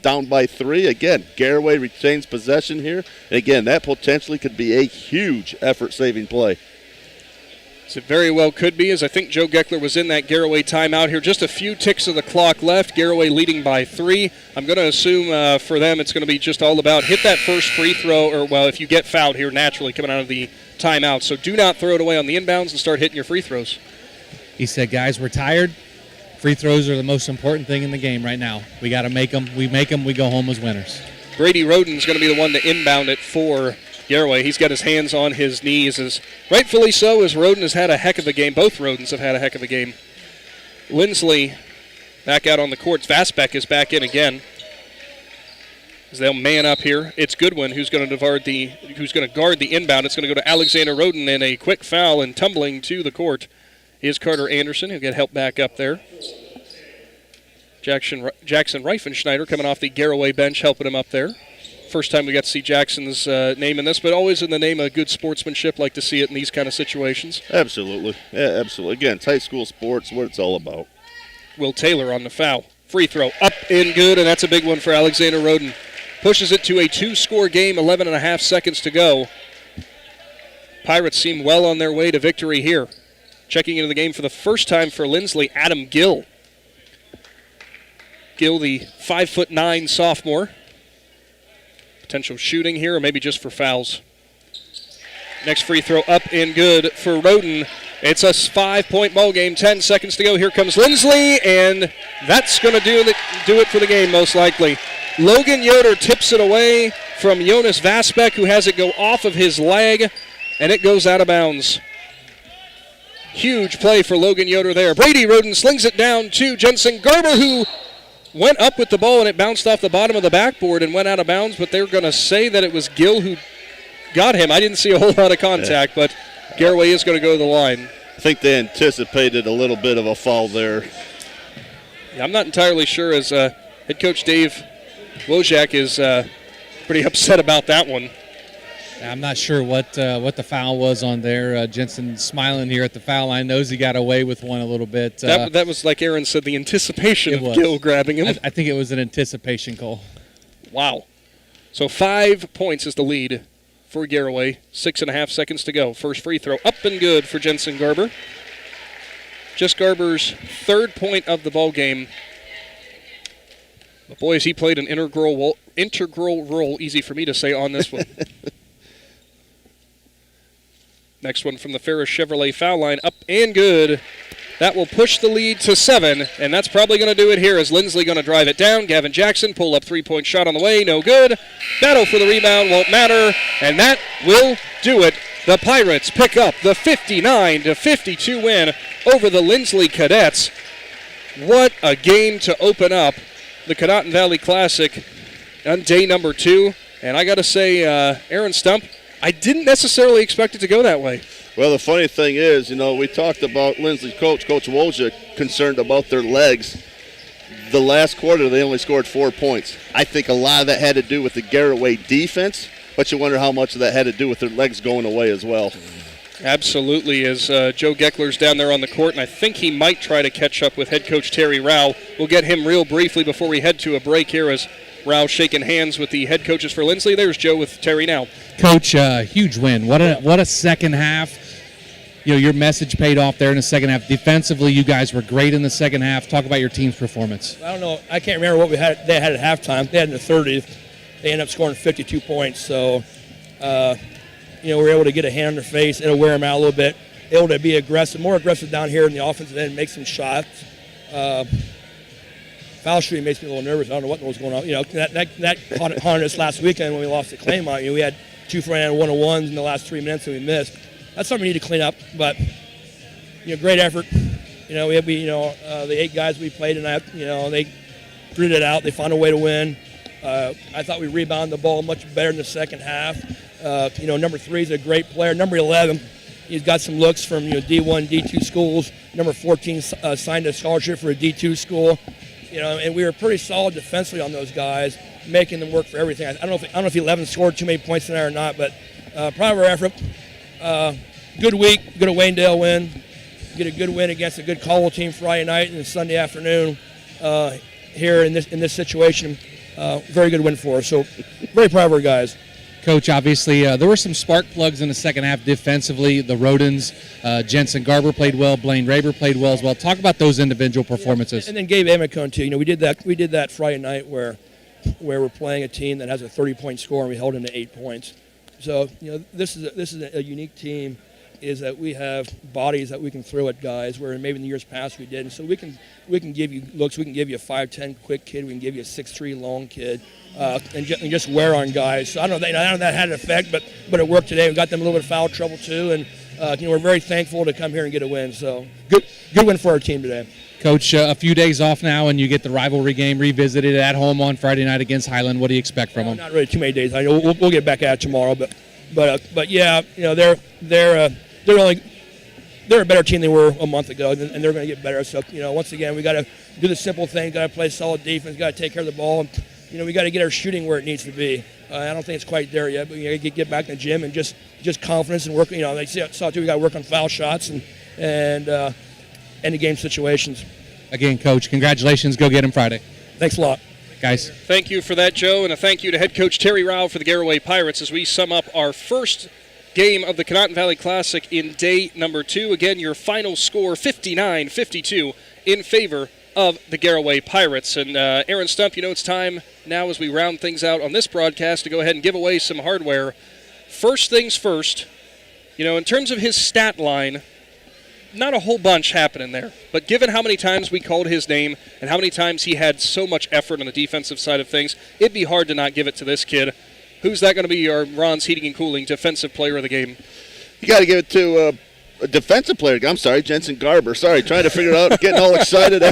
down by 3. Again, Garaway retains possession here. And again, that potentially could be a huge effort-saving play. So it very well could be, as I think Joe Geckler was in that Garaway timeout here. Just a few ticks of the clock left. Garaway leading by 3. I'm going to assume for them it's going to be just all about hit that first free throw, or, well, if you get fouled here naturally coming out of the timeout. So do not throw it away on the inbounds and start hitting your free throws. He said, guys, we're tired. Free throws are the most important thing in the game right now. We got to make them. We make them, we go home as winners. Brady Roden's going to be the one to inbound it for Garaway. He's got his hands on his knees, as rightfully so, as Roden has had a heck of a game. Both Rodens have had a heck of a game. Linsly back out on the court. Vasbeck is back in again, as they'll man up here. It's Goodwin who's going to guard the inbound. It's going to go to Alexander Roden, and a quick foul, and tumbling to the court is Carter Anderson. He'll get help back up there. Jackson Reifenschneider coming off the Garaway bench, helping him up there. First time we got to see Jackson's name in this, but always in the name of good sportsmanship. Like to see it in these kind of situations. Absolutely. Yeah, absolutely. Again, it's high school sports, what it's all about. Will Taylor on the foul. free throw up and good, and that's a big one for Alexander Roden. Pushes it to a 2-score game, 11.5 seconds to go. Pirates seem well on their way to victory here. Checking into the game for the first time for Linsly, Adam Gill. Gill, the 5'9" sophomore. Potential shooting here, or maybe just for fouls. Next free throw up and good for Roden. It's a 5-point ball game, 10 seconds to go. Here comes Linsly, and that's going to do it for the game most likely. Logan Yoder tips it away from Jonas Vasbeck, who has it go off of his leg, and it goes out of bounds. Huge play for Logan Yoder there. Brady Roden slings it down to Jensen Garber, who went up with the ball, and it bounced off the bottom of the backboard and went out of bounds, but they're going to say that it was Gill who got him. I didn't see a whole lot of contact, but Garaway is going to go to the line. I think they anticipated a little bit of a foul there. Yeah, I'm not entirely sure, as head coach Dave Wojak is pretty upset about that one. I'm not sure what the foul was on there. Jensen smiling here at the foul line, knows he got away with one a little bit. That was, like Aaron said, the anticipation of Gill grabbing him. I think it was an anticipation call. Wow. So 5 points is the lead for Garaway. 6.5 seconds to go. First free throw up and good for Jensen Garber. Just Garber's 3rd point of the ball game. But boy, has he played an integral role, easy for me to say, on this one. Next one from the Ferris Chevrolet foul line, up and good. That will push the lead to 7, and that's probably going to do it here as Linsly going to drive it down. Gavin Jackson, pull-up three-point shot on the way, no good. Battle for the rebound, won't matter, and that will do it. The Pirates pick up the 59-52 win over the Linsly Cadets. What a game to open up the Conotton Valley Classic on day number 2. And I got to say, Aaron Stump, I didn't necessarily expect it to go that way. Well, the funny thing is, we talked about Linsly's coach, Coach Wojcik, concerned about their legs. The last quarter, they only scored 4 points. I think a lot of that had to do with the Garaway defense, but you wonder how much of that had to do with their legs going away as well. Absolutely, as Joe Geckler's down there on the court, and I think he might try to catch up with head coach Terry Rao. We'll get him real briefly before we head to a break here as Rao shaking hands with the head coaches for Linsly. There's Joe with Terry now. Coach, huge win. What a second half. Your message paid off there in the second half. Defensively, you guys were great in the second half. Talk about your team's performance. I don't know. I can't remember what they had at halftime. They had in the 30th. They ended up scoring 52 points. So, we were able to get a hand on their face. It'll wear them out a little bit. Able to be aggressive, more aggressive down here in the offensive end, make some shots. Foul shooting makes me a little nervous. I don't know what was going on. That haunted us last weekend when we lost to Claymont. We had 2 front-end one-on-ones in the last 3 minutes and we missed. That's something we need to clean up. But great effort. The 8 guys we played tonight. They gritted it out. They found a way to win. I thought we rebounded the ball much better in the second half. Number 3 is a great player. Number 11, he's got some looks from D1, D2 schools. Number 14 signed a scholarship for a D2 school. And we were pretty solid defensively on those guys, making them work for everything. I don't know if 11 scored too many points tonight or not, but proud of our effort. Good week, good Waynedale win. Get a good win against a good Caldwell team Friday night and Sunday afternoon here in this situation. Very good win for us. So very proud of our guys. Coach, obviously, there were some spark plugs in the second half defensively. The Rodens, Jensen Garber played well. Blaine Raber played well as well. Talk about those individual performances. And then Gabe Amicone, too. We did that Friday night where we're playing a team that has a 30-point score and we held them to 8 points. So, this is a unique team, is that we have bodies that we can throw at guys where maybe in the years past we didn't. So we can give you looks. We can give you a 5'10" quick kid. We can give you a 6'3" long kid. And just wear on guys. So I don't know if that had an effect, but it worked today. We got them a little bit of foul trouble too, and we're very thankful to come here and get a win. So good win for our team today. Coach, a few days off now, and you get the rivalry game revisited at home on Friday night against Highland. What do you expect from them? Not really too many days. I know we'll get back at it tomorrow, but yeah, they're a better team than they were a month ago, and they're going to get better. So once again, we got to do the simple thing. Got to play solid defense. Got to take care of the ball. We got to get our shooting where it needs to be. I don't think it's quite there yet, but we got to get back in the gym and just confidence and work. They saw too, we got to work on foul shots and the game situations. Again, Coach, congratulations. Go get him Friday. Thanks a lot. Guys. Thank you for that, Joe, and a thank you to head coach Terry Rao for the Garaway Pirates as we sum up our first game of the Conotton Valley Classic in day number 2. Again, your final score, 59-52, in favor of the Garaway Pirates. And Aaron Stump, it's time now as we round things out on this broadcast to go ahead and give away some hardware. First things first, in terms of his stat line, not a whole bunch happening there. But given how many times we called his name and how many times he had so much effort on the defensive side of things, it'd be hard to not give it to this kid. Who's that going to be our Ron's Heating and Cooling Defensive Player of the Game? You got to give it to a defensive player. I'm sorry, Jensen Garber. Sorry, trying to figure it out, getting all excited.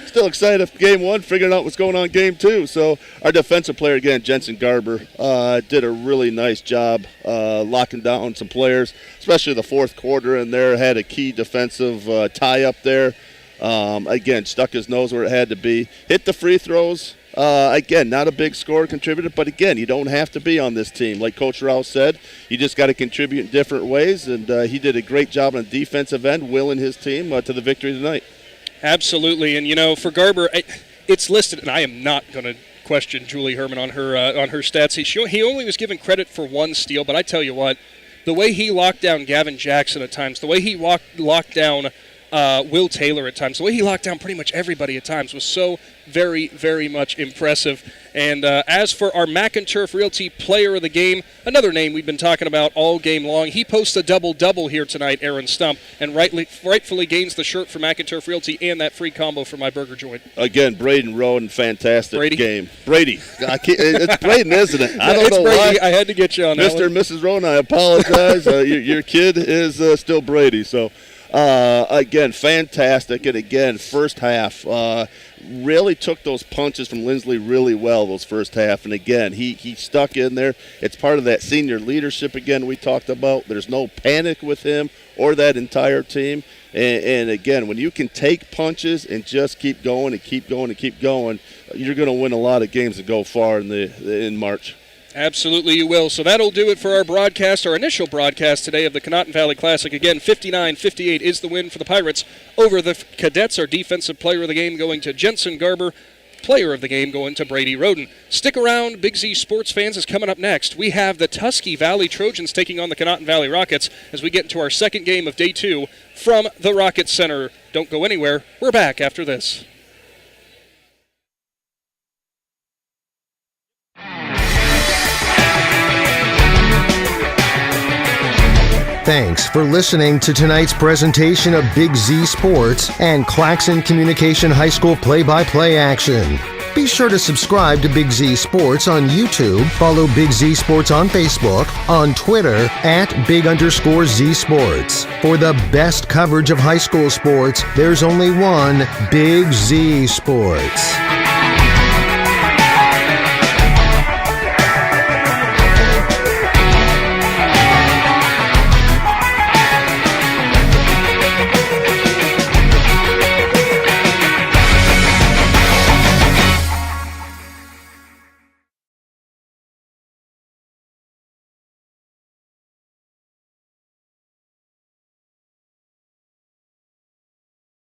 Still excited of game 1, figuring out what's going on game 2. So our defensive player, again, Jensen Garber, did a really nice job locking down some players, especially the fourth quarter in there, had a key defensive tie up there. Again, stuck his nose where it had to be. Hit the free throws. Again, not a big score contributor, but again, you don't have to be on this team. Like Coach Rouse said, you just got to contribute in different ways, and he did a great job on the defensive end, willing his team to the victory tonight. Absolutely, and for Garber, it's listed, and I am not going to question Julie Herman on her stats. He only was given credit for 1 steal, but I tell you what, the way he locked down Gavin Jackson at times, the way he locked down Will Taylor at times, the way he locked down pretty much everybody at times was so very, very much impressive. And as for our McInturf Realty Player of the Game, another name we've been talking about all game long, he posts a double-double here tonight, Aaron Stump, and rightfully gains the shirt for McInturf Realty and that free combo for my burger joint. Again, Braden Roden, fantastic Brady? game. Brady. It's Braden, isn't it? I don't know Brady. why. I had to get you on that Mr. and one. Mrs. Roden, I apologize. Your kid is still Brady, so... again, fantastic. And again, first half, really took those punches from Linsly really well, those first half. And again, he stuck in there. It's part of that senior leadership, again, we talked about. There's no panic with him or that entire team. And again, when you can take punches and just keep going and keep going and keep going, you're going to win a lot of games and go far in March. Absolutely you will. So that'll do it for our broadcast, our initial broadcast today of the Conotton Valley Classic. Again, 59-58 is the win for the Pirates over the Cadets. Our defensive player of the game going to Jensen Garber. Player of the game going to Brady Roden. Stick around, Big Z Sports fans, is coming up next. We have the Tusky Valley Trojans taking on the Conotton Valley Rockets as we get into our second game of day 2 from the Rocket Center. Don't go anywhere. We're back after this. Thanks for listening to tonight's presentation of Big Z Sports and Claxon Communication High School play-by-play action. Be sure to subscribe to Big Z Sports on YouTube, follow Big Z Sports on Facebook, on Twitter @Big_Z Sports. For the best coverage of high school sports, there's only one Big Z Sports.